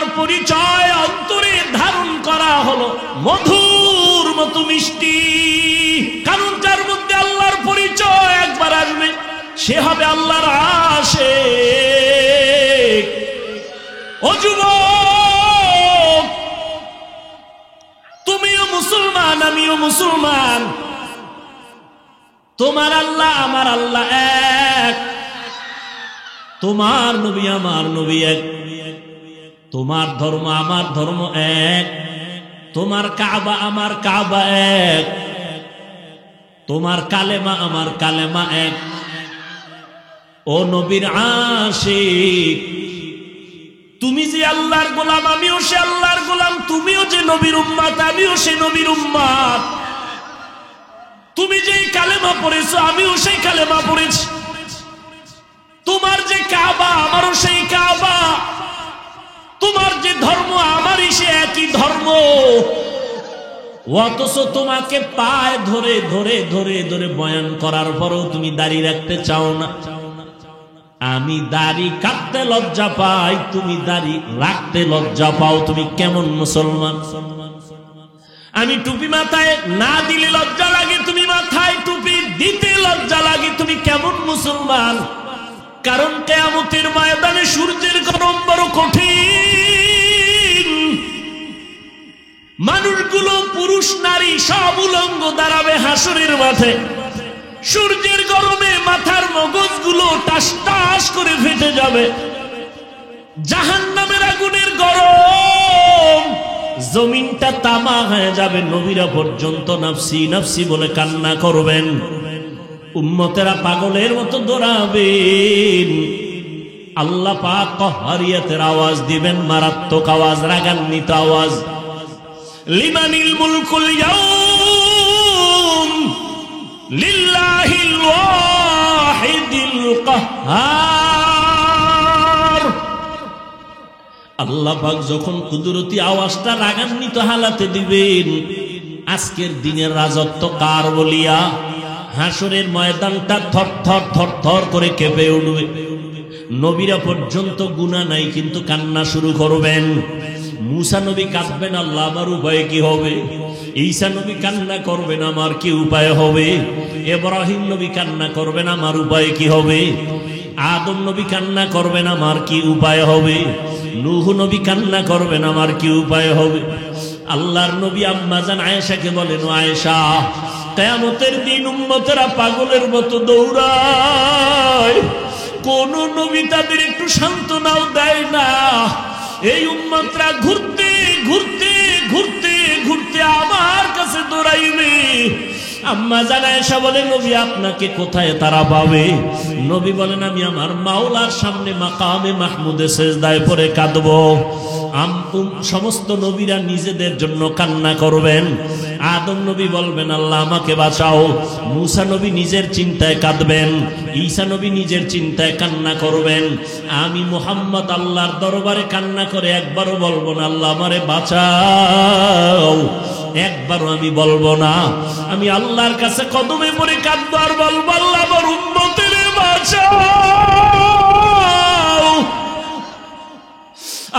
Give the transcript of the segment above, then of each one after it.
আল্লাহর পরিচয় অন্তরে ধারণ করা হলো মধুর মতো মিষ্টি। কারণ যার মধ্যে আল্লাহর পরিচয় একবার আসবে সে হবে আল্লাহর আশিক। ও যুবক, তুমিও মুসলমান, আমিও মুসলমান। তোমার আল্লাহ আমার আল্লাহ এক, তোমার নবী আমার নবী এক, তোমার ধর্ম আমার ধর্ম এক, তোমার কাবা আমার কাবা এক, তোমার কালেমা আমার কালেমা এক। ও নবীর আশিক, তুমি যে আল্লাহর গোলাম, আমিও সে আল্লাহর গোলাম। তুমিও যে নবীর উম্মত, আমিও সে নবীর উম্মত। তুমি যে কালেমা পড়েছো, আমিও সেই কালেমা পড়েছি। তোমার যে কাবা, আমারও সেই কাবা। তোমার যে ধর্ম, আমারই সে একই ধর্ম। অথচ তোমাকে পায়ে ধরে ধরে ধরে ধরে বয়ান করার পরেও তুমি দাড়ি রাখতে চাও না। আমি দাড়ি কাটতে লজ্জা পাই, তুমি দাড়ি রাখতে লজ্জা পাও। তুমি কেমন মুসলমান? আমি টুপি মাথায় না দিলে লজ্জা লাগে, তুমি মাথায় টুপি দিতে লজ্জা লাগে। তুমি কেমন মুসলমান? কারণ কিয়ামতের ময়দানে সূর্যের গরম বড় কঠিন। মানুষগুলো পুরুষ নারী সব উলঙ্গ দাঁড়াবে হাসরের মাঠে। সূর্যের গরমে মাথার মগজগুলো টাস টাস করে ফেটে যাবে। জাহান্নামের আগুনের গরম, জমিনটা তামা হয়ে যাবে। নবীরা পর্যন্ত নাফসি নাফসি বলে কান্না করবেন। উম্মতেরা পাগলের মতো দৌড়াবেন। আল্লাহ পাক কহরিয়াতের আওয়াজ দিবেন, মারাত্মক আওয়াজ, রাগান্বিত আওয়াজ। লিমানিল মুলকুল ইয়াউম লিল্লাহিল ওয়াহিদিল কাহ্হার। আল্লাহ পাক যখন কুদরতি আওয়াজটা রাগান্বিত হালাতে দিবেন, আজকের দিনের রাজত্ব কার বলিয়া হাসরের ময়দানটা থর থর থর থর করে কেঁপে উঠবে। নবীরা পর্যন্ত গুনাহ নাই কিন্তু কান্না শুরু করবেন। মুসা নবী কাঁদবেন, আল্লাহ আমার উপায় কি হবে? ঈসা নবী কান্না করবেন, আমার কি উপায় হবে? ইব্রাহিম নবী কান্না করবেন, আমার উপায় কি হবে? আদম নবী কান্না করবেন, আমার কি উপায় হবে? নূহ নবী কান্না করবেন, আমার কি উপায় হবে? আল্লাহর নবী আম্মা জান আয়েশাকে বলেন, ও আয়েশা, কিয়ামতের দিন উম্মতেরা পাগলের মতো দৌড়ায়, কোন নবী তাদের একটু সান্ত্বনাও দেয় না। এই উম্মতরা ঘুরতে ঘুরতে ঘুরতে ঘুরতে আমার কাছে দৌড়াইবে। আম্মা জান আয়েশা বলে, নবী আপনাকে কোথায় তারা পাবে? নবী বলেন, আমি আমার মাওলার সামনে মাকামে মাহমুদে সেজদায় পড়ে কাঁদবো। সমস্ত নবীরা নিজেদের জন্য কান্না করবেন। আদম নবী বলবেন, আল্লাহ আমাকে বাঁচাও। মুসা নবী নিজের চিন্তায় কাঁদবেন। ঈসা নবী নিজের চিন্তায় কান্না করবেন। আমি মুহাম্মদ আল্লাহর দরবারে কান্না করে একবারও বলবো না, আল্লাহ আমারে বাঁচাও। একবারও আমি বলবো না। আমি আল্লাহর কাছে কদমে পড়ে কাঁদবো আর বলবো, আল্লাহ আমার উম্মতের বাঁচাও,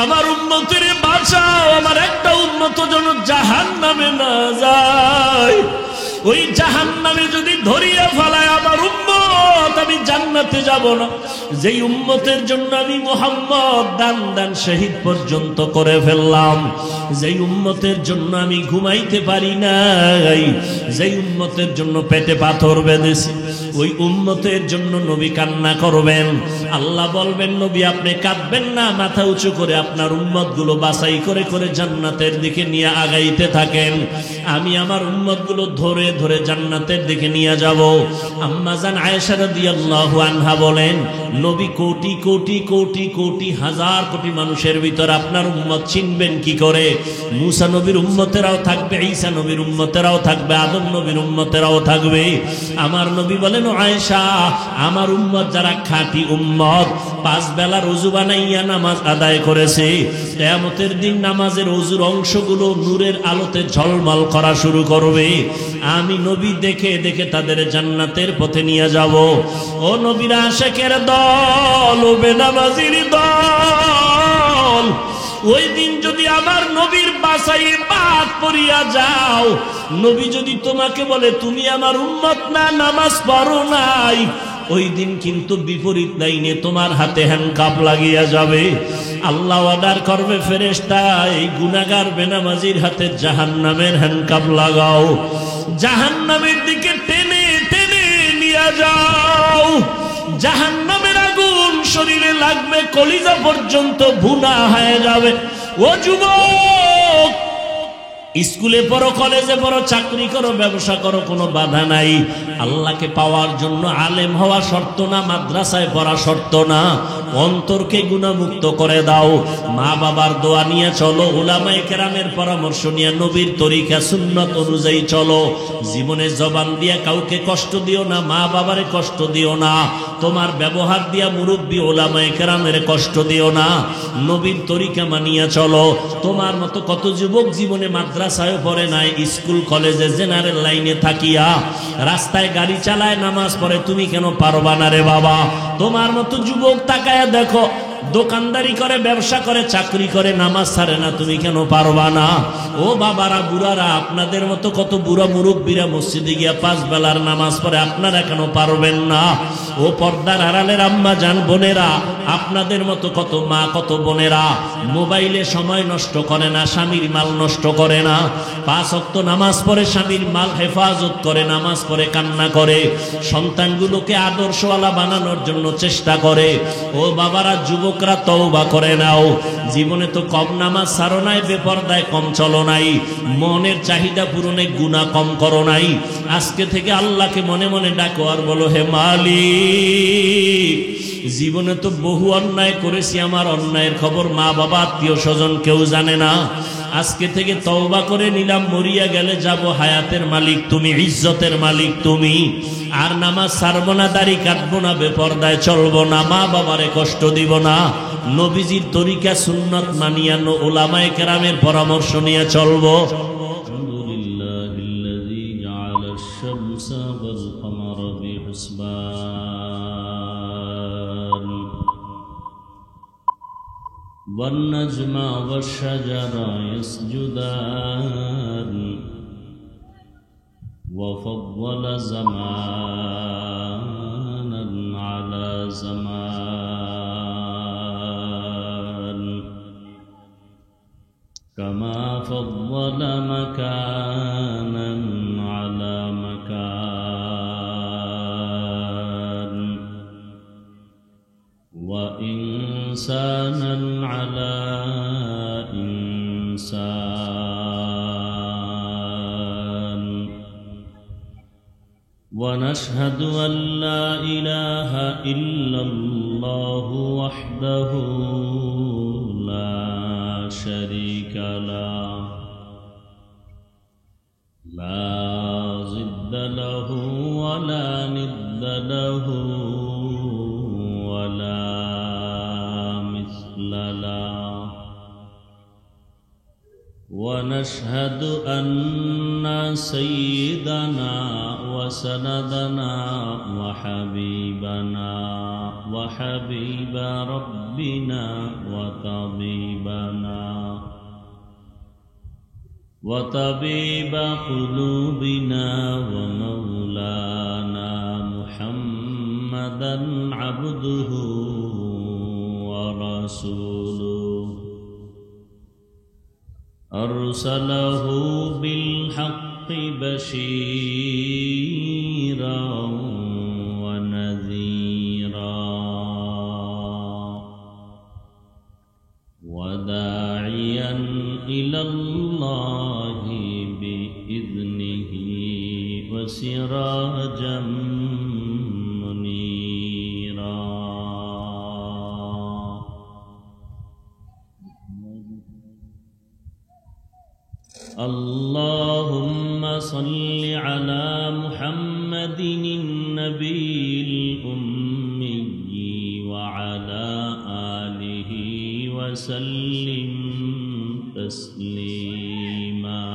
আমার উম্মতের বাঁচাও। আমার একটা উম্মত যেন জাহান্নামে না যায়। ওই জাহান্নামে যদি ধরিয়া ফেলায় আমার উম্মত, আমি জান্নাতে যাব না। যেই উম্মতের জন্য আমি মুহাম্মদ দান দান শহীদ পর্যন্ত করে ফেললাম, যেই উম্মতের জন্য আমি ঘুমাইতে পারি নাই, যেই উম্মতের জন্য পেটে পাথর বেঁধেছি, ওই উম্মতের জন্য নবী কান্না করবেন। আল্লাহ বলবেন, নবী আপনি কাঁদবেন না, মাথা উঁচু করে আপনার উম্মত গুলো বাছাই করে করে জান্নাতের দিকে নিয়ে আগাইতে থাকেন। আমি আমার উম্মত গুলো ধরে ধরে জান্নাতের দিকে নিয়ে যাব। আম্মা জান আয়েশা রাদিয়াল্লাহু আনহা বলেন, নবী কোটি কোটি কোটি কোটি হাজার কোটি মানুষের ভিতর আপনার উম্মত চিনবেন কি করে? মুসা নবীর উম্মতেরাও থাকবে, ঈসা নবীর উম্মতেরাও থাকবে, আদম নবীর উম্মতেরাও থাকবে। আমার নবী বলেন, আয়েশা আমার উম্মত যারা খাঁটি উম্মত, পাঁচ বেলার ওযু বানাইয়া নামাজ আদায় করেছে, কিয়ামতের দিন নামাজের ওযুর অংশগুলো নূরের আলোতে ঝলমল করা শুরু করবে। আমি নবী দেখে দেখে তাদের জান্নাতের পথে নিয়ে যাব। ও নবীর আশিকের দল, ও বেনামাজির দল, ওই দিন যদি আমার নবীর বাসায় বাদ পড়িয়া যাও, নবী যদি তোমাকে বলে তুমি আমার উম্মত না, নামাজ পড়ো নাই, ওই দিন কিন্তু বিপরীত লাইনে তোমার হাতে হ্যান্ডকাপ লাগিয়া যাবে। আল্লাহ অর্ডার করবে, ফেরেশতা এই গুনাহগার বেনামাজির হাতে জাহান্নামের হ্যান্ডকাপ লাগাও, জাহান্নামের দিকে টেনে টেনে নিয়ে যাও। জাহান্নামের আগুন শরীরে লাগবে, কলিজা পর্যন্ত ভুনা হয়ে যাবে। ও যুবক, স্কুলে পড়ো, কলেজে পড়ো, চাকরি করো, ব্যবসা করো, কোনো বাধা নাই। আল্লাহকে পাওয়ার জন্য আলেম হওয়া শর্ত না, মাদ্রাসায় পড়া শর্ত না। অন্তরকে গুনাহমুক্ত করে দাও, মা বাবার দোয়া নিয়ে চলো, উলামায়ে কেরামের পরামর্শ নিয়ে নবীর তরিকা সুন্নত অনুযায়ী চলো। জীবনে জবান দিয়া কাউকে কষ্ট দিও না, মা বাবারে কষ্ট দিও না, তোমার ব্যবহার দিয়া মুরব্বী উলামায়ে কেরামের কষ্ট দিও না। নবীর তরিকা মানিয়া চলো। তোমার মতো কত যুবক জীবনে মাদ্রাসায় পড়ে নাই, স্কুল কলেজে জেনারেল লাইনে থাকিয়া রাস্তায় গাড়ি চালায়, নামাজ পড়ে, তুমি কেন পারবা না রে বাবা? তোমার মতো যুবক তাকায় দেখো, দোকানদারি করে, ব্যবসা করে, চাকরি করে, নামাজ ছাড়ে না, তুমি কেন পারবা না? ও বাবারা, বুড়ারা, আপনাদের মতো কত বুড়া মুরব্বীরা মসজিদে গিয়া 5 বেলার নামাজ পড়ে, আপনারা কেন পারবেন না? ও পর্দার আড়ালের আম্মা জান বোনেরা, আপনাদের মতো কত মা, কত বোনেরা মোবাইলে সময় নষ্ট করে না, স্বামীর মাল নষ্ট করে না, 5 ওয়াক্ত নামাজ পড়ে, স্বামীর মাল হেফাজত করে, নামাজ পড়ে, কান্না করে, সন্তানগুলোকে আদর্শওয়ালা বানানোর জন্য চেষ্টা করে। ও বাবারা, যুবকরা তওবা করে নাও। জীবনে তো কম নামাজ ছাড়ো নাই, বেপরদায় কম চলো নাই, মনের চাহিদা পূরণে গুনাহ কম করো নাই। আজকে থেকে আল্লাহকে মনে মনে ডাকো আর বলো, হে মালিক, জীবনে তো বহু অন্যায় করেছি, আমার অন্যায়ের খবর মা বাবা আত্মীয় স্বজন কেউ জানে না। আজকে থেকে তওবা করে নিলাম, মরিয়া গেলে যাব, হায়াতের মালিক তুমি, ইজ্জতের মালিক তুমি। আর নামাজ ছাড়বো না, দাড়ি কাটবো না, বেপরদায় চলবো না, মা বাবারে কষ্ট দিব না, নবীজির তরিকা সুন্নাত মানিয়া উলামায়ে কেরামের পরামর্শ নিয়ে চলবো। আলহামদুলিল্লাহিল্লাযী জাআলাশ শামসা ওয়াল কমারা বিহিসবান ওয়ান নাজমা ওয়াশ শাজারা ইয়াসজুদান وفضل زمانا على زمان كما فضل مكانا على مكان وإنسانا على إنسان ونشهد أن لا إله إلا الله وحده لا شريك له لا ضد له ولا ند له ولا مثل له ونشهد أن سيدنا وسندنا وحبيبنا وحبيب ربنا وطبيب قلوبنا ومولانا محمدا عبده ورسوله أرسله بالحق بشيرا ونذيرا وداعيا إلى الله بإذنه وسراجا منيرا اللهم صل على محمد النبي الأمي وعلى آله وسلم تسليما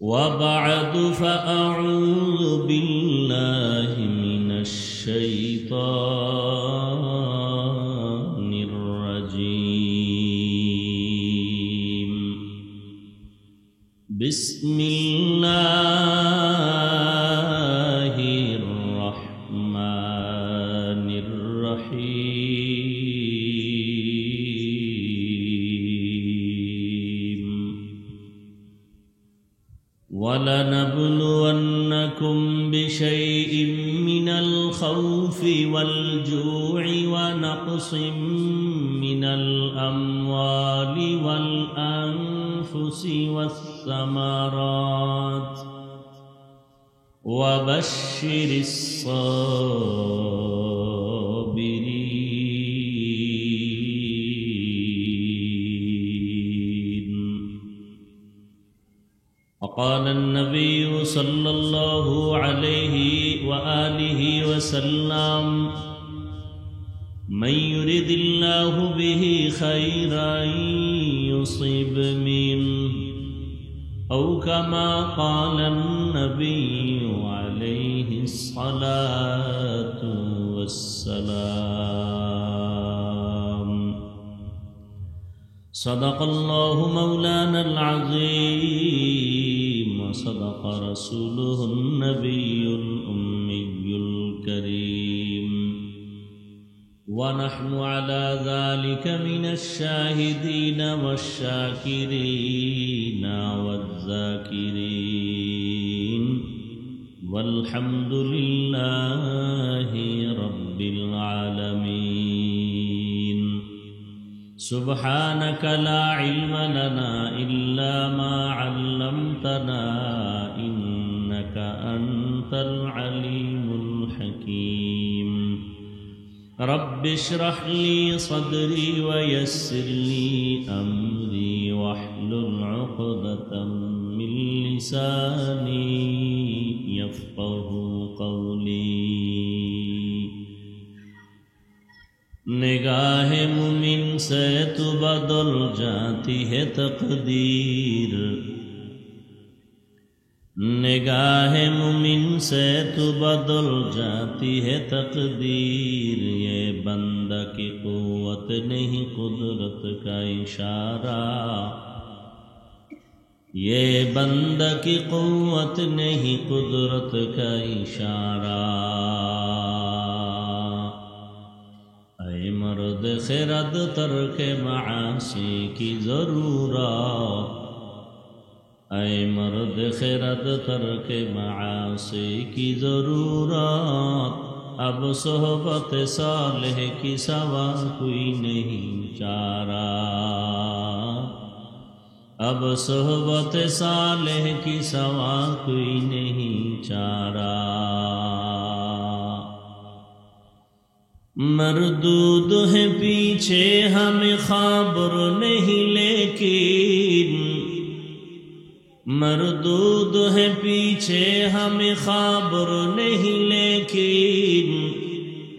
وبعد فأعوذ بالله من الشيطان بسم الله الرحمن الرحيم ولنبلونكم بشيء من الخوف والجوع ونقص من الأموال والأنفس والثمرات وبشر الصابرين. وقال النبي صلى الله عليه وآله وسلم من يرد الله به خيرا يصب منه أو كما قال النبي عليه الصلاة والسلام. صدق الله مولانا العظيم وصدق رسوله النبي الأمي الكريم ونحن على ذلك من الشاهدين والشاكرين والذاكرين والحمد لله رب العالمين. سبحانك لا علم لنا إلا ما علمتنا إنك أنت العليم الحكيم. رب اشرح لي صدري ويسر لي أمري واحلل عقدة من لساني يفقه قولي. निगाह मुमिन से तो बदल जाती है तकदीर, निगाह मुमिन से तो बदल जाती है तकदीर. ये बंदा की कुव्वत नहीं कुदरत का इशारा, ये बंदा की कुव्वत नहीं कुदरत का इशारा. ऐ मर्द खिरद तर्क मासी की ज़रूरत, ऐ मर्द खिरद तर्क मासी की ज़रूरत. अब सोहबत सालेह की सवा कोई नहीं चारा, अब सोहबत सालेह की सवा कोई नहीं चारा. मरदूद है पीछे हमें खबर नहीं लेकिन, मरदूद है पीछे हमें खबर नहीं लेकिन.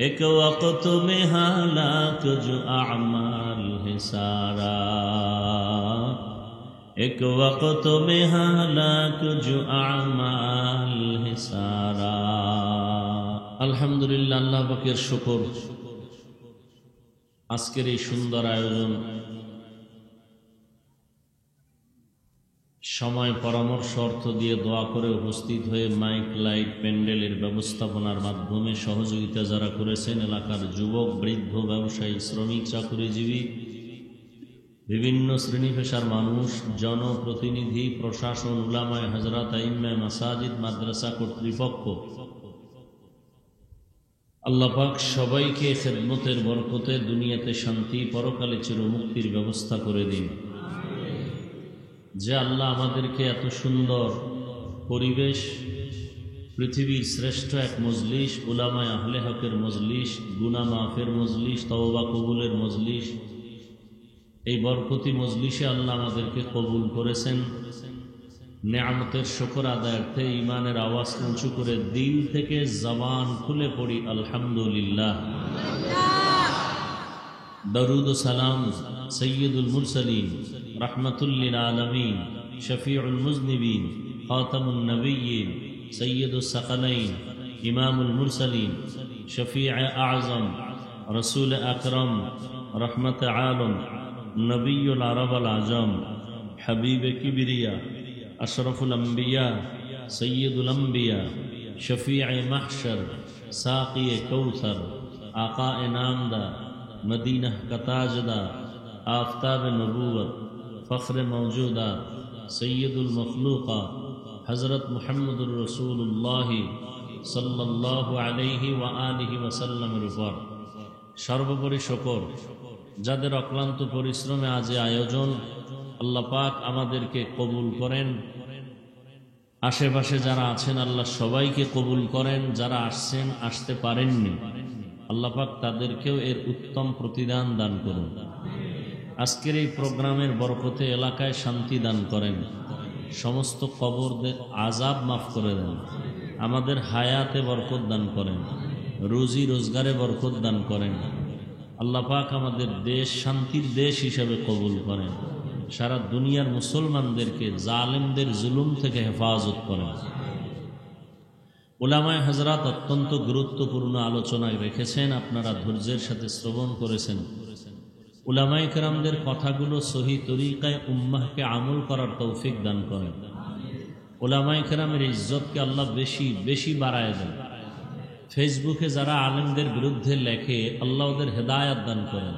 एक वक्त में हालाक जो अमाल है सारा, एक वक्त में हालाक जो अमाल है सारा. আলহামদুলিল্লাহ, আল্লাহ পাকের শুকর। আজকের এই সুন্দর আয়োজন, সময় পরামর্শ অর্থ দিয়ে দোয়া করে উপস্থিত হয়ে মাইক লাইট প্যান্ডেলের ব্যবস্থাপনার মাধ্যমে সহযোগিতা যারা করেছেন, এলাকার যুবক বৃদ্ধ ব্যবসায়ী শ্রমিক চাকুরিজীবী বিভিন্ন শ্রেণী পেশার মানুষ, জনপ্রতিনিধি, প্রশাসন, উলামায়ে হযরত, আইম্মায়ে মাসাজিদ, মাদ্রাসা কর্তৃপক্ষ, আল্লাহ পাক সবাইকে খেদমতের বরকতে দুনিয়াতে শান্তি, পরকালে চিরমুক্তির ব্যবস্থা করে দিন। যে আল্লাহ আমাদেরকে এত সুন্দর পরিবেশ, পৃথিবীর শ্রেষ্ঠ এক মজলিস, উলামায়ে আহলে হকের মজলিস, গুনাহ মাফের মজলিস, তওবা কবুলের মজলিস, এই বরকতি মজলিসে আল্লাহ আমাদেরকে কবুল করেছেন। নেয়ামতের শুকর আদায়ার্থে ঈমানের আওয়াজ উঁচু করে দিল থেকে জবান খুলে পড়ি আলহামদুলিল্লাহ। দরুদ ও সালাম সৈয়দুল মুরসালিন, রাহমাতুল লিল আলামিন, শফিউল মুজনিবিন, খাতামুন নবিয়্যিন, সৈয়দুস সাকালাইন, ইমামুল মুরসালিন, শফিউ আযম, রাসূল আকরাম, রহমত আলম, নবিয়ুল আরব আল আজম, হাবিব কিবরিয়া, আশরাফুল আম্বিয়া, সৈয়দুল আম্বিয়া, শফিয়ে মাহশর, সাকিয়ে কৌসর, আকায়ে নামদার, মদিনা কা তাজদার, আফতাব নবুয়ত, ফখরে মওজুদাত, সৈয়দুল মখলুকাত হযরত মুহাম্মদুর রাসূলুল্লাহ সাল্লাল্লাহু আলাইহি ওয়া আলিহি ওয়াসাল্লামের উপর সর্বোপরি শকর, যাদের অক্লান্ত পরিশ্রমে আজ আয়োজন, আল্লাহ পাক আমাদেরকে কবুল করেন। আশেপাশে যারা আছেন আল্লাহ সবাইকে কবুল করেন, যারা আসছেন আসতে পারেননি আল্লাহ পাক তাদেরকেও এর উত্তম প্রতিদান দান করুন। আজকের এই প্রোগ্রামের বরকতে এলাকায় শান্তি দান করেন, সমস্ত কবরদের আযাব মাফ করে দেন, আমাদের হায়াতে বরকত দান করেন, রুজি রোজগারে বরকত দান করেন। আল্লাহ পাক আমাদের দেশ শান্তির দেশ হিসাবে কবুল করেন, সারা দুনিয়ার মুসলমানদেরকে জালেমদের জুলুম থেকে হেফাজত করেন। উলামায়ে হযরত অত্যন্ত গুরুত্বপূর্ণ আলোচনায় রেখেছেন, আপনারা ধৈর্যের সাথে শ্রবণ করেছেন। উলামায়ে কেরামদের কথাগুলো সহি তরিকায় উম্মাহকে আমল করার তৌফিক দান করেন। উলামায়ে কেরামের ইজ্জতকে আল্লাহ বেশি বেশি বাড়ায় দেন। ফেসবুকে যারা আলেমদের বিরুদ্ধে লেখে আল্লাহ ওদের হেদায়াত দান করেন।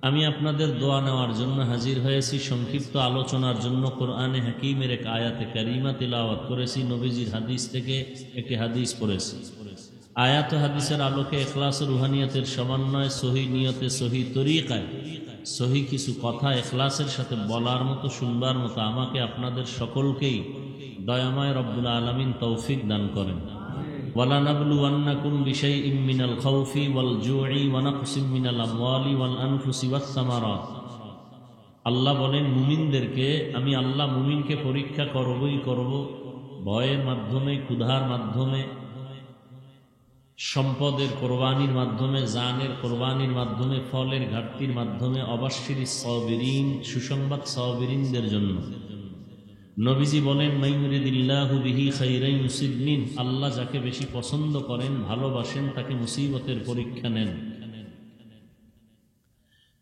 আমি আপনাদের দোয়া নেওয়ার জন্য হাজির হয়েছি। সংক্ষিপ্ত আলোচনার জন্য কোরআনে হাকিমের এক আয়াতে কারিমা তিলাওয়াত করেছি, নবীজির হাদিস থেকে একটি হাদিস পড়েছি। আয়াত হাদিসের আলোকে ইখলাস ও রুহানিয়তের সমন্বয়, সহি নিয়তে, সহি তরিকায় সহি কিছু কথা ইখলাসের সাথে বলার মতো, শুনবার মতো আমাকে আপনাদের সকলকেই দয়াময় রব্বুল আলামিন তৌফিক দান করেন। وَلَنَبْلُوَنَّكُمْ بِشَيْءٍ مِّنَ الْخَوْفِ وَالْجُوعِ وَنَقْصٍ مِّنَ الْأَمْوَالِ وَالْأَنفُسِ وَالثَّمَرَاتِ। আল্লাহ বলেন মুমিনদেরকে, আমি আল্লাহ মুমিনকে পরীক্ষা করবই করব, ভয়ের মাধ্যমে, ক্ষুধার মাধ্যমে, সম্পদের কোরবানির মাধ্যমে, জানের কোরবানির মাধ্যমে, ফলের ঘাটতির মাধ্যমে, অবাশশিরি সাবিরিন, সুসংবাদ সাবিরিনদের জন্য। নবীজি বলেন মাইয়ুরিদিল্লাহু বিহি খাইরান ইউসিবনিন, আল্লাহ যাকে বেশি পছন্দ করেন, ভালোবাসেন, তাকে মুসিবতের পরীক্ষা নেন।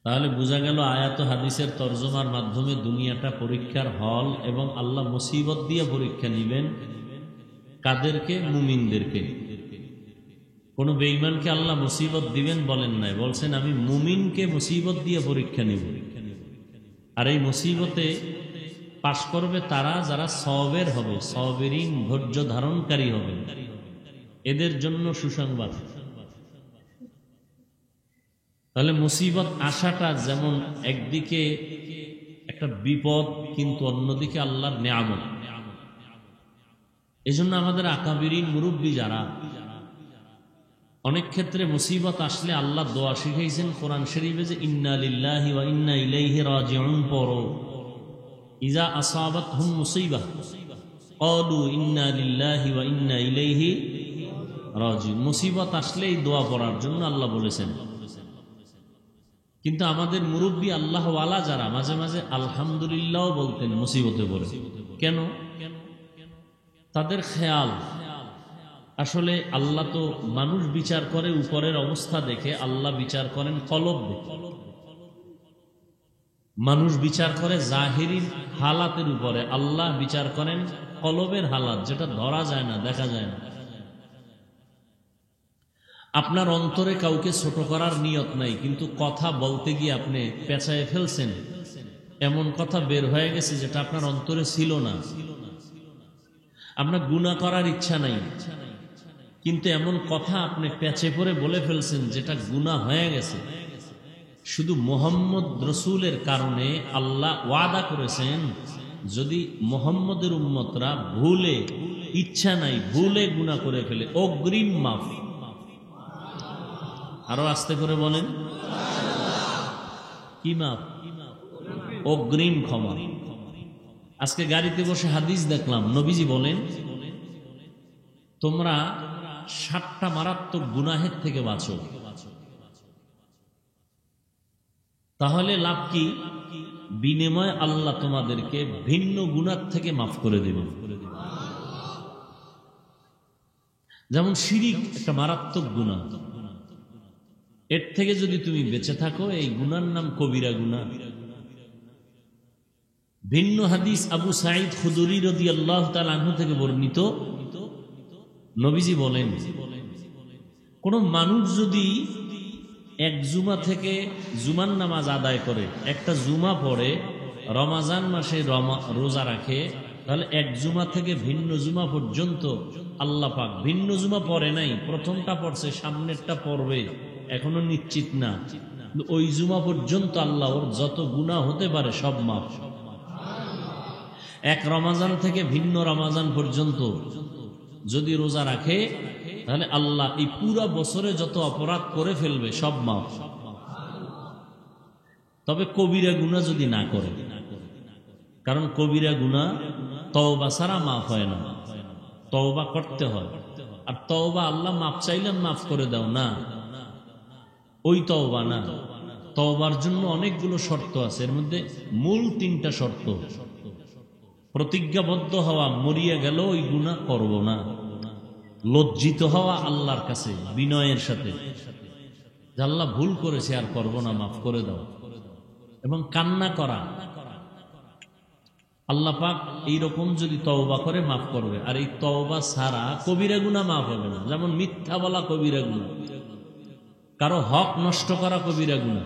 তাহলে বোঝা গেল আয়াত হাদিসের তরজমার মাধ্যমে দুনিয়াটা পরীক্ষার হল, এবং আল্লাহ মুসিবত দিয়ে পরীক্ষা নিবেন কাদেরকে? মুমিনদেরকে। কোন বেঈমানকে আল্লাহ মুসিবত দিবেন বলেন নাই, বলছেন আমি মুমিনকে মুসিবত দিয়ে পরীক্ষা নিব। আর এই মুসিবতে পাশ করবে তারা যারা সওয়াবের হবে, সাবিরিন, ধৈর্য ধারণকারী হবে, এদের জন্য সুসংবাদ। তাহলে মুসিবত আসাটা যেমন একদিকে একটা বিপদ, কিন্তু অন্যদিকে আল্লাহর নেয়ামত। এজন্য আমাদের আকাবিরিন মুরব্বী যারা, অনেক ক্ষেত্রে মুসিবত আসলে আল্লাহ দোয়া শিখাইছেন কোরআন শরীফে যে ইন্না লিল্লাহি ওয়া ইন্না ইলাইহি রাজিউন পড়ো। ইজা আসাবাতহুম মুসিবাহ ক্বালু ইন্না লিল্লাহি ওয়া ইন্না ইলাইহি রাজিউন। মুসিবত আসলে এই দোয়া পড়ার জন্য আল্লাহ বলেছেন। কিন্তু আমাদের মুরব্বী আল্লাহ ওয়ালা যারা মাঝে মাঝে আলহামদুলিল্লাহ বলতেন মুসিবতে পড়ে। কেন? তাদের খেয়াল আসলে আল্লাহ তো মানুষ বিচার করে উপরের অবস্থা দেখে, আল্লাহ বিচার করেন কলব দেখে। মানুষ বিচার করে জাহিরি হালাতের উপরে, আল্লাহ বিচার করেন কলবের হালাত, যেটা ধরা যায় না, দেখা যায় না। আপনার অন্তরে কাউকে ছোট করার নিয়ত নাই, কিন্তু কথা বলতে গিয়ে আপনি পেঁচায় ফেলছেন, এমন কথা বের হয়ে গেছে যেটা আপনার অন্তরে ছিল না। আপনার গুনাহ করার ইচ্ছা নাই, কিন্তু এমন কথা আপনি পেঁচে পড়ে বলে ফেলছেন যেটা গুনাহ হয়ে গেছে। শুধু মুহাম্মদ রসুলের কারণে আল্লাহ ওয়াদা করেছেন, যদি মুহাম্মদের উম্মতরা ভুলে, ইচ্ছা নাই, ভুলে গুনাহ করে ফেলে, অগ্রিম মাফ। আরো আস্তে করে বলেন, কি মাফ? অগ্রিম ক্ষমা। আজকে গাড়িতে বসে হাদিস দেখলাম, নবীজি বলেন তোমরা 7টা মারাত্মক গুনাহের থেকে বাঁচো, তাহলে লাভ কি? বিনিময় আল্লাহ তোমাদেরকে ভিন্ন গুনাহ থেকে মাফ করে দেবেন। যেমন শিরিক একটা মারাত্মক গুনাহ, এর থেকে যদি তুমি বেঁচে থাকো, এই গুনার নাম কবিরা গুনাহ। ভিন্ন হাদিস আবু সাঈদ খুদরি রাদিয়াল্লাহু তাআলা আনহু থেকে বর্ণিত, নবীজি বলেন, কোন মানুষ যদি এক জুমা থেকে জুমার নামাজ আদায় করে, একটা জুমা পড়ে, রমাজান মাসে রোজা রাখে, তাহলে এক জুমা থেকে ভিন্ন জুমা পর্যন্ত আল্লাহ পাক, ভিন্ন জুমা পড়ে নাই, প্রথমটা পড়ছে, সামনেরটা পড়বে, এখনো নিশ্চিত না, ওই জুমা পর্যন্ত আল্লাহ ওর যত গুনাহ হতে পারে সব মাফ। এক রমাজান থেকে ভিন্ন রমাজান পর্যন্ত যদি রোজা রাখে, তাহলে আল্লাহ এই পুরা বছরে যত অপরাধ করে ফেলবে সব মাফ। তবে কবিরা গুনাহ যদি না করে, কারণ কবিরা গুনাহ তওবা ছাড়া মাফ হয় না, তওবা করতে হয়। আর তওবা আল্লাহ মাফ চাইলেন মাফ করে দাও না, ওই তওবা না। তওবার জন্য অনেকগুলো শর্ত আছে, এর মধ্যে মূল 3টা শর্ত। প্রতিজ্ঞাবদ্ধ হওয়া, মরিয়া গেল ওই গুনাহ করব না। লজ্জিত হওয়া আল্লাহর কাছে বিনয়ের সাথে, যে আল্লাহ ভুল করেছে আর করব না, মাফ করে দাও। এবং কান্না করা, আল্লাহ পাক এইরকম যদি তওবা করে মাফ করবে। আর এই তওবা ছাড়া কবিরা গুনাহ মাফ হবে না। যেমন মিথ্যা বলা কবিরা গুনাহ, কারো হক নষ্ট করা কবিরা গুনাহ।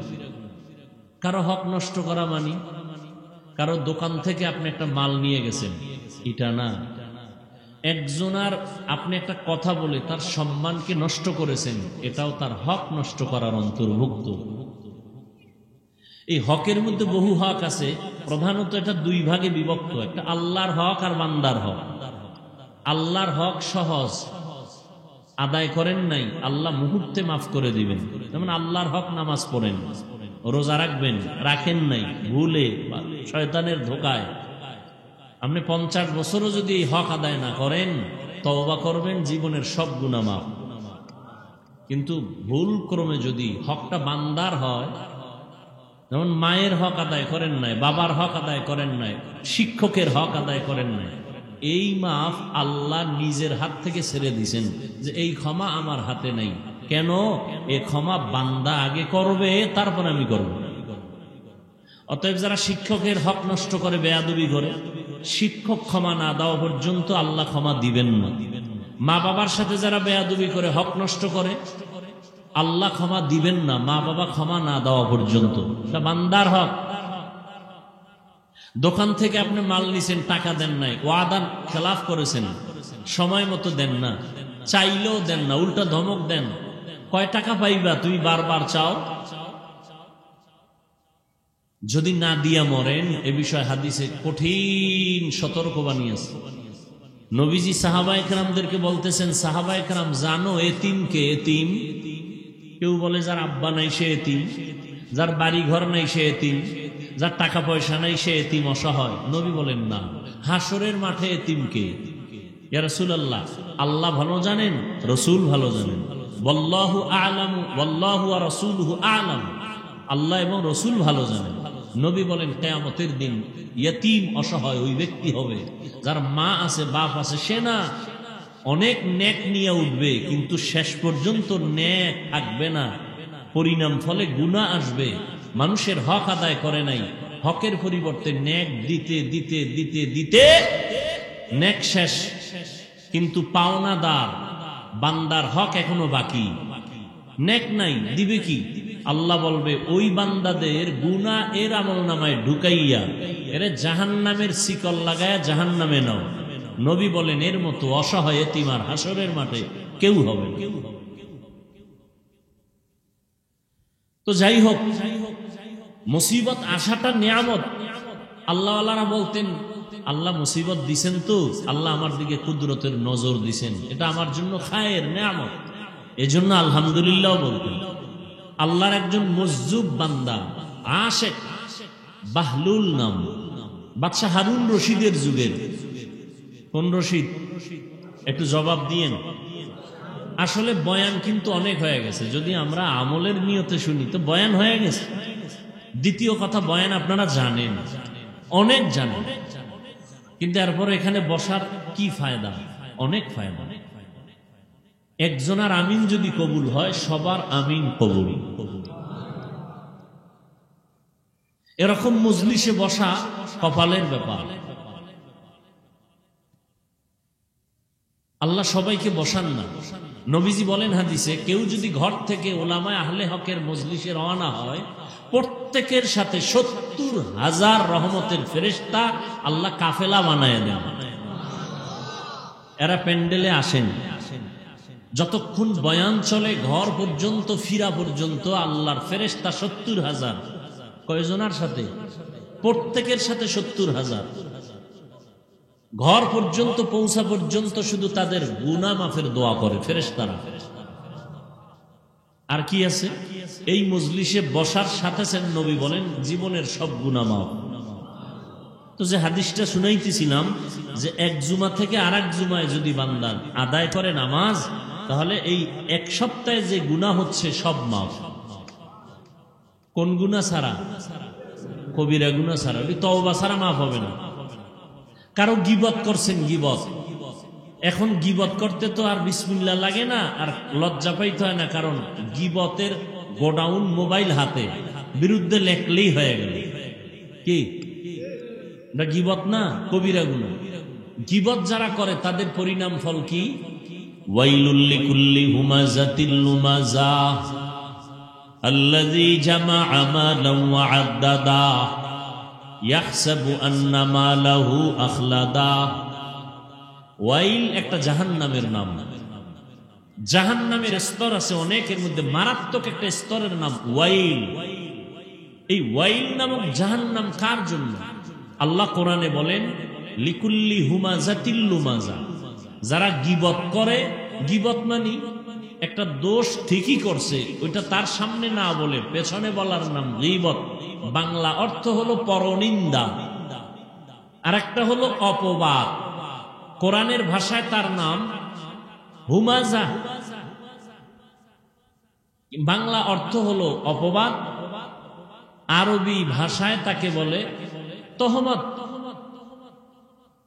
কারো হক নষ্ট করা মানে কারো দোকান থেকে আপনি একটা মাল নিয়ে গেছেন, এটা না। একজনার আপনি একটা কথা বলে তার সম্মানকে নষ্ট করেছেন, এটাও তার হক নষ্ট করার অন্তর্ভুক্ত। এই হকের মধ্যে বহু হক আছে, প্রধানত এটা 2 ভাগে বিভক্ত। একটা আল্লাহর হক আর বান্দার হক। আল্লাহর হক সহজ, আদায় করেন নাই, আল্লাহ মুহূর্তে মাফ করে দিবেন। যেমন আল্লাহর হক, নামাজ পড়েন, রোজা রাখবেন, রাখেন নাই, ভুলে বা শয়তানের ধোকায়, আপনি 50 বছরও যদি এই হক আদায় না করেন, তওবা করবেন, জীবনের সব গুনাহ মাফ। কিন্তু ভুল ক্রমে যদি হকটা বান্দার হয়, যেমন মায়ের হক আদায় করেন নাই, বাবার হক আদায় করেন নাই, শিক্ষকের হক আদায় করেন নাই, এই মাফ আল্লাহ নিজের হাত থেকে ছেড়ে দিয়েছেন, যে এই ক্ষমা আমার হাতে নেই। কেন? এ ক্ষমা বান্দা আগে করবে, তারপর আমি করব। অতএব যারা শিক্ষকের হক নষ্ট করে, বেয়াদবি করে, শিক্ষক ক্ষমা না দেওয়া পর্যন্ত আল্লাহ ক্ষমা দিবেন না। মা বাবার সাথে যারা বেয়াদবি করে, হক নষ্ট করে, আল্লাহ ক্ষমা দিবেন না মা বাবা ক্ষমা না দেওয়া পর্যন্ত। এটা বান্দার হক। দোকান থেকে আপনি মাল নিছেন, টাকা দেন নাই, ওয়াদার খেলাফ করেছেন, সময় মতো দেন না, চাইলেও দেন না, উল্টা ধমক দেন, কয় টাকা পাইবা, তুমি বারবার চাও। যদি না দিয়া মরেন, এ বিষয়ে হাদিসে কঠিন সতর্কবাণী আছে। নবীজি সাহাবায়ে কেরামদেরকে বলতেছেন, সাহাবায়ে কেরাম জানো এতিমকে? এতিম কেউ বলে যার আব্বা নাই সে এতিম, যার বাড়ি ঘর নাই সে এতিম, যার টাকা পয়সা নাই সে এতিম, অসহায়। নবী বলেন না, হাসরের মাঠে এতিমকে। ইয়া রাসূলুল্লাহ, আল্লাহ ভালো জানেন, রাসূল ভালো জানেন। ওয়াল্লাহু আ'লামু ওয়াল্লাহু ওয়া রাসূলুহু আ'লাম, আল্লাহ এবং রাসূল ভালো জানেন। নবী বলেন, কিয়ামতের দিন ইয়তীম, অসহায় ওই ব্যক্তি হবে যার মা আছে, বাপ আছে, সে না অনেক নেক নিয়ে উঠবে, কিন্তু শেষ পর্যন্ত নেক থাকবে না, পরিণাম ফলে গুনাহ আসবে। মানুষের হক আদায় করে নাই, হকের পরিবর্তে নেক দিতে দিতে দিতে দিতে নেক শেষ, কিন্তু পাওনাদার বান্দার হক এখনো বাকি, নেক নাই, দিবে কি? আল্লাহ বলবে, ওই বান্দাদের গুনাহ এর আমলনামায় ঢুকাইয়া এর জাহান্নামের শিকল লাগায়া জাহান্নামে নাও। নবী বলেন, এর মতো অসহায় এতিম আর হাসরের মাঠে কেউ হবে না। তো যাই হোক, মুসিবত আসাটা নিয়ামত। আল্লাহওয়ালারা বলতেন, আল্লাহ মুসিবত দিছেন তো, আল্লাহ আমার দিকে কুদরতের নজর দিছেন, এটা আমার জন্য খায়ের, নিয়ামত, এজন্য আলহামদুলিল্লাহ বলতেন। আল্লাহর একজন মজজুব বান্দা, আশেক, বাহলুল নাম, বাদশাহ হারুন রশিদের যুগের। কোন রশিদ? একটু জবাব দিয়েন। আসলে বয়ান কিন্তু অনেক হয়ে গেছে, যদি আমরা আমলের নিয়তে শুনি তো বয়ান হয়ে গেছে। দ্বিতীয় কথা, বয়ান আপনারা জানেন, অনেক জানেন, কিন্তু এরপর এখানে বসার কি ফায়দা? অনেক ফায়দা। একজনের আমিন যদি কবুল হয়, সবার আমিন কবুল। এরকম মজলিসে বসা কপালের ব্যাপার। আল্লাহ সবাইকে বসান না। নবীজি বলেন হাদিসে, কেউ যদি ঘর থেকে ওলামায়ে আহলে হকের মজলিসে রওনা হয়, প্রত্যেকের সাথে ৭০,০০০ রহমতের ফেরেশতা আল্লাহ কাফেলা বানায় দেন। এরা প্যান্ডেলে আসেন, যতক্ষণ বয়ান চলে ঘর পর্যন্ত ফিরা পর্যন্ত আল্লাহর ফেরেশতা ৭০,০০০। কয়জনের সাথে? প্রত্যেকের সাথে ৭০,০০০। ঘর পর্যন্ত পৌঁছা পর্যন্ত শুধু তাদের গুনাহ মাফের দোয়া করে ফেরেশতারা। আর কি আছে? এই মজলিসে বসার সাথে সাথে নবী বলেন জীবনের সব গুনাহ মাফ। তো যে হাদিসটা শুনাইতেছিলাম যে এক জুমা থেকে আর এক জুমায় যদি বান্দা আদায় করে নামাজ, তাহলে এই এক সপ্তাহে যে গুনাহ হচ্ছে সব মাফ। কোন গুনাহ ছাড়া? কবিরা গুনাহ ছাড়া। ওই তওবা ছাড়া মাফ হবে না। কারো গীবত করছেন, গীবত, এখন গীবত করতে তো আর বিসমিল্লাহ লাগে না, আর লজ্জা পাইতে হয় না, কারণ গীবতের গোডাউন মোবাইল হাতে, বিরুদ্ধে লেখলেই হয়ে গেল। কি না গীবত না, কবিরা গুনাহ। গীবত যারা করে তাদের পরিণাম ফল কি? ওয়াইলুল লিকুল্লি হুমাযাতিল লুমাযা আল্লাযী জামাআ মালান ওয়া আদ্দাদা ইয়াহসাবু আন্না মালাহু আখলাদা। ওয়াইল একটা জাহান্নামের নাম। জাহান্নামের স্তর আছে অনেক, এর মধ্যে মারাত্মক একটা স্তরের নাম ওয়াইল। এই ওয়াইল নামক জাহান্নাম কার জন্য? আল্লাহ কোরআনে বলেন লিকুল্লি হুমাযাতিল লুমাযা, যারা গীবত করে। গীবত মানে একটা দোষ ঠিকই করছে, ওইটা তার সামনে না বলে পেছনে বলার নাম গীবত। বাংলা অর্থ হলো পরনিন্দা, আর একটা হলো অপবাদ। কোরআনের ভাষায় তার নাম হুমাযা, বাংলা অর্থ হলো অপবাদ, আরবি ভাষায় তাকে বলে তহমত।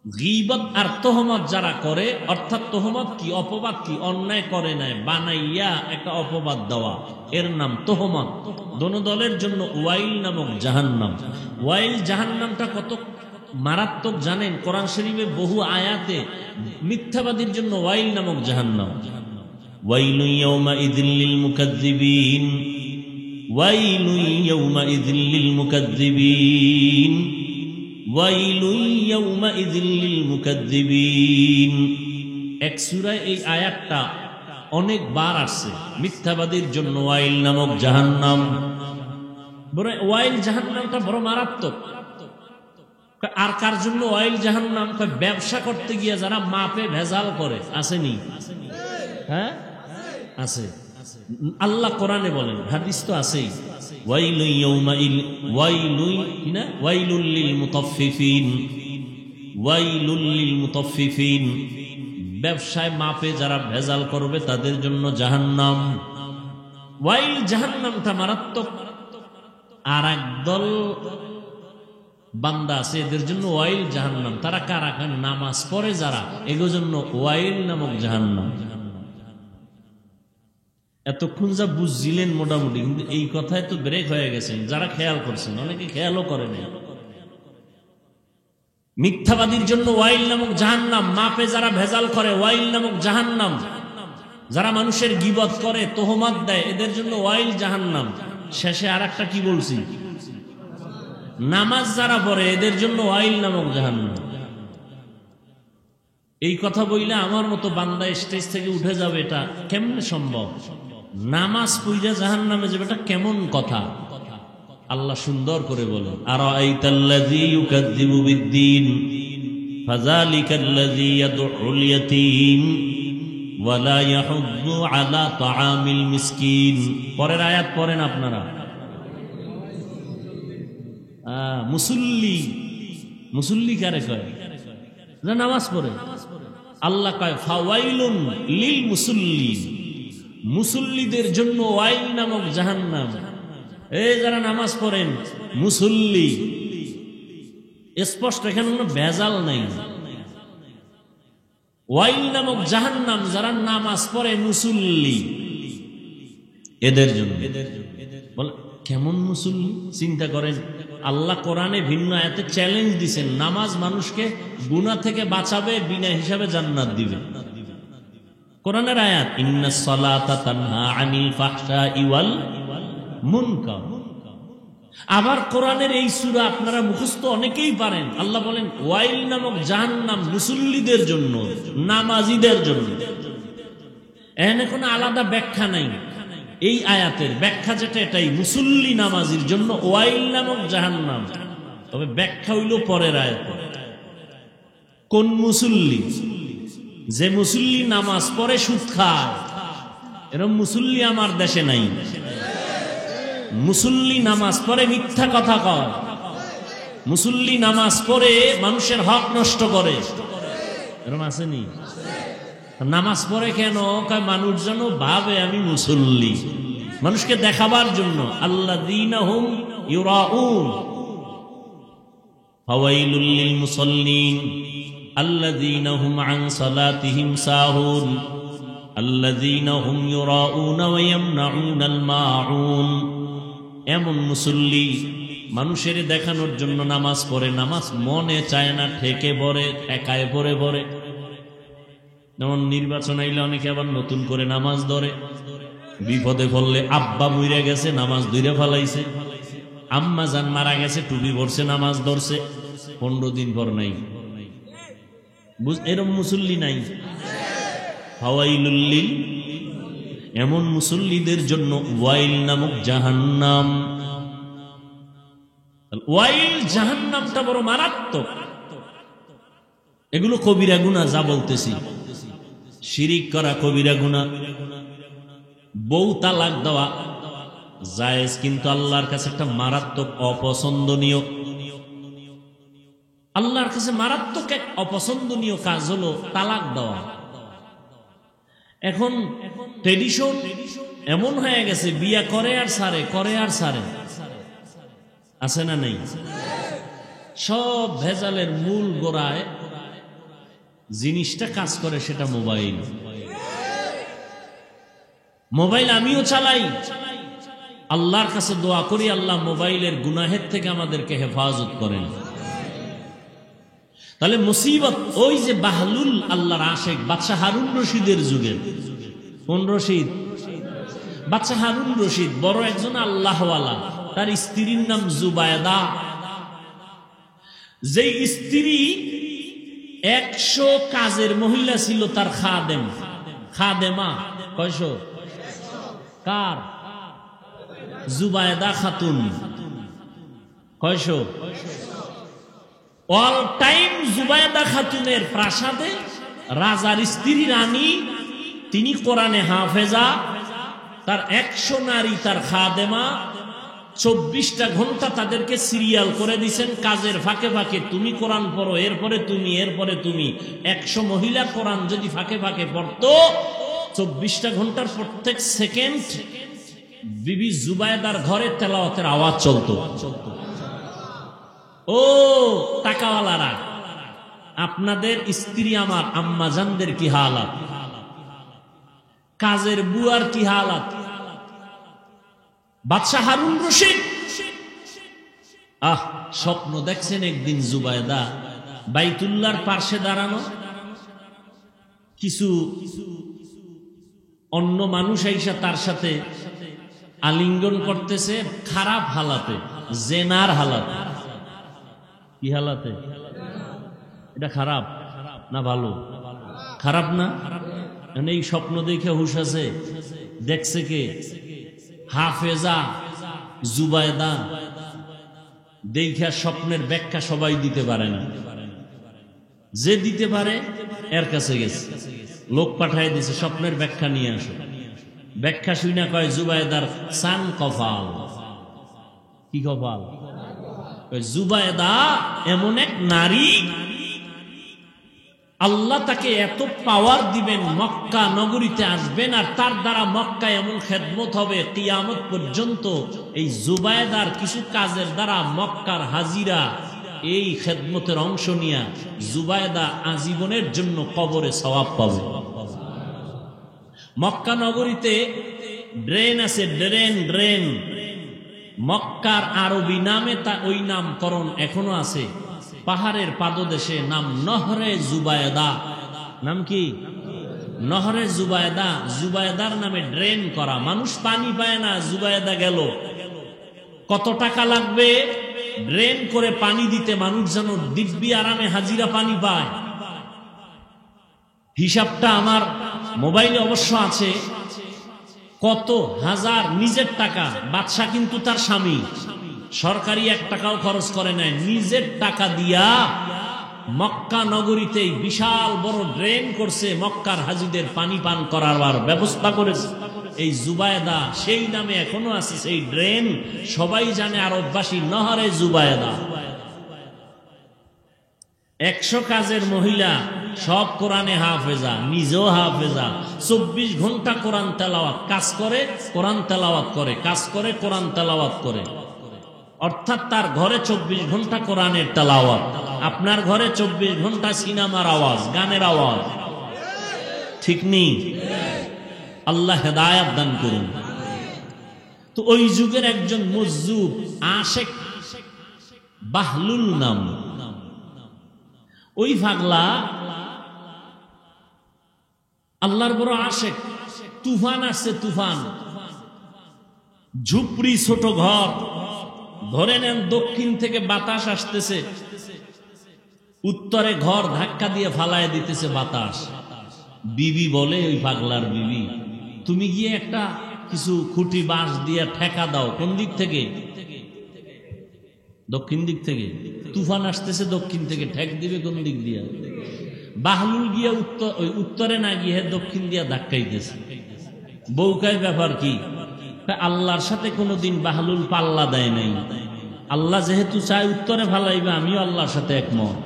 গীবত আর তহমত যারা করে, অর্থাৎ তহমত কি, অপবাদ কি, অন্যায় করে নাই বানাইয়া একটা অপবাদ দেওয়া, এর নাম তহমত। দোনো দলের জন্য ওয়াইল নামক জাহান্নাম। ওয়াইল জাহান্নামটা কত মারাত্মক জানেন? কোরআন শরীফে বহু আয়াতে মিথ্যাবাদীর জন্য ওয়াইল নামক জাহান্নাম। ওয়াইলু ইয়াউমাইযিল লিল মুকাজ্জিবিন, ওয়াইলু ইয়াউমাইযিল লিল মুকাজ্জিবিন, ওয়াইলু ইয়াউমাইযিল লিল মুকাজ্জিবিন। এক সূরায় এই আয়াতটা অনেকবার আসছে। মিথ্যাবাদীর জন্য ওয়াইল নামক জাহান্নাম। বড় ওয়াইল জাহান্নামটা বড় মারাত্মক। আর কার জন্য ওয়াইল জাহান্নাম? ব্যবসা করতে গিয়ে যারা মাপে ভেজাল করে, আসেনি? হ্যাঁ আছে। আল্লাহ কোরআনে বলেন, হাদিস তো আছেই, ওয়াইলু ইয়াউমাইল ওয়াইলু না ওয়াইলুল লিল মুতাফফিফিন, ওয়াইলুল লিল মুতাফফিফিন। ব্যবসায় মাপে যারা ভেজাল করবে তাদের জন্য জাহান্নাম। ওয়াইল জাহান্নামটা মারাত্মক। আর একদল বান্দা আছে এদের জন্য ওয়াইল জাহান্নাম। তারা কারা? নামাজ পড়ে যারা, এগুলোর জন্য ওয়াইল নামক জাহান্নাম। এতক্ষণ যা বুঝছিলেন মোটামুটি, কিন্তু এই কথায় তো ব্রেক হয়ে গেছেন যারা খেয়াল করছেন, অনেকে খেয়ালও করে না। মিথ্যাবাদীর জন্য ওয়াইল নামক জাহান্নাম। মাপে যারা ভেজাল করে ওয়াইল নামক জাহান্নাম। যারা মানুষের গীবত করে, তোহমত দেয়, এদের জন্য ওয়াইল জাহান্নাম। শেষে আর একটা কি বলছি? নামাজ যারা পড়ে এদের জন্য ওয়াইল নামক জাহান্নাম। এই কথা বললে আমার মতো বান্দা স্টেজ থেকে উঠে যাবে, এটা কেমনে সম্ভব? নামাজ পড়লে জাহান্নামে যাবে, এটা কেমন কথা? আল্লাহ সুন্দর করে বলেন, আরাআইতাল্লাযী ইউকাযযিবু বিদ্দীন ফাযালিকাল্লাযী ইয়াদউল ইয়াতীম ওয়া লা ইয়াহুদ্দু আলা তাআমিল মিসকিন। পরের আয়াত পড়েন আপনারা। মুসল্লি, মুসল্লি কারে কয়? যারা নামাজ পড়ে। আল্লাহ কয় ফাওয়াইলুন লিল মুসল্লিন, মুসল্লিদের জন্য ওয়াইল নামক জাহান্নাম। এই যারা নামাজ পড়েন মুসল্লি, স্পষ্ট, এখানে কোনো ভেজাল নাই। ওয়াইল নামক জাহান্নাম যারা নামাজ পড়ে মুসল্লি, এদের জন্য। বলে কেমন মুসল্লি? চিন্তা করেন, আল্লাহ কোরআনে ভিন্ন আয়াতে চ্যালেঞ্জ দিছেন, নামাজ মানুষকে গুনাহ থেকে বাঁচাবে, বিনা হিসাবে জান্নাত দিবে। কোরআনের আয়াত, ইন্নাস সালাতা তানহা আনিল ফাহশাই ওয়াল মুনকার। আবার কোরআনের এই সূরা আপনারা মুখস্থ অনেকেই পারেন। আল্লাহ বলেন ওয়াইল নামক জাহান্নাম মুসল্লিদের জন্য, নামাজীদের জন্য। এখানে কোনো আলাদা ব্যাখ্যা নাই। এই আয়াতের ব্যাখ্যা যেটা, এটাই মুসল্লি নামাজির জন্য ওয়াইল নামক জাহান্নাম। তবে ব্যাখ্যা হইল পরের আয়াত। কোন মুসল্লি? যে মুসল্লি নামাজ পড়ে সুদ খায়, এরকম মুসল্লি আমার দেশে নাই। মুসল্লি নামাজ পড়ে মিথ্যা কথা কয়, মুসল্লি নামাজ পড়ে মানুষের হক নষ্ট করে, এরকম আসেনি? নামাজ পড়ে কেন? মানুষ যেন ভাবে আমি মুসল্লি, মানুষকে দেখাবার জন্য। আল্লাযীনা হুম ইউরাউন ফাওয়াইলুল লিল মুসাল্লিন আল্লাযীনা হুম আন সালাতিহিম সাহুন আল্লাযীনা হুম ইউরাউন ওয়া ইয়ামনাউনাল মাউন। এমন মুসল্লি মানুষের দেখানোর জন্য নামাজ পড়ে, নামাজ মনে চায় না, ঠেকে পড়ে, একায় পড়ে পড়ে। যেমন নির্বাচন আইলে অনেকে আবার নতুন করে নামাজ ধরে, বিপদে পড়লে আব্বা মইরা গেছে নামাজ ধরে ফেলাইছে, আম্মা জান মারা গেছে টুপি পড়ছে নামাজ ধরছে, 15 দিন পর নাই। এরকম মুসল্লি নাই। ফাওয়াইলুল লিল, এমন মুসল্লিদের জন্য ওয়াইল নামক জাহান্নাম। ওয়াইল জাহান্নামটা বড় মারাত্মক। এগুলো কবিরা গুনাহ, যা বলতেছি। শিরিক করা কবিরা গুনাহ, বউ তালাক দেওয়া জায়েজ, কিন্তু আল্লাহর কাছে একটা মারাত্মক অপছন্দনীয়। আল্লাহর কাছে মারাত্মক এক অপছন্দনীয় কাজ হলো তালাক দেওয়া। এখন ট্রেডিশন এমন হয়ে গেছে, বিয়া করে আর সারে, করে আর সারে। আছে না নেই? সব ভেজালের মূল গোড়ায় জিনিসটা কাজ করে, সেটা মোবাইল। মোবাইল আমিও চালাই, আল্লাহর কাছে দোয়া করি আল্লাহ মোবাইলের গুনাহের থেকে আমাদেরকে হেফাজত করেন। তাহলে মুসিবত ওই যে বাহলুল আল্লাহর আশেক বাদশাহ হারুন রশিদের যুগের। কোন রশিদ? বাদশাহ হারুন রশিদ বড় একজন আল্লাহওয়ালা। তার স্ত্রীর নাম জুবায়দা। যে স্ত্রী 100 কাজের মহিলা ছিল তার খাদেম, খাদেমা। কয়শো? কার? জুবায়দা খাতুন। কয়শো? অল টাইম জুবায়দা খাতুনের প্রাসাদে রাজার স্ত্রী রানী, তিনি কোরআনে হাফেজা, তার 100 নারী তার খাদেমা। 24টা ঘন্টা তাদেরকে সিরিয়াল করে দিয়েছেন, কাজের ফাঁকে ফাঁকে তুমি কোরআন পড়ো, এরপরে তুমি, এরপরে তুমি। 100 মহিলা কোরআন যদি ফাঁকে ফাঁকে পড়তো, 24টা ঘন্টার প্রত্যেক সেকেন্ড বিবি জুবায়দার ঘরে তেলাওয়াতের আওয়াজ চলতো। ও টাকাওয়ালারা, আপনাদের স্ত্রী আমার আম্মাজানদের কি হালাত, কাজের বুয়ার কি হালাত। বাদশাহ হারুন রশিদ স্বপ্ন দেখছেন একদিন জুবায়দা বাইতুল্লাহর পার্শ্বে দাঁড়ানো, কিছু অন্য মানুষ আইসা তার সাথে আলিঙ্গন করতেছে, খারাপ হালাতে, জেনার হালাত। কি হালাতে? এটা খারাপ না ভালো? খারাপ না? এই স্বপ্ন দেখে হুশ আছে? দেখছে কে? হাফেজা জুবায়দা। দেখা স্বপ্নের ব্যাখ্যা সবাই দিতে পারে না, যে দিতে পারে এর কাছে গেছে, লোক পাঠায় দিছে স্বপ্নের ব্যাখ্যা নিয়ে আসো। ব্যাখ্যা শুই না কয় জুবায়দার সান কপাল। কি কপাল? জুবায়দা এমন এক নারী, আল্লাহ তাকে এত পাওয়ার দিবেন, মক্কা নগরীতে আসবেন আর তার দ্বারা মক্কায় এমন খেদমত হবে কিয়ামত পর্যন্ত। এই জুবায়দার কিছু কাজের দ্বারা মক্কার হাজিরা এই খেদমতের অংশ নিয়ে জুবায়দা আজীবনের জন্য কবরে সওয়াব পাবে। মক্কা নগরীতে ড্রেন আছে, ড্রেন ড্রেন। মক্কার আরবি নামে তা ওই নামকরণ এখনো আছে। পাহাড়ের পাদদেশে নাম নহরে জুবায়দা। নাম কি? নহরে জুবায়দা। জুবায়দার নামে ড্রেন করা, মানুষ পানি পায় না, জুবায়দা গেল। কত টাকা লাগবে ড্রেন করে পানি দিতে, মানুষ যেন দিব্যি আরামে হাজিরা পানি পায়? হিসাবটা আমার মোবাইলে অবশ্য আছে। কত হাজার নিজের টাকা, বাদশা কিন্তু তার স্বামী, সরকারি 1 টাকাও খরচ করে নাই, নিজের টাকা দিয়া মক্কা নগরীতে বিশাল বড় ড্রেন করছে, মক্কার হাজিদের পানি পান করার ব্যবস্থা করেছে। এই জুবায়দা সেই নামে এখনো আছে সেই ড্রেন, সবাই জানে আরববাসী, নহরে জুবায়দা। 100 কাজের মহিলা, সব কোরআনে হাফেজা, নিজেও হাফেজা, 24 ঘন্টা কোরআন তেলাওয়াত, কাজ করে কোরআন তেলাওয়াত করে, কাজ করে কোরআন তেলাওয়াত করে। অর্থাৎ তার ঘরে 24 ঘন্টা কোরআনের তেলাওয়াত, আপনার ঘরে 24 ঘন্টা সিনেমার আওয়াজ, গানের আওয়াজ। ঠিক নেই? আল্লাহ হেদায়াত দান করুন। তো ওই যুগের একজন মজজুব আশেক বাহলুল নাম, ওই পাগলা আল্লাহর বড় আশেক। তুফান আসছে, তুফান, ঝুপড়ি ছোট ঘর, ধরে নেন দক্ষিণ থেকে বাতাস আসতেছে, উত্তরে ঘর ধাক্কা দিয়ে ফালায় দিতেছে বাতাস। বিবি বলে, ওই পাগলার বিবি, তুমি গিয়ে একটা কিছু খুঁটি বাঁশ দিয়ে ঠেকা দাও। কোন দিক থেকে? দক্ষিণ দিক থেকে। তুফান আসতেছে দক্ষিণ থেকে, ঠেক দিবে কোন দিক দিয়া? বাহলুল গিয়া উত্তরে না গিয়ে দক্ষিণ দিয়া ধাক্কাইতেছে। বউকায় ব্যাপার কি? আল্লাহর সাথে কোনোদিন বাহলুল পাল্লা দেয় নাই। আল্লাহ যেহেতু চায় উত্তরে ফালাইবে, আমিও আল্লাহর সাথে একমত।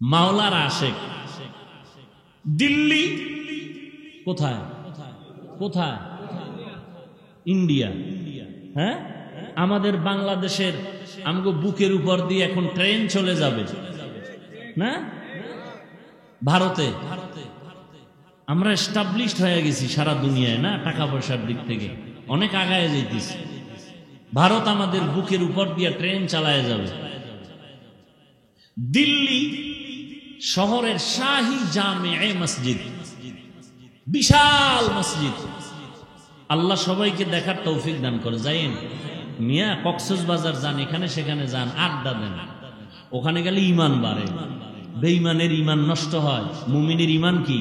মাওলার আশেক দিল্লি, কোথায় কোথায়? ইন্ডিয়া। হ্যাঁ, আমাদের বাংলাদেশের আমগো বুকের উপর দিয়ে এখন ট্রেন চলে যাবে না ভারতে। আমরা এস্টাবলিশড হয়ে গেছি সারা দুনিয়ায়, না টাকা পয়সার দিক থেকে অনেক আগায় যাইতেছি। ভারত আমাদের বুকের উপর দিয়ে ট্রেন চালায় যাবে। দিল্লি শহরের শাহী জামে মসজিদ, বিশাল মসজিদ। আল্লাহ সবাইকে দেখার তৌফিক দান করে। যাইন মিয়া, কক্সবাজার যান, এখানে সেখানে যান, আড্ডা দেন। ওখানে গেলে ইমান বাড়ে, বেঈমানের ইমান নষ্ট হয়, মুমিনের ইমান কি?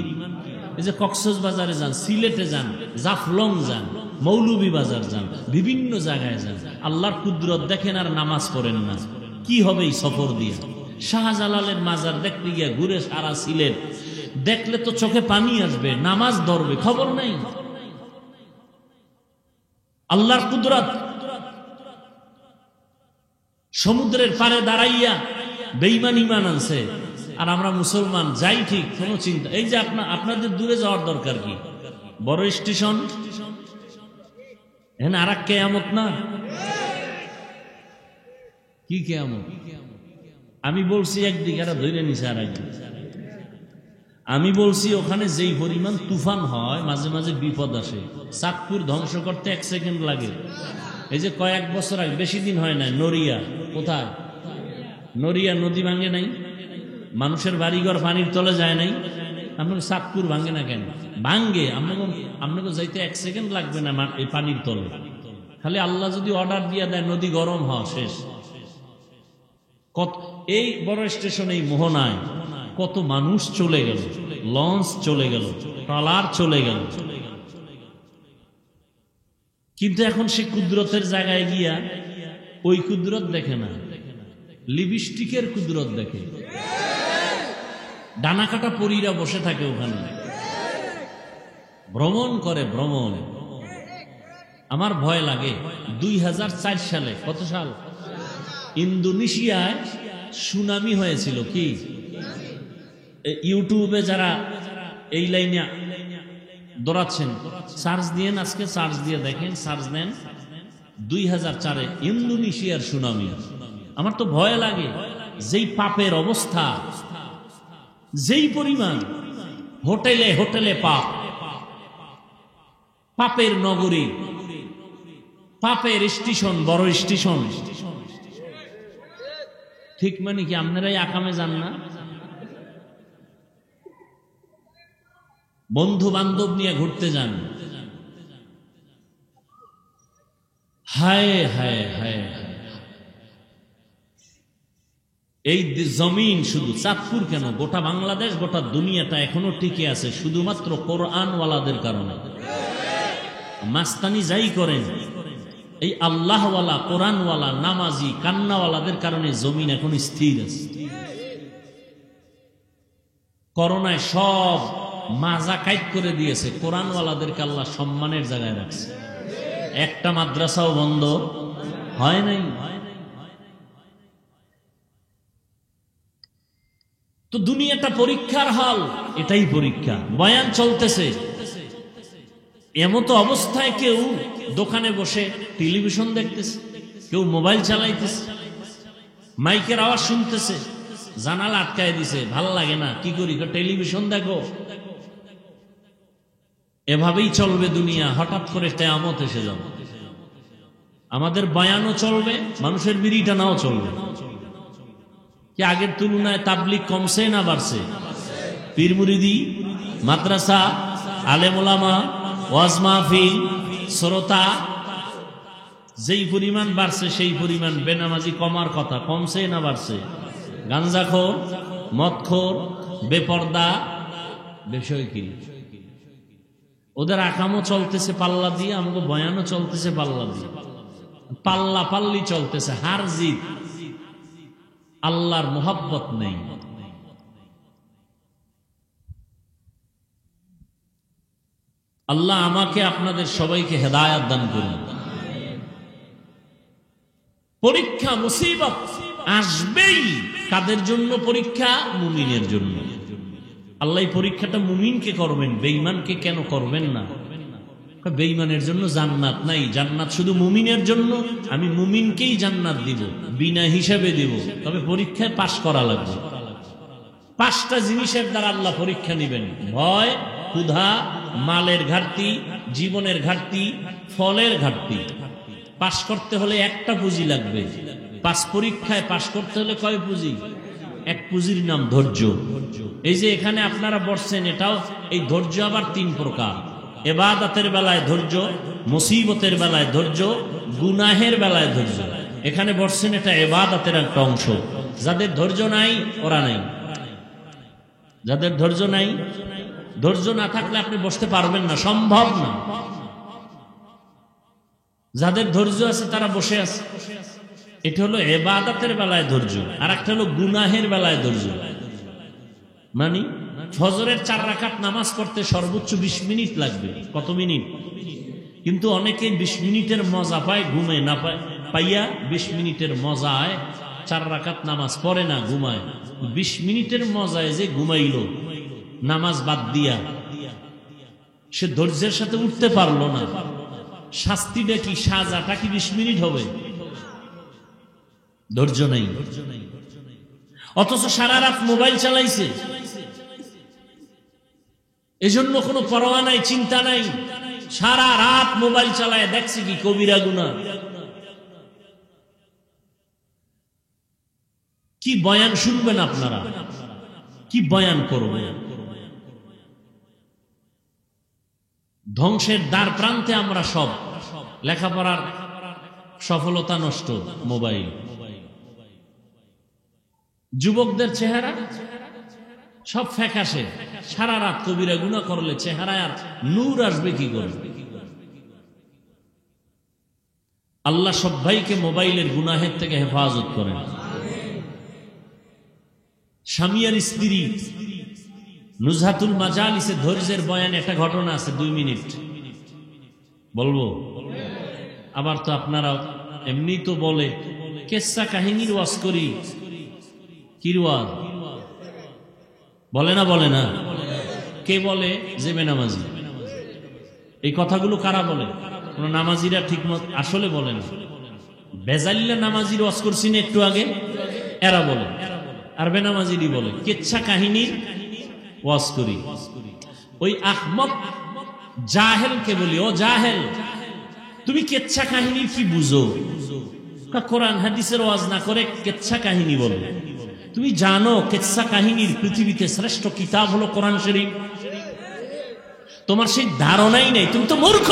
এই যে কক্সবাজারে যান, সিলেটে যান, জাফলং যান, মৌলভীবাজার যান, বিভিন্ন জায়গায় যান, আল্লাহর কুদরত দেখেন আর নামাজ পড়েন না। কি হবে এই সফর দিয়ে? শাহজালালের মাজার দেখতে গিয়া ঘুরে সারা সিলেট, দেখলে তো চোখে পানি আসবে, নামাজ ধরবে, খবর নাই। আল্লাহর কুদরত। সমুদ্রের পারে দাঁড়াইয়া বেঈমান ইমান আনছে, আর আমরা মুসলমান যাই ঠিক, কোনো চিন্তা। এই যে আপনাদের দূরে যাওয়ার দরকার কি? বড় স্টেশন, এখানে আর এক কেয়ামত না? কি কেয়ামত? আমি বলছি একদিকে, এরা ধরে নিছে আর একদিন। আমি বলছি ওখানে যেই পরিমাণ তুফান হয়, মাঝে মাঝে বিপদ আসে। চাঁদপুর ধ্বংস করতে 1 সেকেন্ড লাগে। এই যে কয়েক বছর আগে, বেশি দিন হয় না, নড়িয়া, কোথায়? নড়িয়া নদী ভাঙে নাই, মানুষের বাড়িঘর পানির তলে যায় নাই। আপনাকে চাঁদপুর ভাঙে না কেন? ভাঙ্গে, আপনাকে যাইতে 1 সেকেন্ড লাগবে না এই পানির তলে। খালি আল্লাহ যদি অর্ডার দিয়ে দেয়, নদী গরম হওয়া শেষ। এই বড় স্টেশন, এই মোহনায় কত মানুষ চলে গেল, লঞ্চ চলে গেল, ট্রলার চলে গেল। কিন্তু এখন সে কুদরতের জায়গায় গিয়া ওই কুদরত দেখে না, লিপস্টিকের কুদরত দেখে। ডানা কাটা পরীরা বসে থাকে ওখানে, ভ্রমণ করে, ভ্রমণ। আমার ভয় লাগে। 2004 সালে, কত সাল? ইন্দোনেশিয়ায় সুনামি হয়েছিল। কি? ইউটিউবে যারা এই লাইনে দৌড়াচ্ছেন, সার্চ দিয়েন, আজকে সার্চ দিয়ে দেখেন, সার্চ দেন 2004-এ ইন্দোনেশিয়ার সুনামি। আমার তো ভয় লাগে, যেই পাপের অবস্থা, যেই পরিমাণ, হোটেলে হোটেলে পাপ, পাপের নগরী, পাপের স্টেশন, বড় স্টেশন। ঠিক মানে কি আপনারাই আকামে যান না? বন্ধু বান্ধব নিয়ে ঘুরতে যান, হায় হায় হায়, এই জমিন শুধু চাঁদপুর কেন, গোটা বাংলাদেশ, গোটা দুনিয়াটা এখনো টিকে আছে শুধুমাত্র কোরআনওয়ালাদের কারণে। মাস্তানি যাই করেন, এই আল্লাহওয়ালা, কোরআনওয়ালা, নামাজি, কান্নাওয়ালাদের কারণে জমিন এখন স্থির আছে। করোনায় সব মাজা কাইট করে দিয়েছে, কোরআনওয়ালাদেরকে আল্লাহ সম্মানের জায়গায় রাখছে। একটা মাদ্রাসাও বন্ধ হয় নাই। তো দুনিয়াটা পরীক্ষার হল, এটাই পরীক্ষা। বয়ান চলতেছে, এমতো অবস্থায় কেউ দোকানে বসে টেলিভিশন দেখতেছে, কেউ মোবাইল চালাইতেছে, মাইকের আওয়াজ শুনতেছে, জানালা আটকায় দিছে, ভাল লাগে না, কি করি, টেলিভিশন দেখো। এভাবেই চলবে দুনিয়া। হঠাৎ করে কিয়ামত এসে যাবে, আমাদের বয়ানও চলবে, মানুষের বিড়ি টানাও চলবে। কি আগের তুলনায় তাবলিগ কমছে না বাড়ছে? পীর মুরিদি, মাদ্রাসা, আলেম ওলামা, ওয়াজ মাহফিল, শ্রোতা যেই পরিমাণ বাড়ছে সেই পরিমাণ বেনামাজি কমার কথা। কমছে না বাড়ছে? গাঞ্জাখোর, মদখোর, বেপর্দা, বিষয় কি? ওদের আকামও চলতেছে পাল্লা দিয়ে, আমাকে বয়ানও চলতেছে পাল্লা দিয়ে, পাল্লা পাল্লি চলতেছে, হার জিত। আল্লাহর মোহাব্বত নেই। আল্লাহ আমাকে আপনাদের সবাইকে হেদায়েত দান করুন। পরীক্ষা মুসিবত আসবেই। কাদের জন্য পরীক্ষা? মুমিনের জন্য। আল্লাহ এই পরীক্ষাটা মুমিনকে করবেন, বেঈমানকে কেন করবেন না? বেঈমানের জন্য জান্নাত নাই, জান্নাত শুধু মুমিনের জন্য। আমি মুমিনকেই জান্নাত দিব, বিনা হিসাবে দিব, তবে পরীক্ষায় পাশ করা লাগবে। 5টা জিনিসের দ্বারা আল্লাহ পরীক্ষা নেবেন: ভয়, ক্ষুধা, মালের ঘাটতি, জীবনের ঘাটতি, ফলের ঘাটতি। পাশ করতে হলে একটা পুঁজি লাগবে। 5 পরীক্ষায় পাশ করতে হলে কয় পুঁজি? এক পুঁজির নাম ধৈর্য। এই যে এখানে আপনারা বসছেন, এটাও এই ধৈর্য আবার 3 প্রকার। ইবাদতের বেলায় ধৈর্য, মুসিবতের বেলায় ধৈর্য, গুনাহের বেলায় ধৈর্য। এখানে বসছেন, এটা ইবাদতের একটা অংশ। যাদের ধৈর্য নাই ওরা নাই। যাদের ধৈর্য নাই, ধৈর্য না থাকলে আপনি বসতে পারবেন না, সম্ভব না। যাদের ধৈর্য আছে তারা বসে আছে। এটা হলো ইবাদতের বেলায় ধৈর্য, আর একটা হলো গুনাহের বেলায় ধৈর্য। মানে ফজরের 4 রাকাত নামাজ পড়তে সর্বোচ্চ 20 মিনিট লাগবে। কত মিনিট? কিন্তু অনেকে 20 মিনিটের মজা পায়, ঘুমে না পায়, পাইয়া 20 মিনিটের মজায় 4 রাকাত নামাজ পড়ে না, ঘুমায়। 20 মিনিটের মজায় যে ঘুমাইল নামাজ বাদ দিয়া, সে ধৈর্যের সাথে উঠতে পারলো না। শাস্তিটা কি, সাজাটা কি 20 মিনিট হবে? ধৈর্য নাই। অথচ সারা রাত মোবাইল চালাইছে, এজন্য কোনো পরোয়া নাই, চিন্তা নাই। সারা রাত মোবাইল চালায়, দেখছে কি কবিরা গুনাহ। কি বয়ান শুনবেন আপনারা? কি বয়ান করবে? ধ্বংসের দ্বার প্রান্তে আমরা সব। লেখাপড়ার সফলতা নষ্ট, মোবাইল। যুবকদের চেহারা সব ফ্যাকাশে, সারা রাত কবিরা গুনাহ করলে চেহারায় আর নূর আসবে কি করে? আল্লাহ সব ভাইকে মোবাইলের গুনাহের থেকে হেফাজত করেন। স্বামী আর স্ত্রী নুজহাতুল মাজালিসে ধৈর্যের বয়ান একটা ঘটনা আছে, 2 মিনিট বলবো। আবার তো আপনারা এমনি তো বলে কেসা কাহিনীর ওয়াজ করি, কি ওয়াজ বলে না? বলে না? কে বলে? যে বেনামাজি। এই কথাগুলো কারা বলে? কোন নামাজিরা ঠিক মত আসলে বলে না। বেজাল্লা নামাজির ওয়াজ করছি না একটু আগে, এরা বলে। আর বেনামাজিরই বলে কেচ্ছা কাহিনীর ওয়াজ করি। ওই আহমক জাহেলকে বলি, ও জাহেল, তুমি কেচ্ছা কাহিনীর কি বুঝো? কোরআন হাদিসের ওয়াজ না করে কেচ্ছা কাহিনী বলো। তুমি জানো কেচ্ছা কাহিনীর পৃথিবীতে শ্রেষ্ঠ কিতাব হলো কোরআন শরীফ? তোমার সেই ধারণাই নেই, তুমি তো মূর্খ।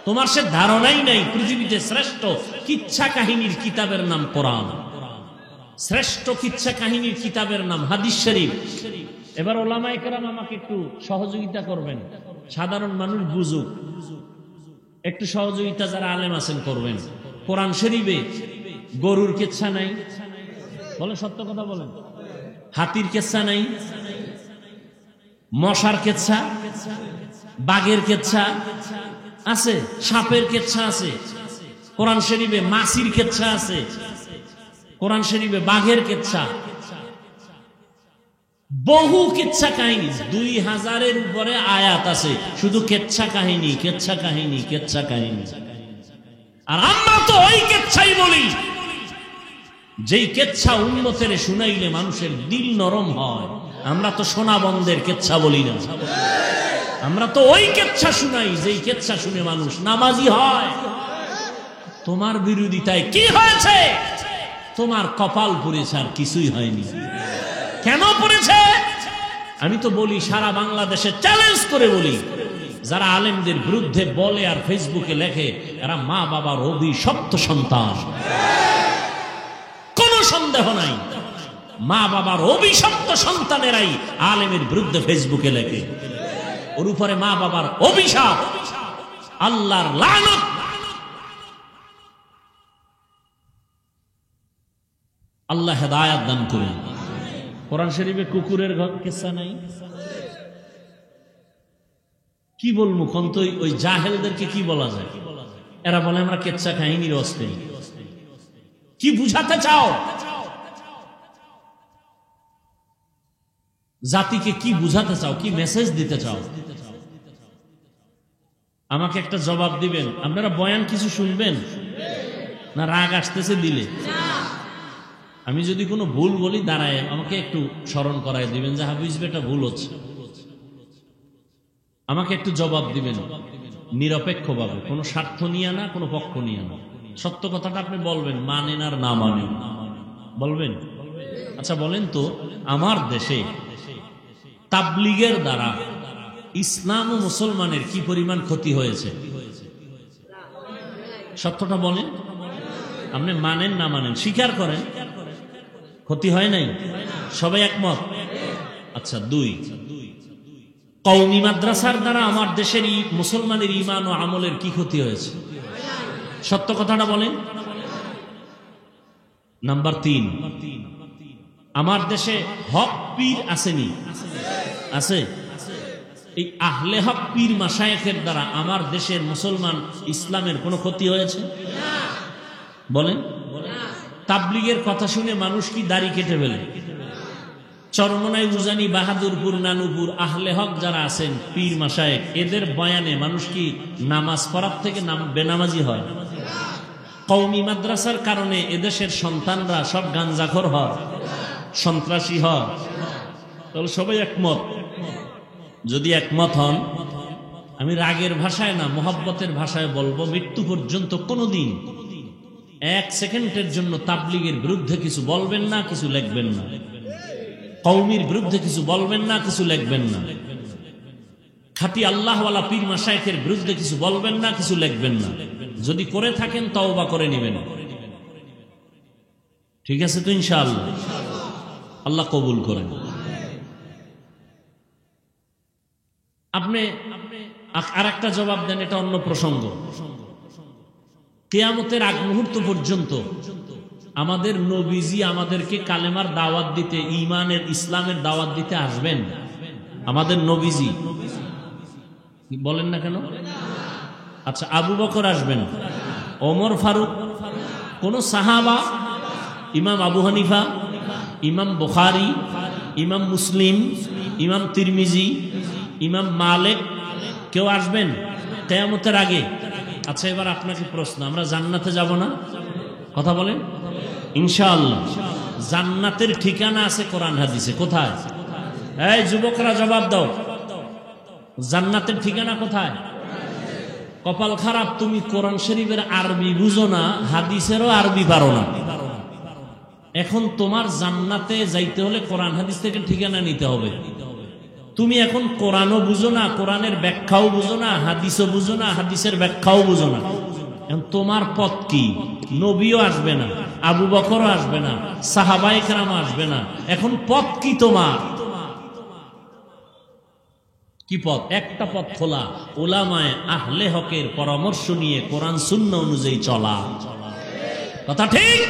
তোমার সে ধারণাই নাই পৃথিবীতে শ্রেষ্ঠ কিচ্ছা কাহিনীর কিতাবের নাম কোরআন, শ্রেষ্ঠ কিচ্ছা কাহিনীর কিতাবের নাম হাদিস শরীফ। এবার ওলামায়ে কেরাম আমাকে একটু সহযোগিতা করবেন, সাধারণ মানুষ বুঝুক, একটু সহযোগিতা যারা আলেম আছেন করবেন। কোরআন শরীফে গরুর কেচ্ছা নাই, বলেন সত্য কথা বলেন। হাতির কেচ্ছা নাই, মশার কেচ্ছা, বাঘের কেচ্ছা আছে, সাপের কেচ্ছা আছে কোরআন শরীফে, মাছির কেচ্ছা আছে কোরআন শরীফে, বাঘের কেচ্ছা, বহু কেচ্ছা কাহিনী, 2000-এর উপরে আয়াত আছে শুধু কেচ্ছা কাহিনী, কেচ্ছা কাহিনী, কেচ্ছা কাহিনী। আর আমরা তো ওই কেচ্ছাই বলি যেই কেচ্ছা উম্মতের শুনাইলে মানুষের দিল নরম হয়। আমরা তো সোনা বন্ধের কেচ্ছা বলি না, আমরা তো ওই কেচ্ছা শুনাই যেই কেচ্ছা শুনে মানুষ নামাজি হয়। তোমার বিরোধিতায় কি হয়েছে? তোমার কপাল পড়েছে, আর কিছুই হয়নি। কেন পড়েছে? আমি তো বলি, সারা বাংলাদেশে চ্যালেঞ্জ করে বলি, যারা আলেমদের বিরুদ্ধে বলে আর ফেসবুকে লেখে এরা মা বাবার অভিশপ্ত সন্তান, কোনো সন্দেহ নাই। মা বাবার অভিশপ্ত সন্তানেরাই আলেমের বিরুদ্ধে ফেসবুকে লেখে, ওর উপরে মা বাবার অভিশাপ, আল্লাহর লানত। আল্লাহ হেদায়েত দান করুন। কোরআন শরীফে কুকুরের কিসসা নাই, কি বলবো কন্ত? ওই জাহেলদেরকে কি বলা যায়? এরা বলে আমরা কেচ্ছা কাহিনীর অস্তে। কি বুঝাতে চাও? জাতিকে কি বুঝাতে চাও? কি মেসেজ দিতে চাও? আমাকে একটা জবাব দিবেন। আপনারা বয়ান কিছু শুনবেন না রাগ আসতেছে দিলে? আমি যদি কোনো ভুল বলি দাঁড়ায় আমাকে একটু স্মরণ করায় দিবেন যে হাফিজ বেটা ভুল হচ্ছে। আমাকে একটু জবাব দিবেন নিরপেক্ষভাবে, কোনো স্বার্থ নিয়ে না, কোনো পক্ষ নিয়ে না। সত্য কথাটা আপনি বলবেন, মানেন আর না মানেন বলবেন। আচ্ছা বলেন তো, আমার দেশে তাবলীগের দ্বারা ইসলাম ও মুসলমানের কি পরিমাণ ক্ষতি হয়েছে? সত্যটা বলেন। আপনি মানেন না মানেন স্বীকার করেন, ক্ষতি হয় নাই? সবাই একমত? আচ্ছা, 2, কওমি মাদ্রাসার দ্বারা আমার দেশের মুসলমানের ঈমান ও আমলের কি ক্ষতি হয়েছে? সত্য কথাটা বলেন। নাম্বার 3, আমার দেশে হক পীর আসেনি? আছে। এই আহলে হক পীর মাশায়েখের দ্বারা আমার দেশের মুসলমান ইসলামের কোনো ক্ষতি হয়েছে? বলেন। তাবলীগের কথা শুনে মানুষ কি দাড়ি কেটে ফেলে? চরমনাই, উজানি, বাহাদুরপুর, নানুপুর আহলে হক যারা আছেন পীর মাশায়েখ, এদের বয়ানে মানুষ কি নামাজ পড়ার থেকে বেনামাজি হয়? কওমি মাদ্রাসার কারণে এদেশের সন্তানরা সব গাঞ্জাখোর হয়, সন্ত্রাসী হয়। তাহলে সবাই একমত? যদি একমত হন, আমি রাগের ভাষায় না মোহাব্বতের ভাষায় বলবো, মৃত্যু পর্যন্ত কোনোদিন 1 সেকেন্ডের জন্য তাবলীগের বিরুদ্ধে কিছু বলবেন না, কিছু লিখবেন না। কওমির বিরুদ্ধে কিছু বলবেন না, কিছু লিখবেন না। খাঁটি আল্লাহওয়ালা পীর মাশায়েখের বিরুদ্ধে কিছু বলবেন না, কিছু লিখবেন না। যদি করে থাকেন তওবা করে নেবেন। ঠিক আছে তো? ইনশাআল্লাহ আল্লাহ কবুল করেন। আপনি আর একটা জবাব দেন, এটা অন্য প্রসঙ্গ। কিয়ামতের আগ মুহূর্ত পর্যন্ত আমাদের নবীজি আমাদেরকে কালেমার দাওয়াত দিতে, ঈমানের, ইসলামের দাওয়াত দিতে আসবেন। আমাদের নবীজি বলেন না কেন? আচ্ছা, আবু বকর আসবেন, ওমর ফারুক, কোন সাহাবা, ইমাম আবু হানিফা, ইমাম বুখারী, ইমাম মুসলিম, ইমাম তিরমিজি, ইমাম মালিক কেউ আসবেন কিয়ামতের আগে? আচ্ছা, এবার আপনাকে প্রশ্ন, আমরা জান্নাতে যাব না? কথা বলেন। ইনশাআল্লাহ। জান্নাতের ঠিকানা আছে কোরআন হাদিসে। কোথায়? এই যুবকরা জবাব দাও। জান্নাতের ঠিকানা কোথায়? কপাল খারাপ, তুমি কোরআন শরীফের আরবি বুঝো না, হাদিসেরও আরবি পারো না। এখন তোমার জান্নাতে যাইতে হলে কোরআন হাদিস থেকে ঠিকানা নিতে হবে। তুমি এখন কোরআনও বুঝো না, কোরআনের ব্যাখ্যাও বুঝো না, হাদিসও বুঝো না, হাদিসের ব্যাখ্যাও বুঝো না। এখন তোমার পথ কি? নবীও আসবে না, আবু বকরও আসবে না, সাহাবায়ে কেরাম আসবে না। এখন পথ কি তোমার? কি পথ? একটা পথ খোলা, উলামায়ে আহলে হকের পরামর্শ নিয়ে কোরআন সুন্নাহ অনুযায়ী চলা। কথা ঠিক?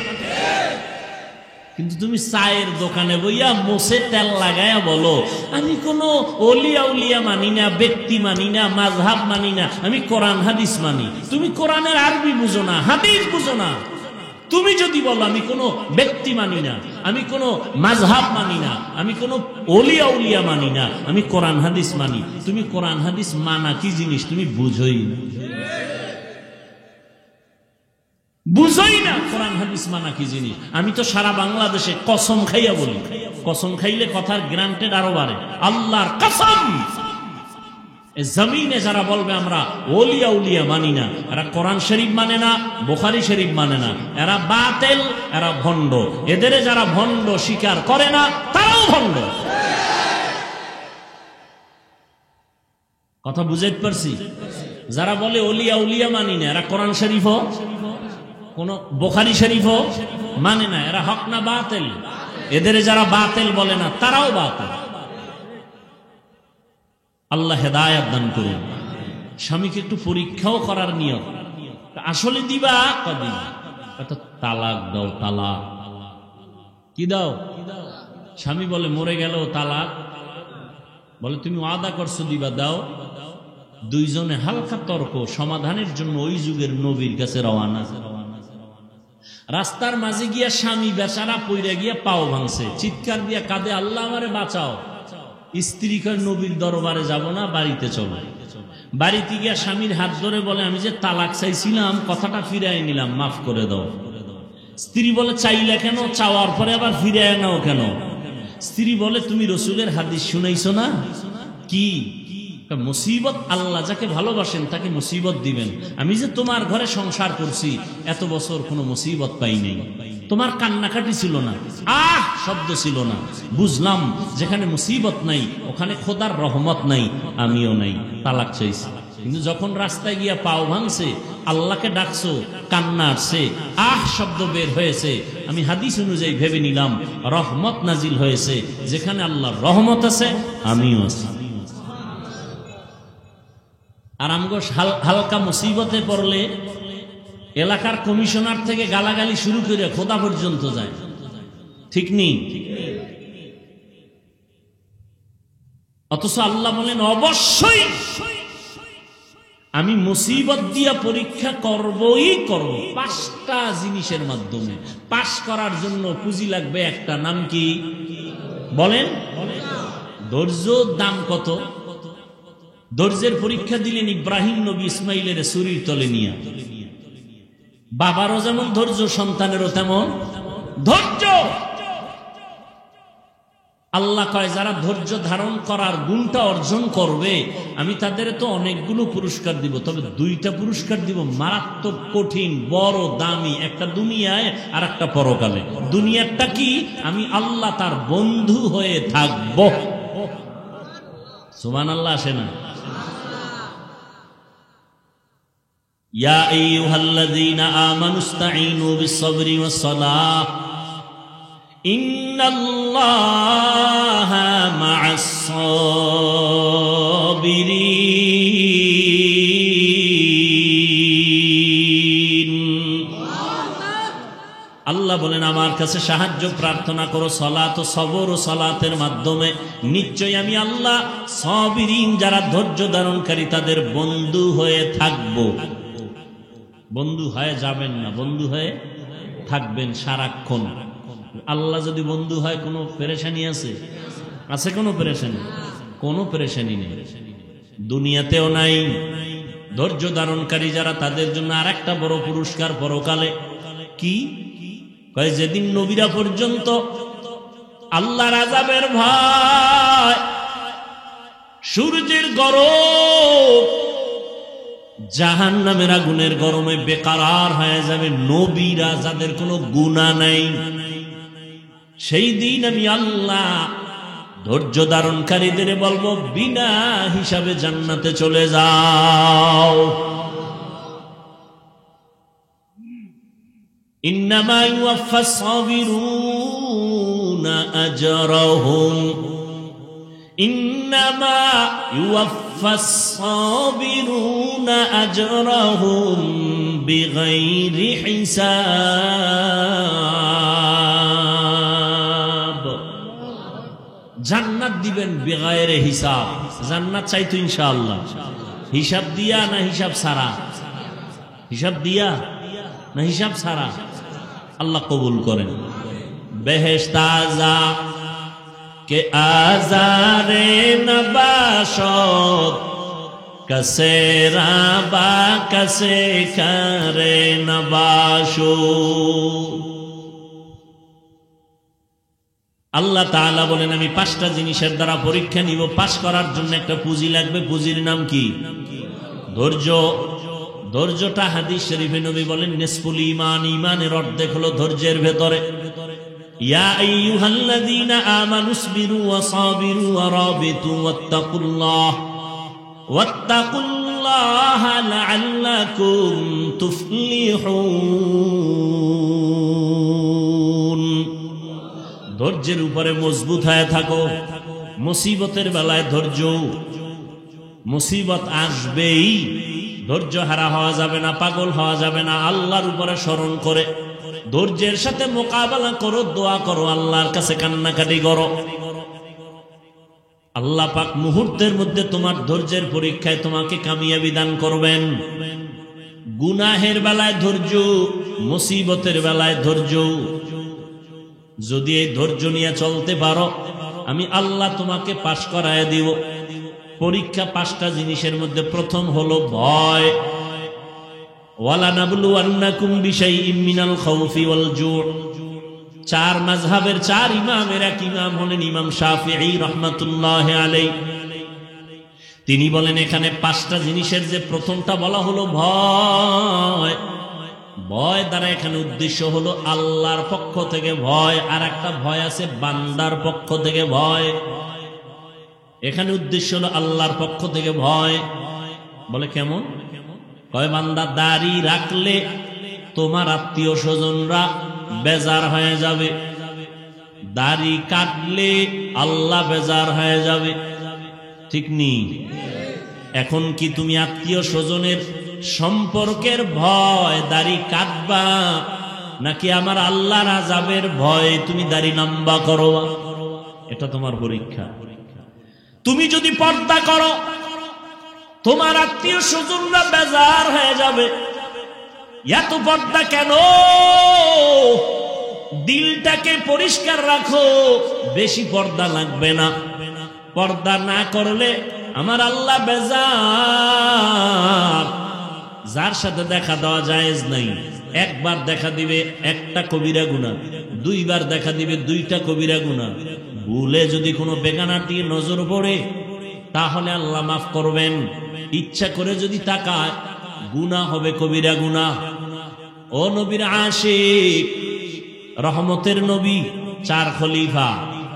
কিন্তু তুমি চায়ের দোকানে বইয়া মোছে তেল লাগায়া বলো আমি কোনো ওলিয়া উলিয়া মানি না, ব্যক্তি মানি না, মাযহাব মানি না, আমি কোরআন হাদিস মানি। তুমি কোরআনের আরবি বুঝো না, হাদিস বুঝো না। তুমি যদি বলো আমি কোনো ব্যক্তি মানি না, আমি কোনো মাযহাব মানি না, আমি কোনো ওলিয়া উলিয়া মানি না, আমি কোরআন হাদিস মানি, তুমি কোরআন হাদিস মানা কি জিনিস তুমি বুঝোই না, বুঝোই না কোরআন হাদিস মানা কি জিনিস। আমি তো সারা বাংলাদেশে কসম খাইয়া বলি, কসম খাইলে কথার গ্রান্টেড আরো বাড়ে। আল্লাহর কসম, জমিনে যারা বলবে আমরা ওলিয়া উলিয়া মানি না, এরা কোরআন শরীফ মানে না, বুখারী শরীফ মানে না, এরা বাতিল, এরা ভণ্ড। এদের যারা ভণ্ড স্বীকার করে না তারাও ভণ্ড। কথা বুঝাইতে পারছি? যারা বলে ওলিয়া উলিয়া মানি না, এরা কোরআন শরীফও কোন বুখারী শরীফও মানে না, এরা হক না বাতিল। এদের যারা বাতিল বলে না তারাও বাতিল। আল্লাহ হেদায়েত দান করুন। স্বামীকে একটু পরীক্ষাও করার নিয়ত, আসলে দিবা কদিন তালাক দাও, তালাক কি দাও? স্বামী বলে মরে গেল তালাক, বলে তুমি ওয়াদা করছো দিবা, দাও। দুইজনে হালকা তর্ক সমাধানের জন্য ওই যুগের নবীর কাছে রওনা। রাস্তার মাঝে গিয়া স্বামী বেচারা পইরা গিয়া পাও ভাঙছে, চিৎকার দিয়া কাঁদে আল্লাহ আমারে বাঁচাও। স্ত্রী কয় নবীর দরবারে যাব না, বাড়িতে চলো। বাড়িতে গিয়া স্বামীর হাত ধরে বলে আমি যে তালাক চাইছিলাম কথাটা ফিরাই নিলাম, মাফ করে দাও। স্ত্রী বলে চাইলে কেন? চাওয়ার পরে আবার ফিরাই নাও কেন? স্ত্রী বলে তুমি রসুলের হাদিস শুনাইছো না? কি মুসিবত? আল্লাহ যাকে ভালোবাসেন তাকে মুসিবত দিবেন। আমি যে তোমার ঘরে সংসার করছি এত বছর কোনো মুসিবত পাই নাই, তোমার কান্নাকাটি ছিল না, আহ শব্দ ছিল না। বুঝলাম যেখানে মুসিবত নাই ওখানে খোদার রহমত নাই, আমিও নাই, তালাক চাইছি। কিন্তু যখন রাস্তায় গিয়া পাও ভাঙছে, আল্লাহকে ডাকছো, কান্না আসছে, আহ শব্দ বের হয়েছে, আমি হাদিস অনুযায়ী ভেবে নিলাম রহমত নাজিল হয়েছে। যেখানে আল্লাহর রহমত আছে আমিও আছি। আর আমগো হালকা মুসিবতে পড়লে এলাকার কমিশনার থেকে গালাগালি শুরু করে খোদা পর্যন্ত যায়, ঠিক নেই? অথচ আল্লাহ বলেন অবশ্যই আমি মুসিবত দিয়া পরীক্ষা করবই করব। 5টা জিনিসের মাধ্যমে। পাশ করার জন্য পুঁজি লাগবে একটা, নাম কি বলেন? ধৈর্য। দাম কত? ধৈর্যের পরীক্ষা দিলেন ইব্রাহিম নবী ইসমাইলের ছুরির তলে নিয়ে। বাবারও যেমন ধৈর্য, সন্তানেরও তেমন ধৈর্য। আল্লাহ কয় যারা ধৈর্য ধারণ করার গুণটা অর্জন করবে আমি তাদের তো অনেকগুলো পুরস্কার দিব, তবে 2টা পুরস্কার দিব মারাত্মক কঠিন, বড়, দামি। একটা দুনিয়ায় আর একটা পরকালে। দুনিয়ারটা কি? আমি আল্লাহ তার বন্ধু হয়ে থাকব। সুবহানাল্লাহ আসে না? ইয়া আইয়ুহাল্লাযীনা আমানুস্তাঈনু বিস-সাবরি ওয়াস-সালাহ ইন্নাল্লাহা মা'আস-সাবিরিন। আল্লাহ বলেন আমার কাছে সাহায্য প্রার্থনা করো সালাত ও সবর ও সালাতের মাধ্যমে, নিশ্চয়ই আমি আল্লাহ সাবিরিন যারা ধৈর্য ধারণকারী তাদের বন্ধু হয়ে থাকব। বন্ধু হয়ে যাবেন না, বন্ধু হয়ে থাকবেন সারাক্ষণ। আল্লাহ যদি বন্ধু হয় কোনো পেরেশানি আছে? আছে কোনো পেরেশানি? কোনো পেরেশানি নেই, দুনিয়াতেও নাই। ধৈর্য ধারণকারী যারা তাদের জন্য আর একটা বড় পুরস্কার পরকালে। কি কয়? যেদিন নবীরা পর্যন্ত আল্লাহর আযাবের ভয় সূর্যের গরম, জাহান্নামের আগুনের গরমে বেকারার হয়ে যাবে নবীরা যাদের কোনো গুনাহ নাই। সেই দিন আমি আল্লাহ ধৈর্য ধারণকারীদের বলবো, বিনা হিসাবে জান্নাতে চলে যাও। ইন্নামা ইউওয়াফাস সাবিরুনা আজরাহুম, ইন্নামা ইউওয়াফাস সাবিরুনা আজরাহুম বিগাইরি হিসাব। জান্নাত দিবেন বেগায়েরে হিসাব। জান্নাত চাইতো ইনশাআল্লাহ, হিসাব দিয়া না হিসাব ছাড়া? হিসাব দিয়া না হিসাব ছাড়া? আল্লাহ কবুল করেন। বেহেশত আযা কে আজারে নবাশত, কসে রাবা কসে করে নবাশো। আল্লাহ তাআলা বলেন, আমি 5টা জিনিসের দ্বারা পরীক্ষা নিব। পাশ করার জন্য একটা পুঁজি লাগবে। পুঁজির নাম কি? ধৈর্য। ধৈর্যটা হাদিস শরীফে নবী বলেন নিসফুল ঈমান, ঈমানের অর্ধেক হলো ধৈর্যের ভেতরে। ইয়া আইয়ুহাল্লাযীনা আমানুসবিরু ওয়া সাবিরু ওয়া রাবিতু ওয়াত্তাকুল্লাহা লাআল্লাকুম তুফলিহুন। ধৈর্যের উপরে মজবুত হয়ে থাকো। মুসিবতের বেলায় ধৈর্য, মুসিবত আসবেই, ধৈর্য হারা হওয়া যাবে না, পাগল হওয়া যাবে না। আল্লাহর উপরে স্মরণ করে ধৈর্যের সাথে মোকাবেলা করো, দোয়া করো, আল্লাহর কাছে কান্নাকাটি করো। আল্লাহ পাক মুহূর্তের মধ্যে তোমার ধৈর্যের পরীক্ষায় তোমাকে কামিয়াবি দান করবেন। গুনাহের বেলায় ধৈর্য, মুসিবতের বেলায় ধৈর্য। যদি এই ধৈর্য নিয়ে চলতে পারো, আমি আল্লাহ তোমাকে পাশ করায় দিব। পরীক্ষা 5টা জিনিসের মধ্যে প্রথম হলো ভয়। ওয়ালা নাবলুওয়ান্নাকুম বিশাইইম মিনাল খাউফি ওয়াল জু'। 4 মাযহাবের 4 ইমামের এক ইমাম হলেন ইমাম শাফিঈ রাহমাতুল্লাহি আলাইহি। তিনি বলেন এখানে 5টা জিনিসের যে প্রথমটা বলা হলো ভয়। ভয় দ্বারা এখানে উদ্দেশ্য হলো আল্লাহর পক্ষ থেকে ভয়, আর একটা ভয় আছে বান্দার পক্ষ থেকে ভয়। এখানে উদ্দেশ্য হলো আল্লাহর পক্ষ থেকে ভয়। বলে কেমন? কয় বান্দা দাড়ি রাখলে তোমার আত্মীয় স্বজনরা বেজার হয়ে যাবে, দাড়ি কাটলে আল্লাহ বেজার হয়ে যাবে। ঠিক নি? এখন কি তুমি আত্মীয় স্বজনের সম্পর্কের ভয় দাড়ি কাটবা, নাকি আমার আল্লাহর আযাবের ভয় তুমি দাড়ি লম্বা করো? এটা তোমার পরীক্ষা। তুমি যদি পর্দা করো, তোমার আত্মীয় স্বজনরা বেজার হয়ে যাবে। এত পর্দা কেন? দিলটাকে পরিষ্কার রাখো, বেশি পর্দা লাগবে না। পর্দা না করলে আমার আল্লাহ বেজার। যার সাথে দেখা দেওয়া জায়েজ নাই, একবার দেখা দিবে একটা কবিরা গুনাহ, 2বার দেখা দিবে 2টা কবিরা গুনাহ। ভুলে যদি কোনো বেগানার দিকে নজর পড়ে তাহলে আল্লাহ মাফ করবেন। ইচ্ছা করে যদি তাকায় গুনাহ হবে কবিরা গুনাহ। ও নবীর আশিক, রহমতের নবী, 4 খলিফা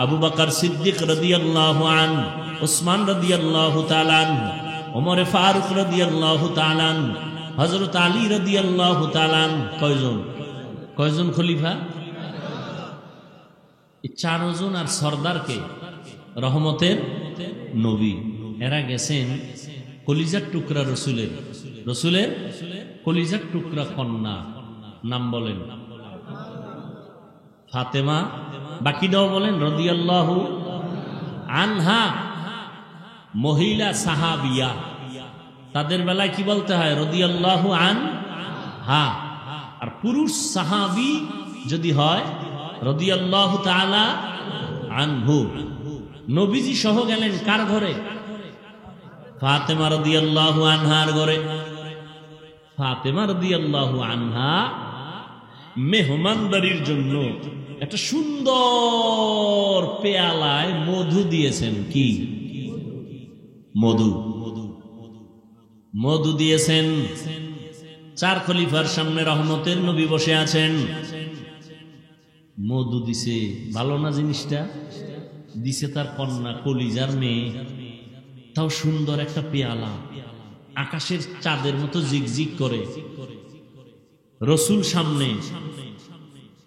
আবু বকর সিদ্দিক রাদিয়াল্লাহু আনহু, উসমান রাদিয়াল্লাহু তাআলা আনহু, ওমর ফারুক রাদিয়াল্লাহু তাআলা আনহু, হযরত আলী রাদিয়াল্লাহু তাআলা আনহু। কয়জন খলিফা? 4 জন। আর সরদারকে রহমতের নবী, এরা গেছেন কলিজার টুকরা রসুলের কলিজার টুকরা কন্যা। নাম বলেন ফাতেমা। বাকিটাও বলেন রাদিয়াল্লাহু আনহা। মহিলা সাহাবিয়া, তাদের বেলায় কি বলতে হয়? রাদিয়াল্লাহু আনহা। আর পুরুষ সাহাবী যদি হয় রাদিয়াল্লাহু তাআলা আনহু। নবীজি সহ গেলেন কার ঘরে? ফাতেমা রাদিয়াল্লাহু আনহার ঘরে। ফাতেমা রাদিয়াল্লাহু আনহা মেহমানদারির জন্য একটা সুন্দর পেয়ালায় মধু দিয়েছেন। কি মধু মধু দিয়েছেন। 4 খলিফার সামনে রহমতের নবী বসে আছেন, মধু দিছে। ভালো না জিনিসটা? দিছে তার কন্যা, কলিজার মেয়ে, তাও সুন্দর একটা পেয়ালা, আকাশের চাঁদের মতো জিগজিগ করে। রসুল সামনে,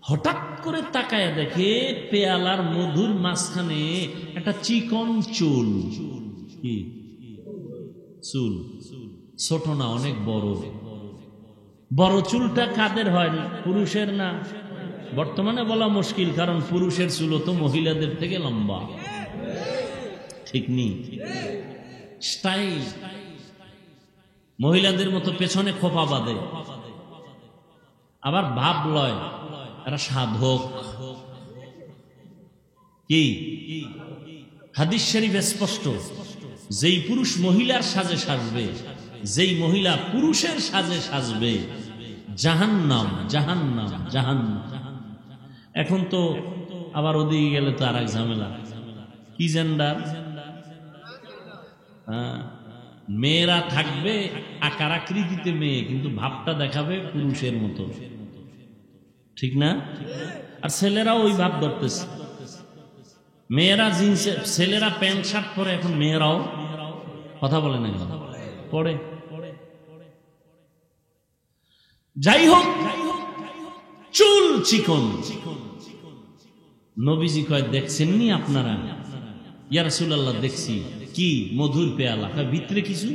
হঠাৎ করে তাকায় দেখে পেয়ালার মধুর মাঝখানে একটা চিকন চুল। কি চুল? ছোট না, অনেক বড়। বড় চুলটা কাদের হয়? পুরুষের না? বর্তমানে বলা মুশকিল, কারণ পুরুষের চুলও তো মহিলাদের থেকে লম্বা, ঠিক নেই? স্টাইল মহিলাদের মতো পেছনে খোপা বাঁধে, আবার ভাব লয় এরা সাধক। কি হাদিস শরীফ স্পষ্ট, যেই পুরুষ মহিলার সাজে সাজবে, যেই মহিলা পুরুষের সাজে সাজবে, জাহান্নাম, জাহান্নাম, জাহান্নাম। এখন তো আবার ওদিকে গেলে তো আর এক ঝামেলা। কি জেন্ডার? মেয়েরা থাকবে আকার আকৃতিতে মেয়ে, কিন্তু ভাবটা দেখাবে পুরুষের মতো, ঠিক না? আর ছেলেরাও ওই ভাব ধরতেছে। মেয়েরা জিন্স, ছেলেরা প্যান্ট শার্ট পরে, এখন মেয়েরাও কথা বলে না, পরে। যাই হোক, চুল চিকন। নবীজি কয়, দেখছেননি আপনারা? ইয়া রাসূলুল্লাহ, দেখছি। কি? মধুর পেয়ালা। ভিতরে কিছু?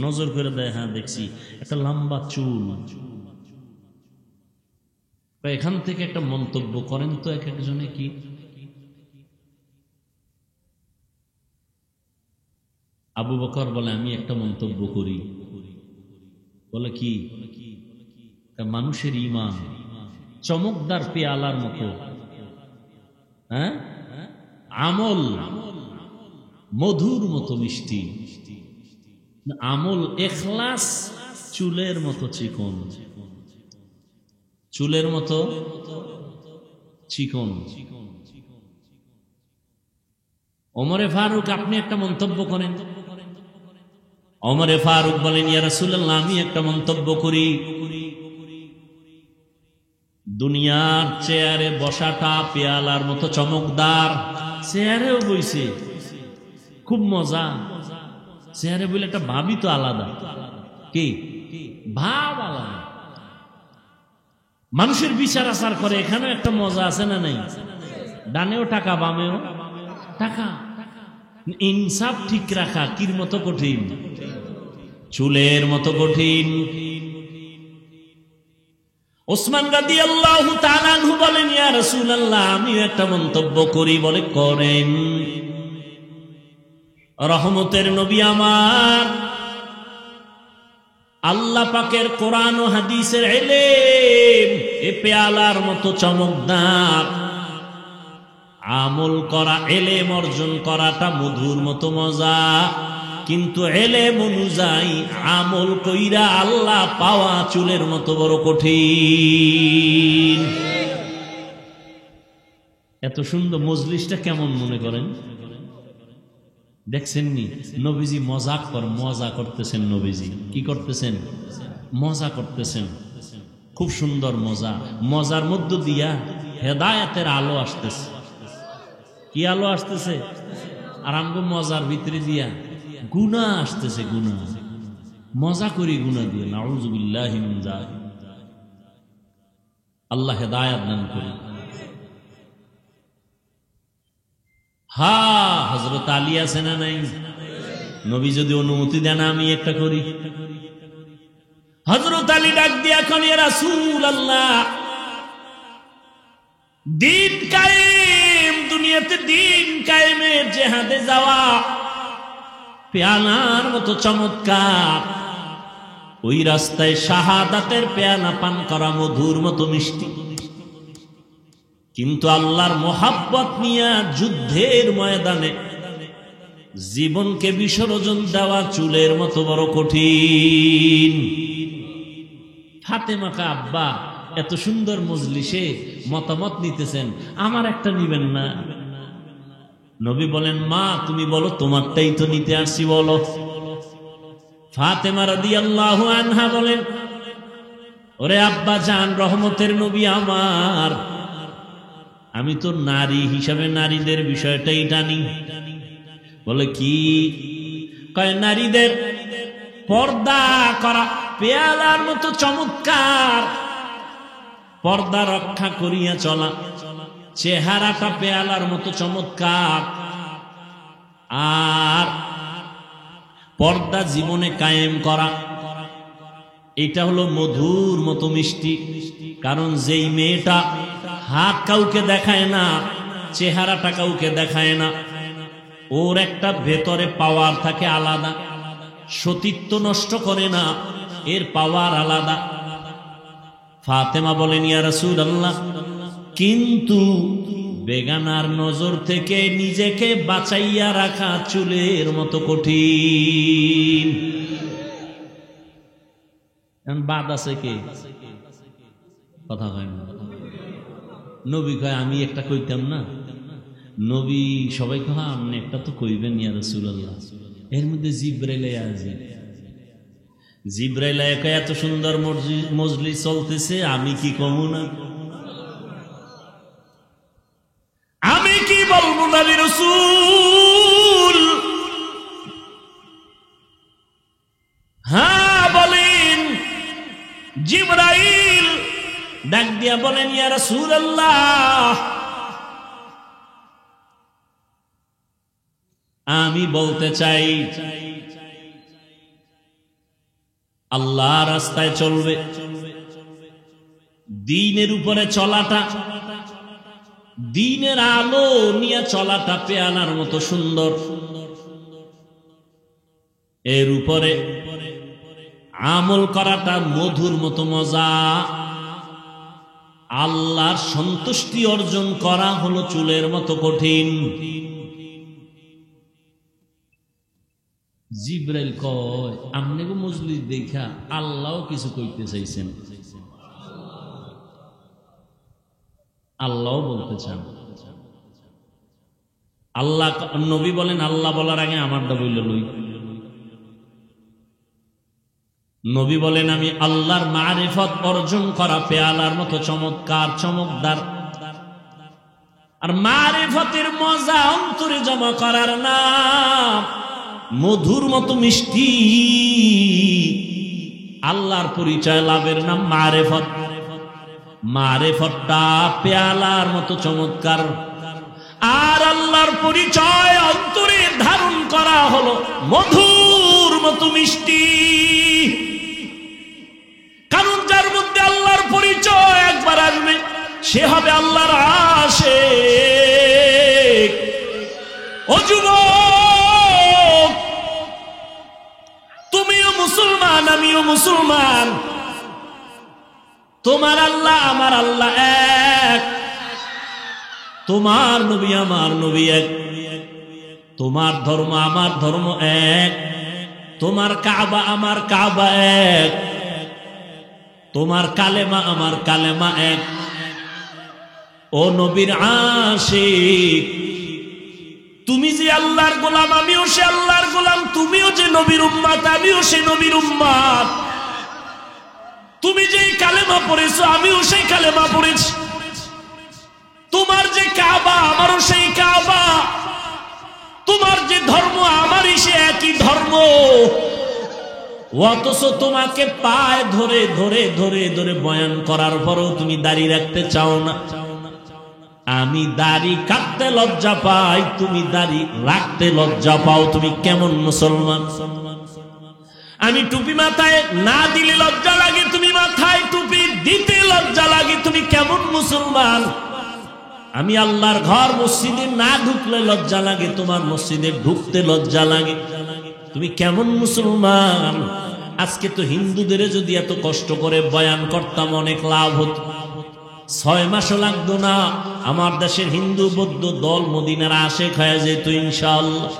নজর করে দেয়, হ্যাঁ দেখছি, একটা লম্বা চুল। এখান থেকে একটা মন্তব্য করেন তো এক একজনে। কি? আবু বকর বলে, আমি একটা মন্তব্য করি। বলে কি? মানুষের ঈমান চমকদার পেয়ালার মতো, হ্যাঁ, আমল মধুর মতো মিষ্টি, আমল ইখলাস চুলের মতো চিকন, চুলের মতো চিকন। ওমরে ফারুক, আপনি একটা মন্তব্য করেন। ওমরে ফারুক বলেন, ইয়া রাসূলুল্লাহ, আমি একটা মন্তব্য করি। দুনিয়ার চেয়ারে বসাটা পেয়ালার মতো চমকদার, চেয়ারেও বইছে, খুব মজা। চেয়ারে বলে একটা ভাবই তো আলাদা। কি ভাব? আলাদা। মানুষের বিচার আচার করে, এখানেও একটা মজা আছে না নাই? ডানেও টাকা, বামেও টাকা। ইনসাফ ঠিক রাখা কির মতো কঠিন? চুলের মতো কঠিন। ওসমান রাদিয়াল্লাহু তাআলা আনহু বলেন, ইয়া রাসূলুল্লাহ, আমি একটা মন্তব্য করি। বলে, করেন। রহমতের নবী আমার, আল্লাহ পাকের কোরআন ও হাদিসের ইলম এ পেয়ালার মতো চমকদার। আমল করা, ইলম অর্জন করাটা মধুর মতো মজা, কিন্তু ইলম অনুযায়ী আমল কইরা আল্লাহ পাওয়া চুলের মতো বড় কঠিন। এত সুন্দর মজলিসটা কেমন মনে করেন? দেখছেননি? নবীজি মজা করতেছেন। নবীজি কি করতেছেন? মজা করতেছেন। খুব সুন্দর মজা। মজার মধ্য দিয়া হেদায়েতের আলো আসতেছে। কি আলো আসতেছে? আর আমগো মজার ভিতরে দিয়া গুনাহ আসতেছে। গুনাহ, মজা করি গুনাহ দিয়ে। নাউযু বিল্লাহি মিন যালিক। আল্লাহ হেদায়েত দান করুন। হযরত আলী আছে না নাই? নবী যদি অনুমতি দেন আমি একটা করি। হযরত আলী ডাক দিয়া এখন, ইয়া রাসূলুল্লাহ, দিন কায়েম, দুনিয়াতে দিন কায়েমের জিহাদে যাওয়া পেয়ালার মতো চমৎকার, ওই রাস্তায় শাহাদাতের পেয়ালা পান করা মধুর মতো মিষ্টি। কিন্তু আল্লাহর মোহাব্বত নিয়ে যুদ্ধের ময়দানে জীবনকে বিসর্জন দেওয়া চুলের মতো বড় কঠিন। ফাতেমা কা, আব্বা এত সুন্দর মজলিসে মতামত নিতেছেন, আমার একটা নিবেন না? নবী বলেন, মা তুমি বলো, তোমারটাই তো নিতে আসছি, বলো। ফাতেমা রাদিয়াল্লাহু আনহা বলেন, ওরে আব্বা জান, রহমতের নবী আমার, আমি তো নারী হিসাবে নারীদের বিষয়টাই জানি। বলে কি? কয় নারীদের পর্দা করা পেয়ালার মতো চমৎকার, পর্দা রক্ষা করিয়া চলা, চেহারাটা পেয়ালার মতো চমৎকার, আর পর্দা জীবনে কায়েম করা, এটা হলো মধুর মতো মিষ্টি। কারণ যেই মেয়েটা হাত কাউকে দেখায় না, চেহারাটা কাউকে দেখায় না, ওর একটা ভেতরে পাওয়ার থাকে আলাদা, সতীত্ব নষ্ট করে না, এর পাওয়ার আলাদা। ফাতেমা বলেন, ইয়া রাসূলুল্লাহ, কিন্তু বেগানার নজর থেকে নিজেকে বাঁচাইয়া রাখা চুলের মতো কঠিন। বাদ আছে কে? কথা হয় না। নবী কয়, আমি একটা কইতাম না? নবী সবাই কয়, আপনি একটা তো কইবেন ইয়া রাসূলুল্লাহ। এর মধ্যে জিবরাইল আছে। জিবরাইল কয়, এত সুন্দর মজলিস চলতেছে, আমি কি কমু না? আমি কি বলবো নবী রাসূল? হ্যাঁ বলেন। জিবরাইল ডাক দিয়া বলেন, ইয়া রাসূলুল্লাহ, আমি বলতে চাই, আল্লাহ রাস্তায় চলবে, দ্বীনের উপরে চলাটা, দ্বীনের আলো নিয়ে চলাটা পেয়ালার মতো সুন্দর, এর উপরে আমল করাটা মধুর মতো মজা, আল্লাহর সন্তুষ্টি অর্জন করা হলো চুলের মতো কঠিন। জিবরাইল কয়, আমনে গো মজলিস দেখা আল্লাহও কিছু কইতে চাইছেন, আল্লাহও বলতে চান। আল্লাহ, নবী বলেন, আল্লাহ বলার আগে আমারটা বইল লই। নবী বলেন, আমি আল্লাহর মারিফত অর্জন করা পেয়ালার মতো চমৎকার, চমকদার, আর মারিফতের মজা অন্তরে জমা করার নাম মধুর মতো মিষ্টি। আল্লাহর পরিচয় লাভের নাম মারিফত। মারিফতটা পেয়ালার মতো চমৎকার, আর আল্লাহর পরিচয় অন্তরে ধারণ করা হলো মধুর মতো মিষ্টি। কারণ যার মধ্যে আল্লাহর পরিচয় একবার আসবে, সে হবে আল্লাহর আশিক। ও যুবক, তুমিও মুসলমান, আমিও মুসলমান, তোমার আল্লাহ আমার আল্লাহ এক, তোমার নবী আমার নবী এক, তোমার ধর্ম আমার ধর্ম এক, তোমার কাবা আমার কাবা এক, তোমার কালেমা আমার কালেমা এক। ও নবীর আশিক, তুমি যে আল্লাহর গোলাম, আমিও সে আল্লাহর গোলাম, তুমিও যে নবীর উম্মত, আমিও সে নবীর উম্মত। তুমি যে কালেমা পড়েছো, আমিও সেই কালেমা পড়েছি। তোমার যে কাবা, আমারও সেই কাবা। তোমার যে ধর্ম, আমারই সে একই ধর্ম। অথচ তোমাকে পায়ে ধরে ধরে ধরে ধরে বয়ান করার পরও তুমি দাড়ি রাখতে চাও না। আমি দাড়ি কাটতে লজ্জা পাই, তুমি দাড়ি রাখতে লজ্জা পাও। তুমি কেমন মুসলমান? আমি টুপি মাথায় না দিলে লজ্জা লাগে, তুমি মাথায় টুপি দিতে লজ্জা লাগে। তুমি কেমন মুসলমান? আমি আল্লাহর ঘর মসজিদে না ঢুকলে লজ্জা লাগে, তোমার মসজিদে ঢুকতে লজ্জা লাগে। তুমি কেমন মুসলমান? আজকে তো হিন্দুদের যদি এত কষ্ট করে বয়ান করতাম, অনেক লাভ হতো। 6 মাসও লাগতো না, আমার দেশের হিন্দু বৌদ্ধ দল মদিনার আশেক হয়ে যেত ইনশাআল্লাহ।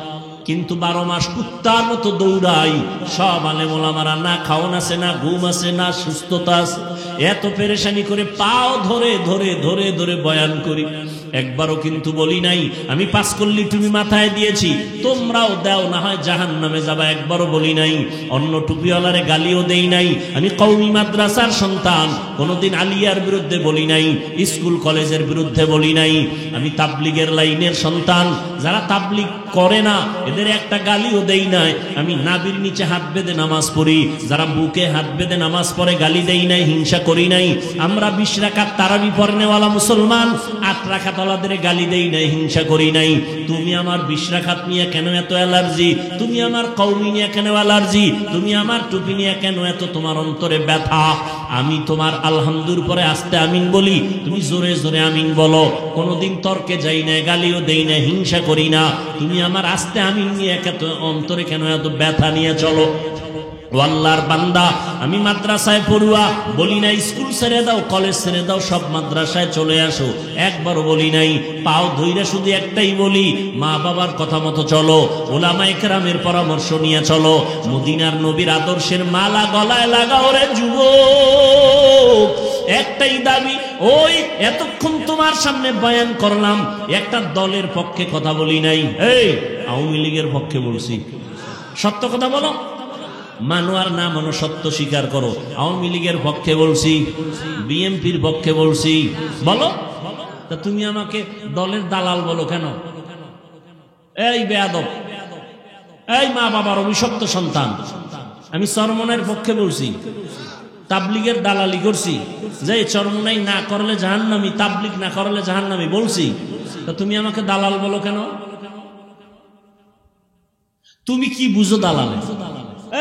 কিন্তু 12 মাস কুত্তার মতো দৌড়াই। সব আলেম ওলামারা না খাওন আছে, না ঘুম আছে, না সুস্থতা আছে। এত পেরেশানি করে পাও ধরে ধরে ধরে ধরে বয়ান করি। একবারও কিন্তু বলি নাই আমি 5 কল্লি টুপি মাথায় দিয়েছি তোমরাও দাও না হয় জাহান্নামে যাবা, একবারও বলি নাই। অন্য টুপিওয়ালারে গালিও দেই নাই। আমি কওমি মাদ্রাসার সন্তান, কোনোদিন আলিয়ার বিরুদ্ধে বলি নাই, স্কুল কলেজের বিরুদ্ধে বলি নাই। আমি তাবলিগের লাইনের সন্তান, যারা তাবলিগ করে না এদের একটা গালিও দেই নাই। আমি নাভির নিচে হাত বেঁধে নামাজ পড়ি, যারা বুকে হাত বেঁধে নামাজ পড়ে গালি দেই নাই, হিংসা করি নাই। আমরা 20 রাকাত তারাবি পড়নেওয়ালা মুসলমান, 8 রাকাত ওয়ালাদের গালি দেই নাই, হিংসা করি নাই। তুমি আমার 20 রাকাত নিয়ে কেন এত অ্যালার্জি? তুমি আমার কওমি নিয়ে কেন অ্যালার্জি? তুমি আমার টুপি নিয়ে কেন এত তোমার অন্তরে ব্যথা? আমি তোমার আলহামদুর পরে আস্তে আমিন বলি, তুমি জোরে জোরে আমিন বলো। কোনোদিন তর্কে যাই না, গালিও দেই না, হিংসা করি না। তুমি আমার আস্তে আমিন নিয়ে এত অন্তরে কেন এত ব্যথা নিয়ে চলো? আল্লাহর বান্দা, আমি মাদ্রাসায় পড়ুয়া, বলি নাই স্কুল ছেড়ে দাও, কলেজ ছেড়ে দাও, সব মাদ্রাসায় চলে আসো, একবারও বলি নাই। পাও ধইরা শুধু একটাই বলি, মা বাবার কথা মতো চলো, ওলামায়ে কেরামের পরামর্শ নিয়ে চলো, মদিনার নবীর আদর্শের মালা গলায় লাগাও রে যুবক। একটাই দাবি, ওই এতক্ষণ তোমার সামনে বয়ান করলাম, একটা দলের পক্ষে কথা বলি নাই। এই আওয়ামী লীগের পক্ষে বলছি, সত্য কথা বলো, মানো আর না মানো সত্য স্বীকার করো। আওয়ামী লীগের পক্ষে বলছি, বিএনপির পক্ষে বলছি, বলো। তা তুমি আমাকে দলের দালাল বলো কেন? এই বেয়াদব, এই মা বাবার অভিশপ্ত সন্তান। আমি চরমনের পক্ষে বলছি, তাবলিগের দালালি করছি, যে চরমনাই না করলে জাহান্নামী, তাবলিগ না করলে জাহান্নামী বলছি। তা তুমি আমাকে দালাল বলো কেন? তুমি কি বুঝো দালালে?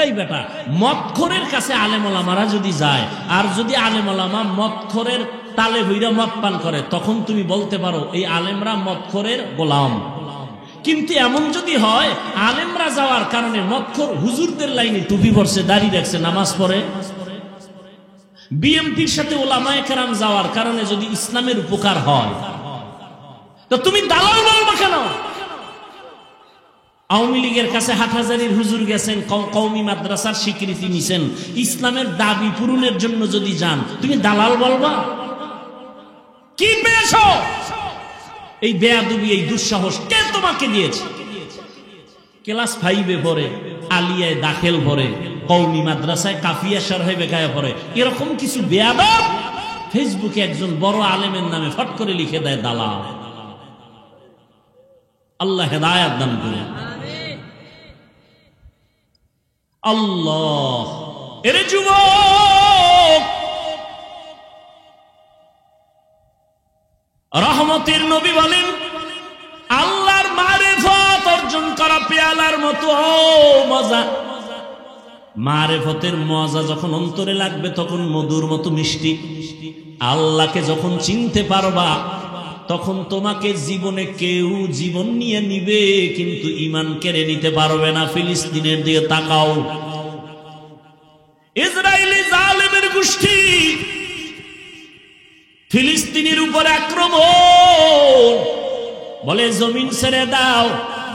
এই বেটা, মদখোরের কাছে আলেম ওলামারা যদি যায়, আর যদি আলেম ওলামা মদখোরের তালে হইরা মদ পান করে, তখন তুমি বলতে পারো এই আলেমরা মদখোরের গোলাম। কিন্তু এমন যদি হয় আলেমরা যাওয়ার কারণে মদখোর হুজুরদের লাইনে টুপি পরছে, দাড়ি রাখছে, নামাজ পড়ে, বিএমপির সাথে ওলামায়ে কেরাম যাওয়ার কারণে যদি ইসলামের উপকার হয়, তো তুমি দালাল বলবো কেন? আওয়ামী লীগের কাছে হাটহাজারীর হুজুর গেছেন, কওমি মাদ্রাসার স্বীকৃতি নিছেন, ইসলামের দাবি পূরণের জন্য যদি যান, তুমি দালাল বলবা? কি পেয়েছো? এই বেয়াদবি, এই দুঃসাহস কে তোমাকে দিয়েছে? ক্লাস 5-এ পড়ে, আলিয়ায় দাখিল পড়ে, কওমি মাদ্রাসায় কাফিয়া শরহে বেকায়া পড়ে, এরকম কিছু বেয়াদব ফেসবুকে একজন বড় আলেমের নামে ফট করে লিখে দেয় দালাল। আল্লাহ হেদায়েত দান করুন। আল্লাহ, এরে যুবক, রহমতের নবী বলেন, আল্লাহর মারিফত অর্জন করা পেয়ালার মতো মজা। মারিফতের মজা যখন অন্তরে লাগবে তখন মধুর মতো মিষ্টি। আল্লাহকে যখন চিনতে পারবা তখন তোমাকে জীবনে কেউ জীবন নিয়ে নিবে, কিন্তু ঈমান কেড়ে নিতে পারবে না। ফিলিস্তিনের দিকে তাকাও, ইসরায়েলি জালেমের গোষ্ঠী ফিলিস্তিনের উপর আক্রমণ, বলে জমিন ছেড়ে দাও,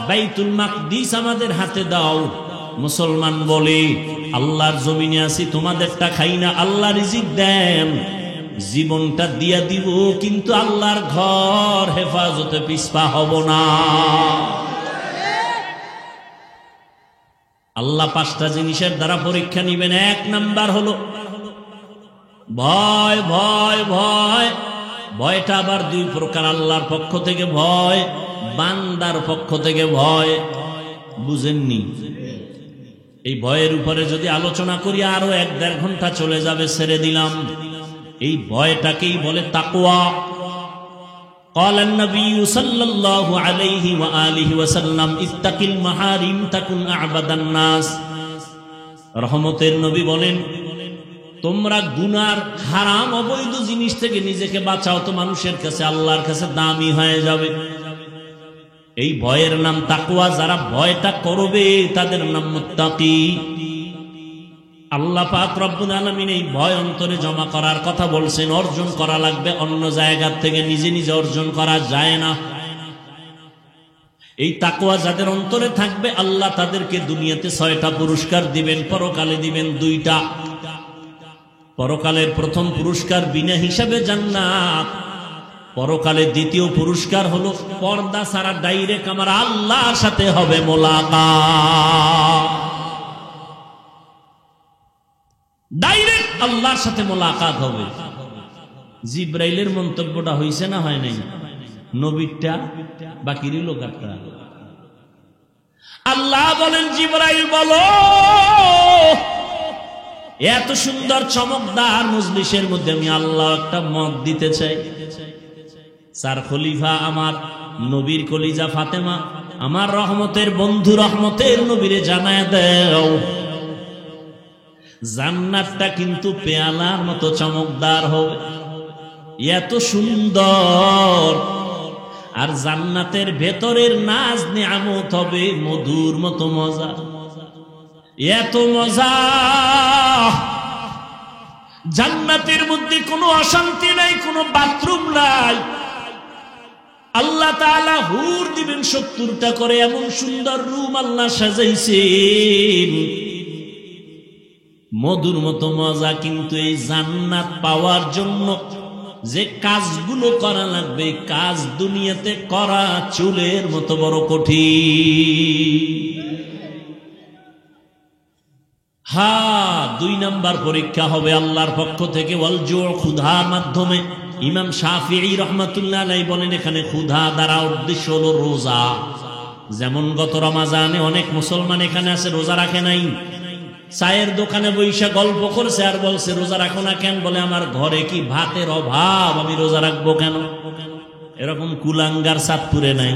বাইতুল মাকদিস আমাদের হাতে দাও। মুসলমান বলে, আল্লাহর জমিনে আছি, তোমাদেরটা খাই না, আল্লাহ রিজিক দেন, জীবনটা দিয়া দিব, কিন্তু আল্লাহর ঘর হেফাজতে পিছপা হব না। আল্লাহ 5টা জিনিসের দ্বারা পরীক্ষা নিবেন। 1 নাম্বার হলো ভয়। ভয় ভয় ভয়টা আবার 2 প্রকার, আল্লাহর পক্ষ থেকে ভয়, বান্দার পক্ষ থেকে ভয়। বুঝেননি? এই ভয়ের উপরে যদি আলোচনা করি আরো 1-1.5 ঘন্টা চলে যাবে, ছেড়ে দিলাম। এই ভয়টাকেই বলে তাকওয়া। قال النبي صلى الله عليه وآله وسلم اتق المحارم تكن أعبد الناس। রহমতের নবী বলেন, তোমরা গুনার হারাম অবৈধ জিনিস থেকে নিজেকে বাঁচাও, তো মানুষের কাছে, আল্লাহর কাছে দামি হয়ে যাবে। এই ভয়ের নাম তাকওয়া। যারা ভয়টা করবে তাদের নাম মুত্তাকি। আল্লাহ পাক রব্বুল আলামিন এই ভয় অন্তরে জমা করার কথা বলছেন। অর্জন করা লাগবে অন্য জায়গা থেকে, নিজে নিজে অর্জন করা যায় না। এই তাকওয়া যাদের অন্তরে থাকবে, আল্লাহ তাদেরকে দুনিয়াতে 6টা পুরস্কার দিবেন, পরকালে দিবেন 2টা। পরকালের প্রথম পুরস্কার বিনা হিসাবে জান্নাত, পরকালে দ্বিতীয় পুরস্কার হলো পর্দা ছাড়া ডাইরেক্ট আমার আল্লাহর সাথে হবে মোলাকাত। ডাইরেক্ট আল্লাহর সাথে মোলাকাত হবে। জিব্রাইলের মন্তব্যটা হইছে না হয় নাই? নবীরটা বাকির লোকারটা। আল্লাহ বলেন জিব্রাইল বলো, এত সুন্দর চমকদার মজলিসের মধ্যে আমি আল্লাহ একটা মত দিতে চাই। চার খলিফা আমার নবীর কলিজা ফাতেমা, আমার রহমতের বন্ধু রহমতের নবীরে জানায় দাও, জান্নাতটা কিন্তু পেয়ালার মতো চমকদার হবে, এত সুন্দর। আর জান্নাতের ভেতরের নাজ নিয়ামত হবে মধুর মতো মজা, এত মজা। জান্নাতের মধ্যে কোনো অশান্তি নাই, কোনো বাথরুম নাই। আল্লাহ তাআলা হুর দিবেন 70টা করে, এমন সুন্দর রুম আল্লাহ সাজাইছেন, মধুর মতো মজা। কিন্তু এই জান্নাত পাওয়ার জন্য যে কাজগুলো করা লাগবে, কাজ দুনিয়াতে করা চুলের মতো বড় কঠিন। হ্যাঁ, 2 নাম্বার পরীক্ষা হবে আল্লাহর পক্ষ থেকে, ওয়াল জু' ক্ষুধার মাধ্যমে। ইমাম শাফিঈ রাহমাতুল্লাহ আলাইহি বলেন এখানে ক্ষুধা দ্বারা উদ্দেশ্য হলো রোজা। যেমন গত রমাজানে অনেক মুসলমান এখানে আছে রোজা রাখে নাই, চায়ের দোকানে বইসা গল্প করছে আর বলছে রোজা রাখো না কেন? বলে আমার ঘরে কি ভাতের অভাব, আমি রোজা রাখবো কেন? এরকম কুলাঙ্গার চাঁদপুরে নাই।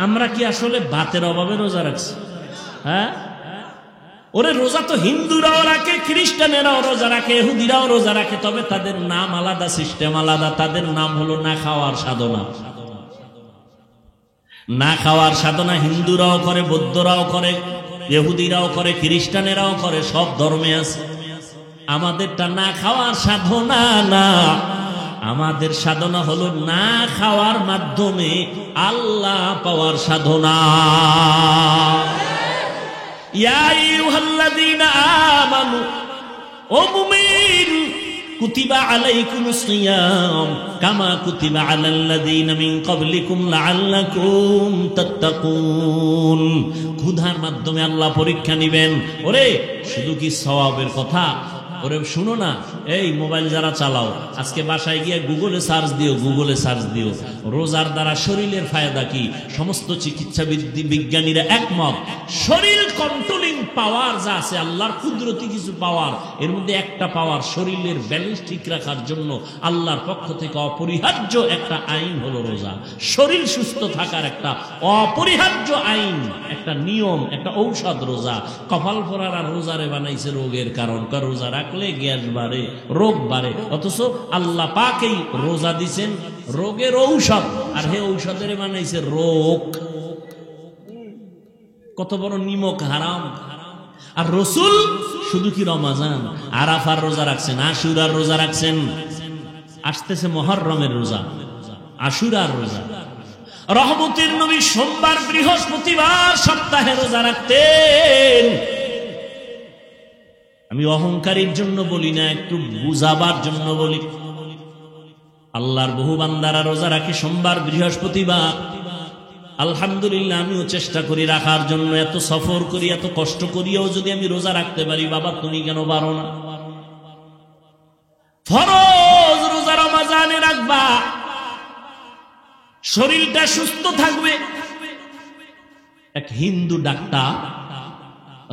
আমরা কি আসলে ভাতের অভাবে রোজা রাখছি? হ্যাঁ, ওরে রোজা তো হিন্দুরাও রাখে, খ্রিস্টানেরাও রোজা রাখে, ইহুদিরাও রোজা রাখে, তবে তাদের নাম আলাদা, সিস্টেম আলাদা। তাদের নাম হলো না খাওয়ার সাধনা। না খাওয়ার সাধনা হিন্দুরাও করে, বৌদ্ধরাও করে, ইহুদিরাও করে, খ্রিস্টানেরাও করে, সব ধর্মে আছে। আমাদেরটা না খাওয়ার সাধনা না, আমাদের সাধনা হলো না খাওয়ার মাধ্যমে আল্লাহ পাওয়ার সাধনা। ইয়া আইয়ুহাল্লাযীনা আমানু, ও মুমিন, কুতিবা আলাইকুমুস সিয়াম কামা কুতিবা আলাল্লাযীনা মিন ক্বাবলিকুম লাআল্লাকুম তাত্তাকুন। ক্ষুধার মাধ্যমে আল্লাহ পরীক্ষা নেবেন। ওরে শুধু কি সওয়াবের কথা? ওরে শুনো না, এই মোবাইল যারা চালাও, আজকে বাসায় গিয়ে গুগলে সার্চ দিও, গুগলে সার্চ দিও রোজার দ্বারা শরীরের ফায়দা কি। সমস্ত চিকিৎসা বিজ্ঞানীরা একমত, শরীর কন্ট্রোলিং পাওয়ার যা আছে, আল্লাহর কুদরতি কিছু পাওয়ার, এর মধ্যে একটা পাওয়ার শরীরের ব্যালেন্স ঠিক রাখার জন্য আল্লাহর পক্ষ থেকে অপরিহার্য একটা আইন হলো রোজা। শরীর সুস্থ থাকার একটা অপরিহার্য আইন, একটা নিয়ম, একটা ঔষধ রোজা। কপাল পরার আর রোজারে বানাইছে রোগের কারণ, কারণ রোজা রাখলে গ্যাস বাড়ে, রোগ বাড়ে, অথচ আল্লাহ পাকেই রোজা দিছেন রোগের ঔষধ, আর হে ঔষধের বানাইছে রোগ। কত বড় নিমক হারাম। আর রসুল শুধু কি রমাজান, আরাফার রোজা রাখছেন, আশুরার রোজা রাখছেন, আসতেছে মুহররমের রোজা, আশুরার রোজা। রহমতের নবী সোমবার বৃহস্পতিবার সপ্তাহে রোজা রাখতেন। আমি অহংকারের জন্য বলি না, একটু বুঝাবার জন্য বলি। আল্লাহর বহু বান্দারা রোজা রাখে সোমবার বৃহস্পতিবার। আলহামদুলিল্লাহ, আমিও চেষ্টা করি রাখার জন্য। এত সফর করি, এত কষ্ট করিও যদি আমি রোজা রাখতে পারি, বাবা তুমি কেন পারো না? ফরজ রোজা রমাজানে রাখবা, শরীরটা সুস্থ থাকবে। এক হিন্দু ডাক্তার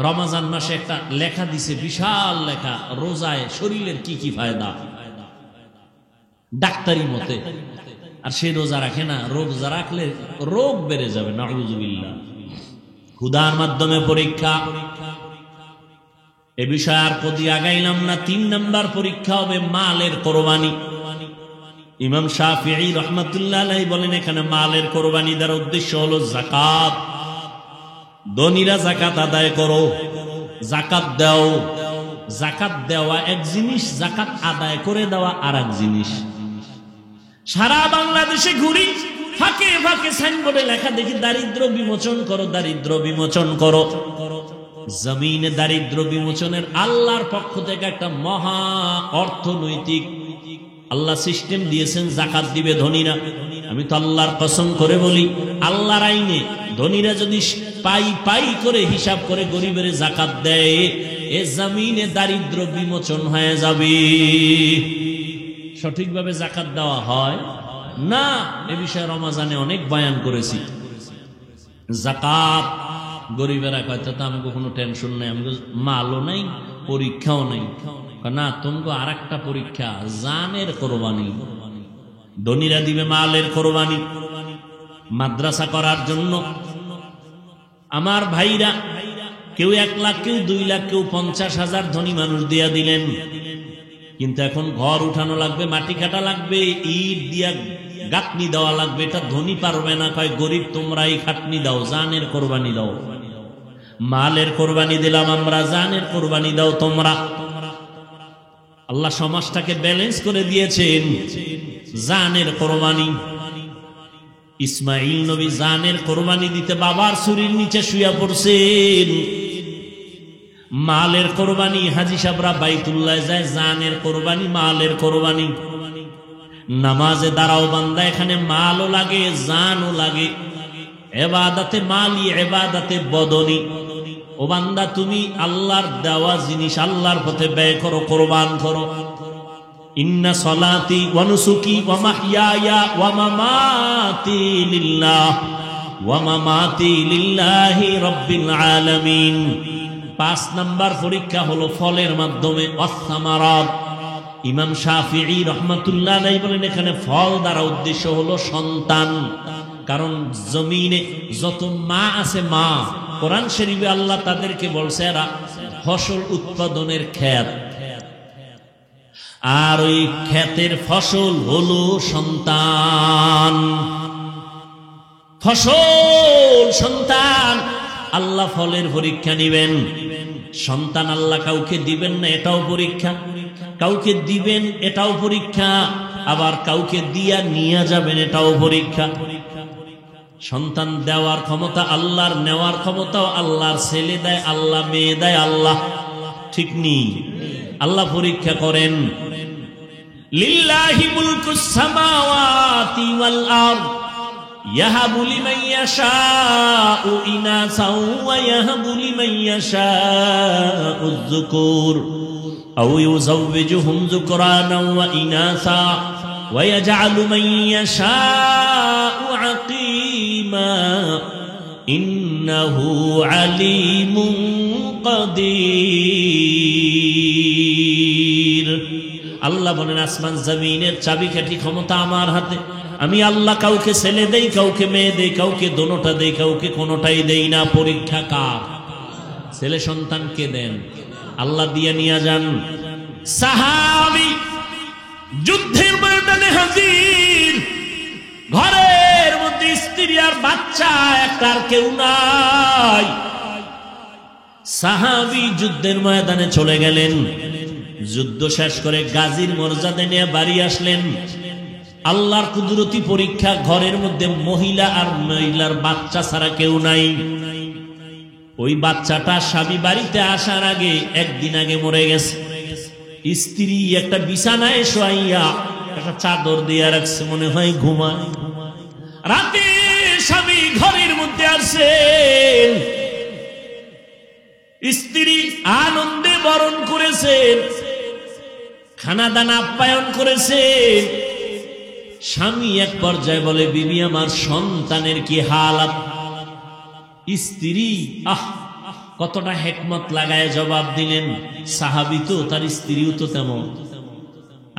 রমাজান মাসে একটা লেখা দিছে, বিশাল লেখা, রোজায় শরীরের কি কি ফায়দা ডাক্তারি মতে। আর সে রোজা রাখে না, রোজা রাখলে রোগ বেড়ে যাবে, নাউযুবিল্লাহ। ক্ষুধার মাধ্যমে পরীক্ষা, এ বিষয়ে আর কদি আগাইলাম না। 3 নাম্বার পরীক্ষা হবে মালের কোরবানি। ইমাম শাফিঈ রাহমাতুল্লাহ আলাইহি বলেন এখানে মালের কোরবানি দ্বারা উদ্দেশ্য হলো যাকাত। ধনীরা যাকাত আদায় করো, যাকাত দাও। যাকাত দেওয়া এক জিনিস, যাকাত আদায় করে দেওয়া আর এক জিনিস। সারা বাংলাদেশে ঘুরি, ফাঁকে ফাঁকে সাইনবোর্ডে লেখা দেখি দারিদ্র বিমোচন করো, দারিদ্র বিমোচন করো। জমিনে দারিদ্র বিমোচনের আল্লাহর পক্ষ থেকে একটা মহা অর্থনৈতিক আল্লাহ সিস্টেম দিয়েছেন জাকাত দিবে ধনীরা। আমি তো আল্লাহর কসম করে বলি, আল্লাহর আইনে ধনীরা যদি পাই পাই করে হিসাব করে গরিবের জাকাত দেয়, এ জমিনে দারিদ্র বিমোচন হয়ে যাবে। সঠিকভাবে জাকাত দেওয়া হয় না, এ বিষয়ে রমাজানে অনেক বয়ান করেছি। জাকাত গরিবেরা কয় তো আমি কোনো টেনশন নাই, আমি মালও নাই, পরীক্ষাও নাই। না, তোমাকে আর একটা পরীক্ষা, জানের কোরবানি। ধনীরা দিবে মালের কোরবানি মাদ্রাসা করার জন্য। আমার ভাইরা কেউ 1 লাখ, কেউ 2 লাখ, কেউ 50,000 ধনী মানুষ দিয়া দিলেন। কিন্তু এখন ঘর উঠানো লাগবে, মাটি কাটা লাগবে, ইট দিয়া গাঁথনি দেওয়া লাগবে। এটা ধনী পারবে না, কয় গরিব তোমরাই খাটনি দাও, জানের কোরবানি দাও। মালের কোরবানি দিলাম আমরা, জানের কোরবানি দাও তোমরা। আল্লাহ সমাজটাকে ব্যালেন্স করে দিয়েছেন। জানের কোরবানি, ইসমাইল নবী জানের কোরবানি দিতে বাবার ছুরির নিচে শুয়ে পড়ছেন। মালের কোরবানি হাজী সাহেবরা বাইতুল্লাহ যায়, জানের কোরবানি, মালের কোরবানি। নামাজে দাঁড়াও বান্দা, এখানে মালও লাগে, জানও লাগে। ইবাদতে মালি, ইবাদতে বদনি। ও বান্দা, তুমি আল্লাহর দেওয়া জিনিস আল্লাহর পথে ব্যয় করো, কোরবান করো। ইন্না সলাতি ওয়া নুসুকি ওয়া মাহইয়ায়া ওয়া মামাতি লিল্লাহ ওয়া মামাতি লিল্লাহি রাব্বিল আলামিন। 5 নাম্বার পরীক্ষা হলো ফলের মাধ্যমে, ওয়াসসামারাত। ইমাম শাফিঈ রাহমাতুল্লাহ আলাইহি বলেন, এখানে ফল দ্বারা উদ্দেশ্য হলো সন্তান। কারণ জমিনে যত মা আছে, মা, কোরআন শরীফে আল্লাহ তাদেরকে বলছে এরা ফসল উৎপাদনের ক্ষেত, আর ওই ক্ষেতের ফসল হলো সন্তান। ফসল সন্তান। আল্লাহ ফলের পরীক্ষা নিবেন। সন্তান আল্লাহ কাউকে দিবেন না, এটাও পরীক্ষা। কাউকে দিবেন, এটাও পরীক্ষা। আবার কাউকে দিয়া নিয়ে যাবেন, এটাও পরীক্ষা। সন্তান দেওয়ার ক্ষমতা আল্লাহর, নেওয়ার ক্ষমতাও আল্লাহর। ছেলে দেয় আল্লাহ, মেয়ে দেয় আল্লাহ, ঠিক নেই? আল্লাহ পরীক্ষা করেন। লিল্লাহি মুলকুস সামাওয়াতি ওয়াল আরদ ইয়াহাবু লিমান ইয়াশাউ ইনাসাও ওয়া ইয়াহাবু লিমান ইয়াশাউ যুকুর আও ইউযাওবিজুহুম যুকরানাও ওয়া ইনাসা ওয়া ইয়াজআলু মান ইয়াশাউ আকিমা ইন্নাহু আলিমুন কাদির। আল্লাহ বলেন, আসমান জমিনের চাবিকাঠি ক্ষমতা আমার হাতে। আমি আল্লাহ কাউকে ছেলে দেই, কাউকে মেয়ে দেই, কাউকে দোনোটা দেই, কাউকে কোনোটাই দেই না। পরীক্ষা কার? ছেলে সন্তানকে দেন, আল্লাহ দিয়ে নিয়ে যান। সাহাবী যুদ্ধের ময়দানে হাজির, ঘরের মধ্যে স্ত্রী আর বাচ্চা, একটার কেউ নাই। সাহাবী যুদ্ধের ময়দানে চলে গেলেন। যুদ্ধ শেষ করে গাজীর মর্যাদা নিয়ে বাড়ি আসলেন। আল্লাহর কুদরতি পরীক্ষা, ঘরের মধ্যে মহিলা আর মহিলার বাচ্চা ছাড়া কেউ নাই। ওই বাচ্চাটা স্বামী বাড়িতে আসার আগে, একদিন আগে মরে গেছে। স্ত্রী একটা বিছানায় শোয়াইয়া একটা চাদর দিয়ে রাখছে, মনে হয় ঘুমায়। রাতে স্বামী ঘরের মধ্যে আসেন, স্ত্রী আনন্দে বরণ করেছেন, খানা দানা আপ্যায়ন করেছেন। স্বামী এক পর্যায়ে বলে, বিবি আমার সন্তানের কি হালাত? স্ত্রী কতটা হেকমত লাগায় জবাব দিলেন। সাহাবী তো, তার স্ত্রীও তো তেমন।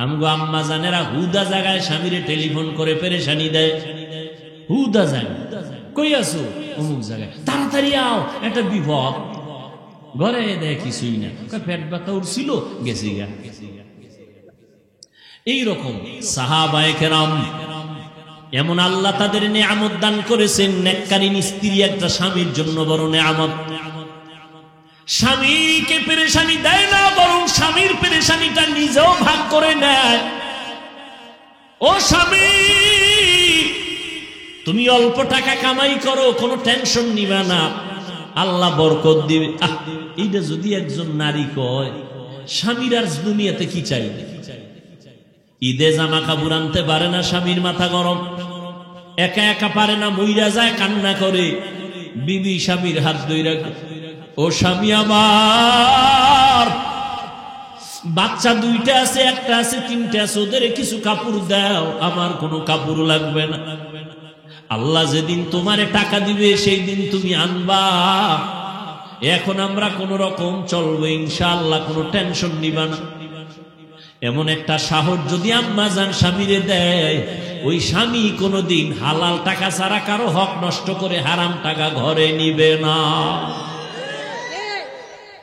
আমগো আম্মা জানেরা হুদা জায়গায় স্বামীরে টেলিফোন করে পেরেশানি দেয়। হুদা যায়, কই আছো? অমুক জায়গায়, তাড়াতাড়ি আও, একটা বিপদ। ঘরে দেয় কিছুই না, পেট ব্যথা উঠছিল, গেছি গা। এইরকম সাহাবায়ে কেরাম, এমন আল্লাহ তাদের নেয়ামত দান করেছেন। নেককারিন স্ত্রী একটা স্বামীর জন্য বড় নেয়ামত। স্বামীকে পেরেশানি দেয় না, বরং স্বামীর পেরেশানিটা নিজেও ভাগ করে নেয়। ও স্বামী, তুমি অল্প টাকা কামাই করো, কোনো টেনশন নিবা না, আল্লাহ বরকত দিবে। এইটা যদি একজন নারী কয়, স্বামীর আর দুনিয়াতে কি চাই? ঈদে জামা কাপড় আনতে পারে না, স্বামীর মাথা গরম, একা একা পারে না, মইরা যায়, কান্না করে। বিবি স্বামীর হাত ধইরা, ও স্বামী আমার, বাচ্চা দুইটা আছে, একটা আছে, তিনটা আছে, ওদের কিছু কাপড় দাও, আমার কোনো কাপড় লাগবে না। আল্লাহ যেদিন তোমারে টাকা দিবে সেই দিন তুমি আনবা। এখন আমরা কোন রকম চলবো ইনশাআল্লাহ, কোনো টেনশন নিবা না। এমন একটা সাহস যদি আম্মা জান স্বামীরে দেয়, ওই স্বামী কোনোদিন হালাল টাকা ছাড়া কারো হক নষ্ট করে হারাম টাকা ঘরে নিবে না।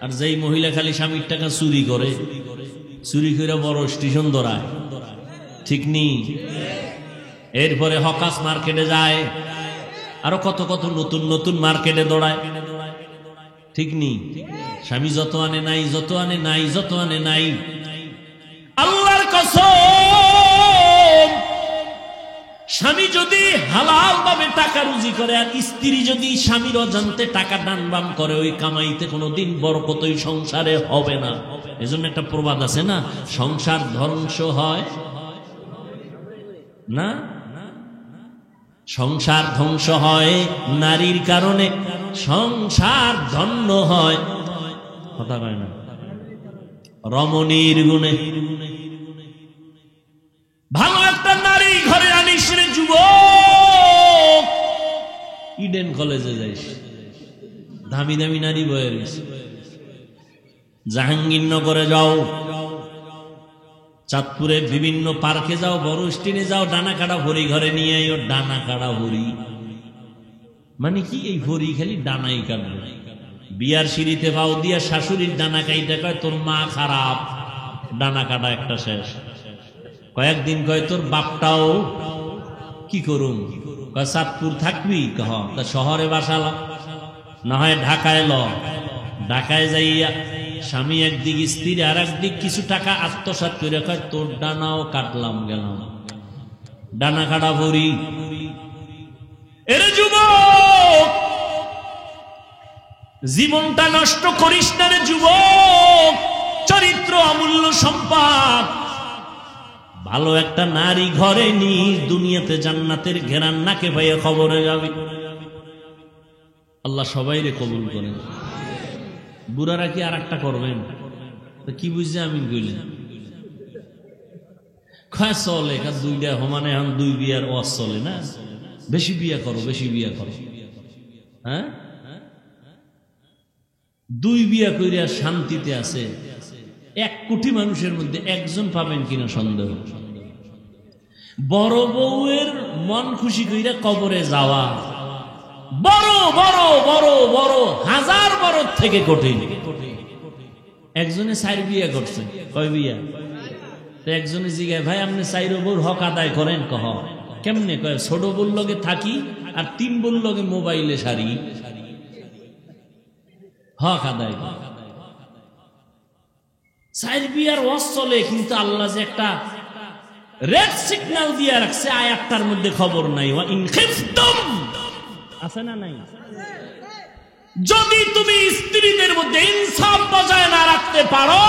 আর যেই মহিলা খালি স্বামীর টাকা চুরি করে, চুরি করে বড় স্টেশন ধরায়, ঠিক নি? এরপরে হকাস মার্কেটে যায়, আরো কত কত নতুন নতুন মার্কেটে দৌড়ায়, ঠিক নি? স্বামী যত আনে নাই, যত আনে নাই, যত আনে নাই। আল্লাহর কসম, স্বামী যদি হালাল ভাবে টাকা রুজি করে, আর স্ত্রী যদি স্বামীর অজান্তে টাকা ডানবাম করে, ওই কামাইতে কোনোদিন বরকত ওই সংসারে হবে না। এজন্য একটা প্রবাদ আছে না, সংসার ধ্বংস হয় না, সংসার ধ্বংস হয় নারীর কারণে, সংসার ধন্য হয়, কথা কয় না, রমণীর গুণে। ভালো একটা নারী ঘরে আনিস রে যুবক, ইডেন কলেজে যাইস, দামি দামি নারী বয়ে রইছে। জাহাঙ্গীরনগরে যাও, চাঁদপুরের বিভিন্ন পার্কে যাও, বড় স্টিনে যাও, ডানা কাটা ভরি ঘরে নিয়ে আইও। ডানা কাটা ভরি মানে কি? এই ভরি খালি ডানাই কাটবে। বিয়ার সিঁড়িতে পাও দিয়া শাশুড়ির ডানা কাইটা কয় তোর মা খারাপ, ডানা কাটা একটা শেষ। কয়েকদিন কয় তোর বাপটাও কি করুম, কয় চাঁদপুর থাকবি, কহ তা শহরে বাসাল, না হয় ঢাকায় ল। ঢাকায় যাইয়া স্বামী একদিক, স্ত্রী আর একদিক, কিছু টাকা আত্মসাৎ করে কয় তোর ডানাও কাটলাম গেলাম, ডানা কাটা ভরি। এর যুবক, জীবনটা নষ্ট করিস না রে যুবক, চরিত্র অমূল্য সম্পদ। ভালো একটা নারী ঘরে নিস, দুনিয়াতে জান্নাতের ঘেরান নাকে পাইয়া খবরে যাবি। আল্লাহ সবাই রে কবুল করেন। বুড়ারা কি আর একটা করবেন? কি বুঝছে আমি কইলেন খায় চলে দুইটা সমানে, এখন দুই বিয়ার ওয়াজ চলে না, বেশি বিয়া করো, বেশি বিয়া করো। হ্যাঁ, দুই বিয়া কইরা শান্তিতে আছে 1 কোটি মানুষের মধ্যে একজন পাবেন কিনা সন্দেহ। বড় বউয়ের মন খুশি কইরা কবরে যাওয়া বড় বড় বড় বড় হাজার বড় থেকে কঠিন। একজনে 4 বিয়া করছে, কয় বিয়া? তো একজনে জিগায় ভাই আপনি 4 বউর হক আদায় করেন? কহ কেমনে? কয় ছোট বউর লগে থাকি আর 3 বউর লগে মোবাইলে সারি, হক আদায়। 4 বিয়ার ওয়াজ চলে, কিন্তু আল্লাহ যে একটা রেড সিগন্যাল দিয়ে রাখছে আয়াতটার মধ্যে খবর নাই। ওয়া ইন খিফতুম, আছে না নাই? যদি তুমি স্ত্রীদের মধ্যে ইনসাফ বজায় না রাখতে পারো,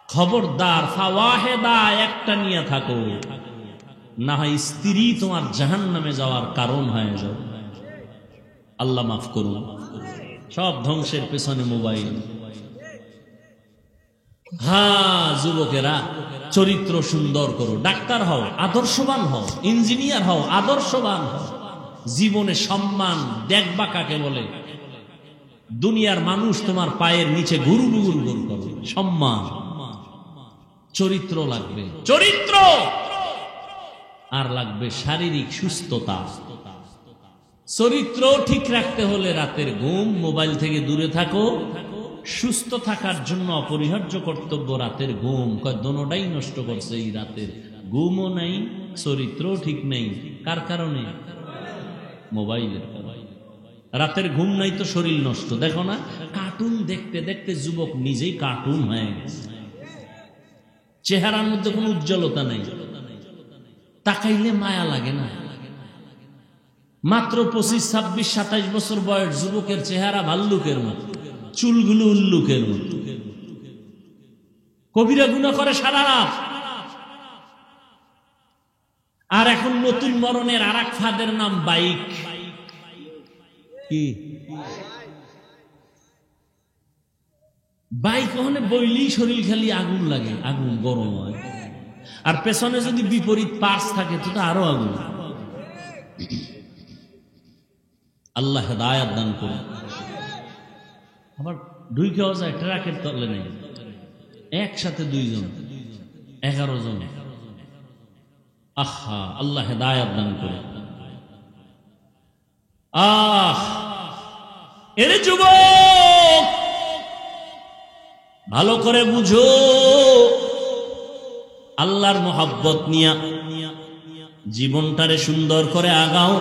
খবরদার ফাওয়াহেদা একটা নিয়ে থাকো, না হয় স্ত্রী তোমার জাহান্নামে যাওয়ার কারণ হয়ে যাবে। আল্লাহ মাফ করুন। সব ধ্বংসের পেছনে মোবাইল। হ্যাঁ যুবকেরা, চরিত্র সুন্দর করো, ডাক্তার হও, আদর্শবান হও, ইঞ্জিনিয়ার হও, আদর্শবান হও। জীবনে সম্মান দেখবা কাকে বলে? দুনিয়ার মানুষ তোমার পায়ের নিচে গুরু গুরু গুরু করবে। সম্মান, চরিত্র লাগবে, চরিত্র আর লাগবে শারীরিক সুস্থতা। চরিত্র ঠিক রাখতে হলে রাতের ঘুম, মোবাইল থেকে দূরে থাকো। সুস্থ থাকার জন্য অপরিহার্য কর্তব্য রাতের ঘুম। দোনোটাই নষ্ট করছে এই রাতের ঘুমও নাই, চরিত্রও ঠিক নেই। কার কারণে? মোবাইলের। রাতের ঘুম নাই তো শরীর নষ্ট। দেখো না, কার্টুন দেখতে দেখতে যুবক নিজেই কার্টুন হয়ে গেছে। চেহারার মধ্যে কোনো উজ্জ্বলতা নেই, তাকাইলে মায়া লাগে না। মাত্র 25, 26, 27 বছর বয়স যুবকের চেহারা ভাল্লুকের মতো, চুলগুলো উল্লুকের মতো। কবিরা গুনাহ করে সারা রাত, আর এখন নতুন মরণের আর এক ফাঁদের নাম বাইক। কি বাইক ওখানে বইলেই শরীর খালি আগুন লাগে, আগুন গরম হয়, আর পেছনে যদি বিপরীত পার্স থাকে তো আরো আগুন। আল্লাহ হেদায়াত দান করুন। আবার ঢুকেও যায় ট্রাকের তলে নেই, একসাথে 2 জন 11 জন। আহা, আল্লাহ হেদায়াত দান করুন। এরে যুবক, ভালো করে বুঝো, আল্লাহর মোহাব্বত নিয়া জীবনটারে সুন্দর করে আগাও।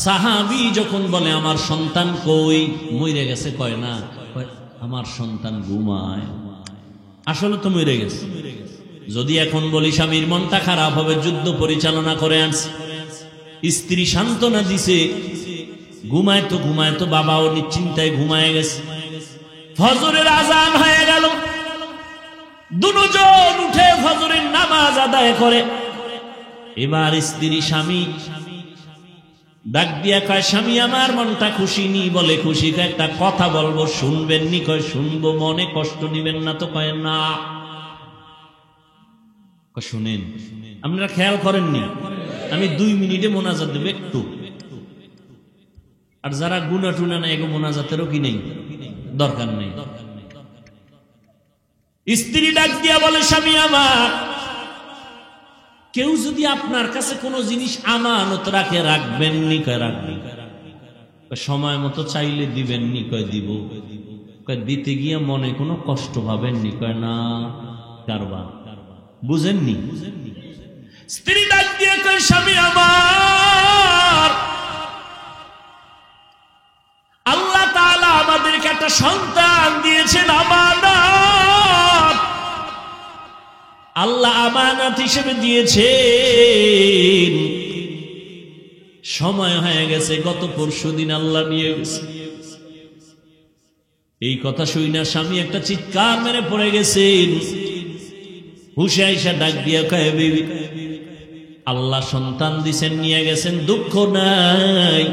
সাহাবী যখন বলে আমার সন্তান কই, মরে গেছে, কয় না, আমার সন্তান ঘুমায়, আসলে তো মরে গেছে। যদি এখন বলি স্বামীর মনটা খারাপ হবে, যুদ্ধ পরিচালনা করে আনছে, স্ত্রী সান্ত্বনা দিছে, ঘুমায় তো বাবাও নিশ্চিন্তায় ঘুমায় গেছে। ফজরের আজান হয়ে গেল, দুজন উঠে ফজরের নামাজ আদায় করে। এবার স্ত্রী স্বামী ডাক দিয়া কয়, স্বামী আমার মনটা খুশি নি। বলে খুশি, একটা কথা বলবো, শুনবেন নি? কয় শুনবো। মনে কষ্ট নিবেন না তো? কয় না। শুনেন, আপনারা খেয়াল করেননি, আমি 2 মিনিটে মোনাজাত দেব একটু। আর যারা গুনা টুনা না, এগো মোনাজাতেরও কি নেই, দরকার নেই। স্ত্রী ডাক দিয়া বলে, স্বামী আমার, কেউ যদি আপনার কাছে কোনো জিনিস আমানত রাখে, রাখবেন নি? কয় রাখবেন। সময় মতো চাইলে দিবেন নি? কয় দিব। কয় দিতে গিয়ে মনে কোনো কষ্ট পাবেন নি? কয় না। কারবার বুঝেননি? স্ত্রী ডাক দিয়ে কয়, স্বামী আমার, আল্লাহ তাআলা আমাদেরকে একটা সন্তান দিয়েছেন, আমানত। আল্লাহ আমানত হিসেবে দিয়েছেন। সময় হয়ে গেছে, গত পরশুদিন আল্লাহ নিয়ে গেছে। এই কথা শুই না স্বামী একটা চিৎকার মেরে পড়ে গেছেন। হুশে আইসা ডাক দিয়া কয়, বিবি, আল্লাহ সন্তান দিছেন, নিয়ে গেছেন, দুঃখ নাই।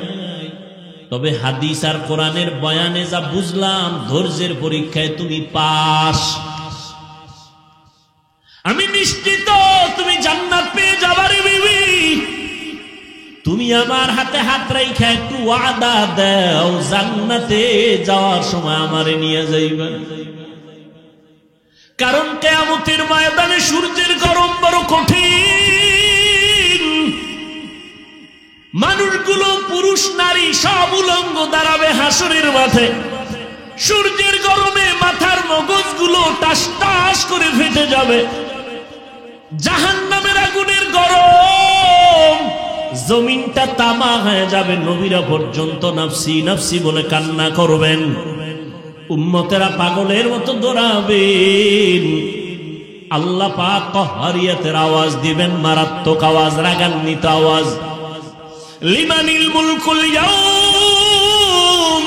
তবে হাদিস আর কোরআনের বয়ানে যা বুঝলাম, ধৈর্যের পরীক্ষায় তুমি পাস। আমি নিশ্চিত তুমি জান্নাত পেয়ে যাবারে বিবি। তুমি আমার হাতে হাত রেখে একটু ওয়াদা দাও, জান্নাতে যাওয়ার সময় আমারে নিয়ে যাইবেন। কারণ কিয়ামতের ময়দানে সূর্যের গরম বড় কঠিন। মানুষগুলো, পুরুষ নারী সব উলঙ্গ দাঁড়াবে হাসরের মাঠে। সূর্যের গরমে মাথার মগজগুলো টাস টাস করে ফেটে যাবে। জাহান্নামের আগুনের গরম, জমিনটা তামা হয়ে যাবে। নবীরা পর্যন্ত নাফসি নাফসি বলে কান্না করবেন। উম্মতেরা পাগলের মতো দৌড়াবেন। আল্লাহ পাক কহরিয়াতের আওয়াজ দিবেন, মারাত্মক আওয়াজ, রাগান্বিত আওয়াজ। লিমানিল মুলকুল ইয়াউম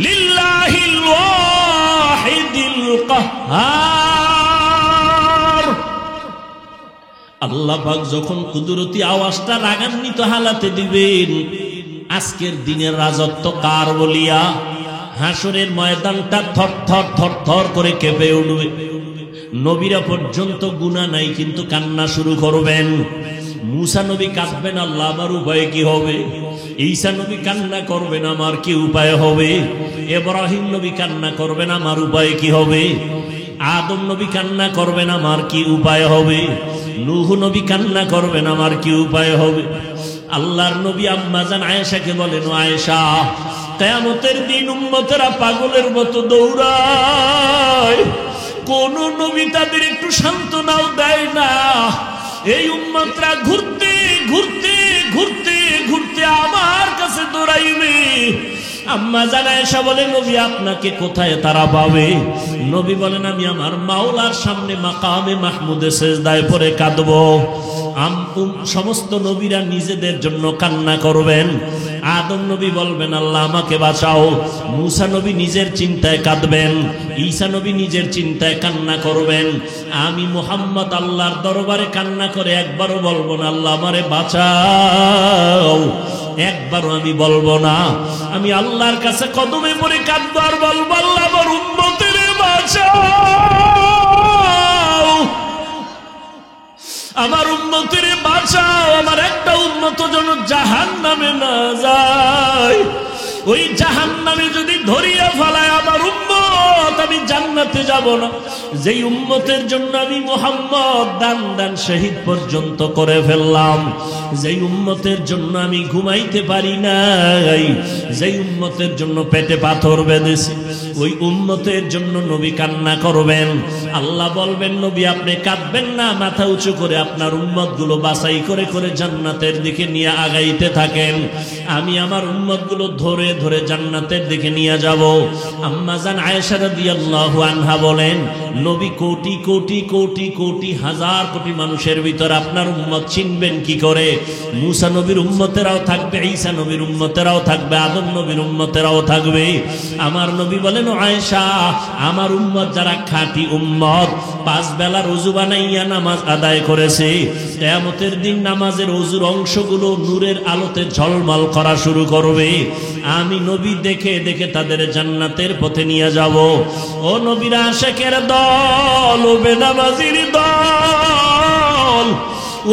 লিল্লাহিল ওয়াহিদিল কাহ্হার। আল্লাহ পাক যখন কুদরতি আওয়াজটা রাগান্বিত হালাতে দিবেন, আজকের দিনের রাজত্ব কার বলিয়া হাসরের ময়দানটা থর থর থর থর করে কেঁপে উঠবে। নবীরা পর্যন্ত গুনাহ নাই কিন্তু কান্না শুরু করবেন। মুসা নবী কাঁদবেন, আল্লাহ আমার উপায় কি হবে? ঈসা নবী কান্না করবেন, আমার কি উপায় হবে? ইব্রাহিম নবী কান্না করবেন, আমার উপায় কি হবে? আদম নবী কান্না করবেন, আমার কি উপায় হবে? নূহ নবী কান্না করবেন, আমার কি উপায় হবে? আল্লাহর নবী আম্মা জান আয়েশাকে বলেন, আয়েশা, কিয়ামতের দিন উম্মতেরা পাগলের মতো দৌড়ায়, কোন নবী তাদের একটু সান্ত্বনাও দেয় না। এই উম্মতরা ঘুরতে ঘুরতে ঘুরতে ঘুরতে আমার কাছে দৌড়াইবে। আম্মা জান আয়েশা বলে, নবী আপনাকে কোথায় তারা পাবে? নবী বলেন, আমি আমার মাওলার সামনে মাকামে মাহমুদে সেজদায় পড়ে কাঁদবো। সমস্ত নবীরা নিজেদের জন্য কান্না করবেন। আদম নবী বলবেন আল্লাহ আমাকে বাঁচাও। মুসা নবী নিজের চিন্তায় কাঁদবেন, ঈসা নবী নিজের চিন্তায় কান্না করবেন। আমি মুহাম্মদ আল্লাহর দরবারে কান্না করে একবারও বলবো না আল্লাহ আমারে বাঁচাও, একবারও আমি বলবো না। আমি আল্লাহর কাছে কদমে পড়ে কাঁদবো আর বলবো আল্লাহ আমার উম্মতের বাঁচাও, আমার উম্মতের বাঁচাও, আমার একটা উম্মত যেন জাহান্নামে না যায়। ওই জাহান্নামে যদি ধরিয়া ফেলায় আমার উম্মত, আমি জান্নাতে যাব না। যেই উম্মতের জন্য আমি মুহাম্মদ দান শহীদ পর্যন্ত করে ফেললাম, যেই উম্মতের জন্য আমি ঘুমাইতে পারি নাই, যেই উম্মতের জন্য পেটে পাথর বেঁধেছি, ওই উম্মতের জন্য নবী কান্না করবেন। আল্লাহ বলবেন নবী আপনি কাঁদবেন না, মাথা উঁচু করে আপনার উম্মত গুলো বাছাই করে করে জান্নাতের দিকে নিয়ে আগাইতে থাকেন। আমি আমার উম্মত গুলো ধরে ধরে জান্নাতের দিকে নিয়ে যাব। আম্মা জান আয়েশা রাদিয়াল্লাহু আনহা বলেন নবী কোটি কোটি কোটি কোটি হাজার কোটি মানুষের ভিতর আপনার উম্মত চিনবেন কি করে? মুসা নবীর উম্মতেরাও থাকবে, ঈসা নবীর উম্মতেরাও থাকবে, আদম নবীর উম্মতেরাও থাকবে। আমার নবী বলেন আয়েশা আমার উম্মত যারা খাঁটি উম্মত, 5 বেলার ওযু বানাইয়া নামাজ আদায় করেছে, কিয়ামতের দিন নামাজের ওযুর অংশগুলো নূরের আলোতে ঝলমল করা শুরু করবে। আমি নবী দেখে দেখে তাদের জান্নাতের পথে নিয়ে যাব। ও নবীর আশিকের দল, ও বেনামাজির দল,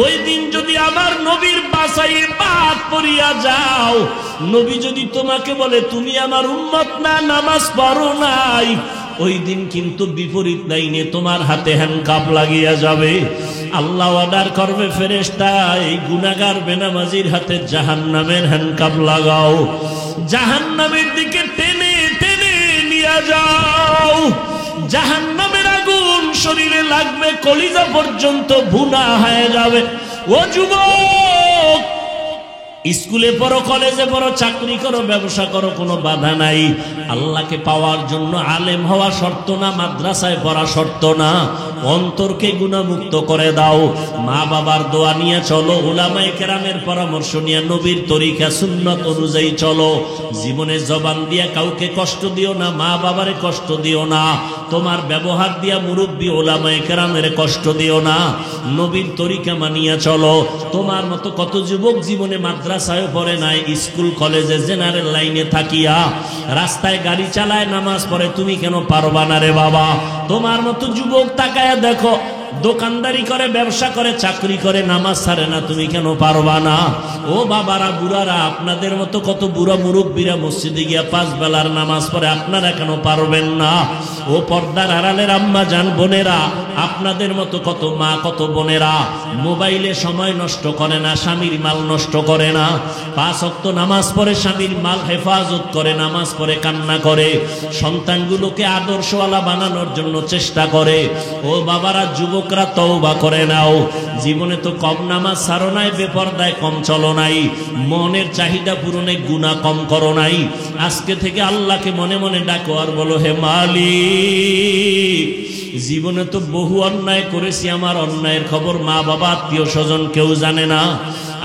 ওই দিন যদি আমার নবীর বাসায় বাদ পড়িয়া যাও, নবী যদি তোমাকে বলে তুমি আমার উম্মত না, নামাজ পড়ো নাই, ওই দিন কিন্তু বিপরীত লাইনে তোমার হাতে হ্যান্ডকাপ লাগিয়া যাবে। আল্লাহ অর্ডার করবে ফেরেশতা এই গুনাহগার বেনামাজির হাতে জাহান্নামের হ্যান্ডকাপ লাগাও, জাহান্নামের দিকে টেনে টেনে নিয়ে যাও। জাহান্নামের আগুন শরীরে লাগবে, কলিজা পর্যন্ত ভুনা হয়ে যাবে। ও যুবক, স্কুলে পড়ো, কলেজে পড়ো, চাকরি করো, ব্যবসা করো, কোনো বাধা নাই। আল্লাহকে পাওয়ার জন্য আলেম হওয়া শর্ত না, মাদ্রাসায় পড়া শর্ত না। অন্তরকে গুনাহমুক্ত করে দাও, মা বাবার দোয়া নিয়ে চলো, উলামায়ে কেরামের পরামর্শ নিয়ে নবীর তরিকা সুন্নাত অনুযায়ী চলো। জীবনে জবান দিয়া কাউকে কষ্ট দিও না, মা বাবারে কষ্ট দিও না, তোমার ব্যবহার দিয়া মুরব্বী উলামায়ে কেরামের কষ্ট দিও না। নবীর তরিকা মানিয়া চলো। তোমার মতো কত যুবক জীবনে মাদ্রাসায় পড়ে নাই, স্কুল কলেজে জেনারেল লাইনে থাকিয়া রাস্তায় গাড়ি চালায়, নামাজ পড়ে, তুমি কেন পারবা না রে বাবা? তোমার মতো যুবক তাকায় দেখো, দোকানদারি করে, ব্যবসা করে, চাকরি করে, নামাজ ছাড়ে না, তুমি কেন পারবা না? ও বাবারা, বুড়ারা, আপনাদের মতো কত বুড়া মুরব্বীরা মসজিদে গিয়া 5 বেলার নামাজ পড়ে, আপনারা কেন পারবেন না? ও পর্দার আড়ালের আম্মা জান বোনেরা, আপনাদের মতো কত মা, কত বোনেরা মোবাইলে সময় নষ্ট করে না, স্বামীর মাল নষ্ট করে না, 5 ওয়াক্ত নামাজ পড়ে, স্বামীর মাল হেফাজত করে, নামাজ পড়ে, কান্না করে, সন্তানগুলোকে আদর্শওয়ালা বানানোর জন্য চেষ্টা করে। ও বাবারা, যুবকরা তওবা করে নাও। জীবনে তো কম নামাজ ছাড়ো নাই, বেপরদায় কম চলো নাই, মনের চাহিদা পূরণে গুনাহ কম করো নাই। আজকে থেকে আল্লাহকে মনে মনে ডাকো আর বলো হে মালিক, জীবনে তো বহু অন্যায় করেছি, আমার অন্যায়ের খবর মা বাবা আত্মীয় স্বজন কেউ জানে না।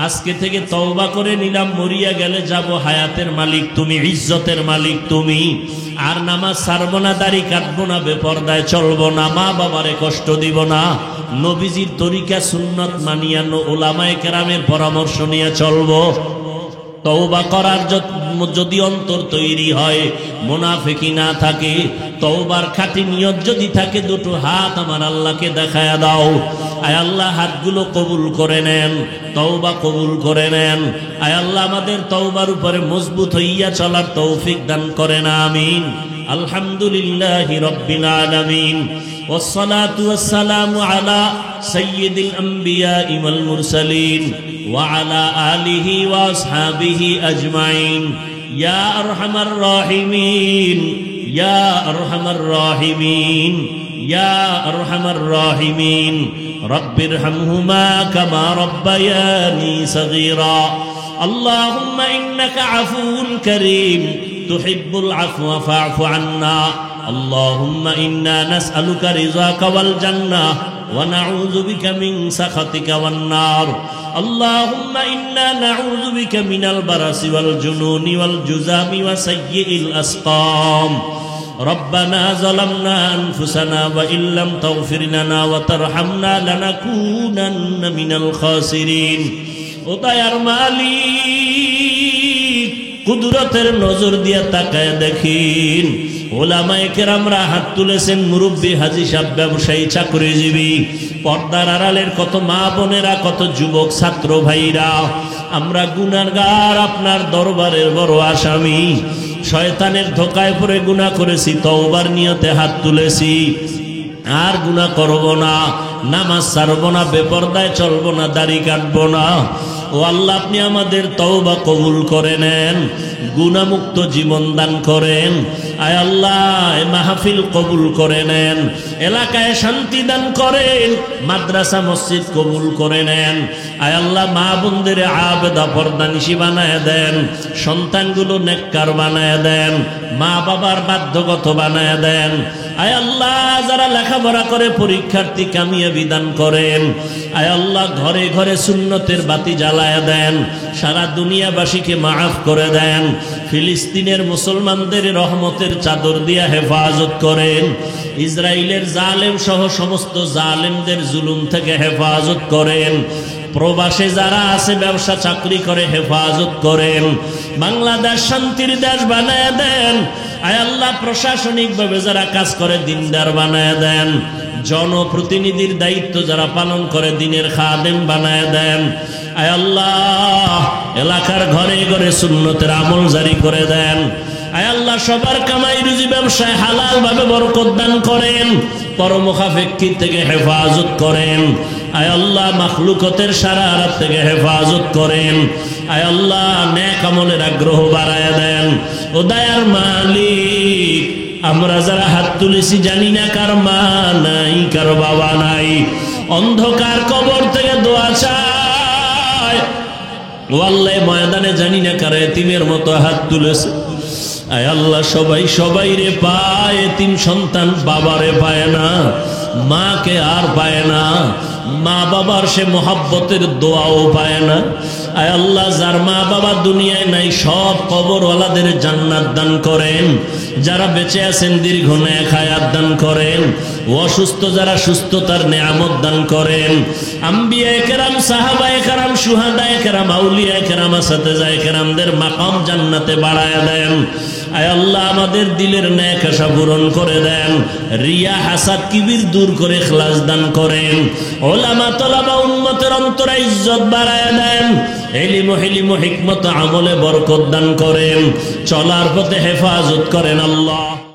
আজকে থেকে তওবা করে নিলাম, মরিয়া গেলে যাব, হায়াতের মালিক তুমি, ইজ্জতের মালিক তুমি। আর নামাজ ছাড়বো না, দাড়ি কাটবো না, বেপরদায় চলবো না, মা বাবারে কষ্ট দিব না, নবীজির তরিকা সুন্নাত মানিয়া উলামায়ে কেরামের পরামর্শ নিয়ে চলবো। তওবা করার যদি অন্তর তৈরি হয়, মুনাফিকি না থাকে, তওবার খাঁটি নিয়ত যদি থাকে, দুটো হাত আমার আল্লাহকে দেখায়া দাও। আয় আল্লাহ, হাতগুলো কবুল করে নেন, তওবা কবুল করে নেন। আয় আল্লাহ, আমাদের তওবার উপরে মজবুত হইয়া চলার তৌফিক দান করেন, আমিন। আলহামদুলিল্লাহি রাব্বিল আলামিন, ওয়াসসালাতু ওয়াসসালামু আলা সাইয়্যিদিল আমবিয়াই ওয়াল মুরসালিন ওয়া আলা আলিহি ওয়া আসহাবিহি আজমাইন। ইয়া আরহামার রাহিমিন, ইয়া আরহামার রাহিমিন, ইয়া আরহামার রাহিমিন। রব্বিরহামহুমা কামা রব্বায়ানি সগীরা। আল্লাহুম্মা ইন্নাকা আফুউন কারীম তুহিব্বুল আফওয়া ফা'ফু আন্না। আল্লাহুম্মা ইন্না নাসআলুকা রিযাকা ওয়াল জান্নাহ ونعوذ بك من سخطك والنار اللهم إنا نعوذ بك من البرص والجنون والجذام وسيء الأسقام ربنا ظلمنا أنفسنا وإن لم تغفر لنا وترحمنا لنكونن من الخاسرين ও দয়ার মালিক কুদরতের নজর দিয়ে তাকায় দেখেন ওলামায়ে কেরামরা হাত তুলেছেন মুরব্বী হাজী সাহেব ব্যবসায়ী চাকরিজীবী পর্দার আড়ালের কত মা বোনেরা কত যুবক ছাত্র ভাইরা আমরা গুনাহগার আপনার দরবারের বড় আসামি শয়তানের ধোকায় পড়ে গুনাহ করেছি তওবার নিয়তে হাত তুলেছি আর গুনাহ করব না নামাজ ছাড়ব না বেপরদায় চলব না দাড়ি কাটব না ও আল্লাহ আপনি আমাদের তওবা কবুল করে নেন গুনাহমুক্ত জীবন দান করেন আয় আল্লাহ এই মাহফিল কবুল করে নেন এলাকায় শান্তি দান করেন মাদ্রাসা মসজিদ কবুল করে নেন আয় আল্লাহ মা বোনদের আবেদা পর্দানিশী বানায় দেন সন্তানগুলো নেককার বানায় দেন মা বাবার বাধ্যগত বানায় দেন আয় আল্লাহ যারা লেখাপড়া করে পরীক্ষার্থী কামিয়াবি দান করেন আয় আল্লাহ ঘরে ঘরে সুন্নতের বাতি জ্বালায় দেন সারা দুনিয়াবাসীকে মাফ করে দেন ফিলিস্তিনের মুসলমানদের রহমতের চাদর দিয়া হেফাজত করেন ইসরায়েলের জালেম সহ সমস্ত জালেমদের জুলুম থেকে হেফাজত করেন প্রবাসে যারা আছে ব্যবসা চাকরি করে হেফাজত করেন বাংলাদেশ শান্তির দেশ বানায় দেন আয় আল্লাহ প্রশাসনিকভাবে যারা কাজ করে দিনদার বানায় দেন জনপ্রতিনিধির দায়িত্ব যারা পালন করে দিনের খাদেম বানায় দেন আয় আল্লাহ এলাকার ঘরে ঘরে সুন্নতের আমল জারি করে দেন আয় আল্লাহ সবার কামাই রুজি ব্যবসায় হালাল ভাবে বরকত দান করেন পরমুখাপেক্ষী থেকে হেফাজত করেন আয় আল্লাহ মাখলুকতের শারারত থেকে হেফাজত করেন আয় আল্লাহ নেক আমলের আগ্রহ বাড়ায় দেন ও দয়ার মালিক আমরা যারা হাত তুলেছি জানি না কার মা নাই কার বাবা নাই অন্ধকার কবর থেকে দোয়া চাই ও আল্লাহ ময়দানে জানি না কার এতিমের মতো হাত তুলেছে আয় আল্লাহ সবাই সবাই রে পায় এতিম সন্তান বাবারে পায় না মাকে আর পায় না মা বাবার সে মোহাব্বতের দোয়াও পায় না আয় আল্লাহ যার মা বাবা দুনিয়ায় নাই সব কবরওয়ালাদের জান্নাত দান করেন যারা বেঁচে আছেন দীর্ঘ নেক হায়াত দান করেন অসুস্থ যারা সুস্থতার নেয়ামত দান করেন আম্বিয়ায়ে কেরাম সাহাবায়ে কেরাম শুহাদায়ে কেরাম আউলিয়ায়ে কেরাম আসাতেজায়ে কেরামদের মাকাম জান্নাতে বাড়ায় দেন আয় আল্লাহ আমাদের দিলের নেক আশা পূরণ করে দেন রিয়া হাসাদ কিবির দূর করে ইখলাস দান করেন উলামা তলাবা উম্মতের অন্তরে ইজ্জত বাড়ায় দেন ইলম হিলম হিকমত আমলে বরকত দান করেন চলার পথে হেফাজত করেন আল্লাহ।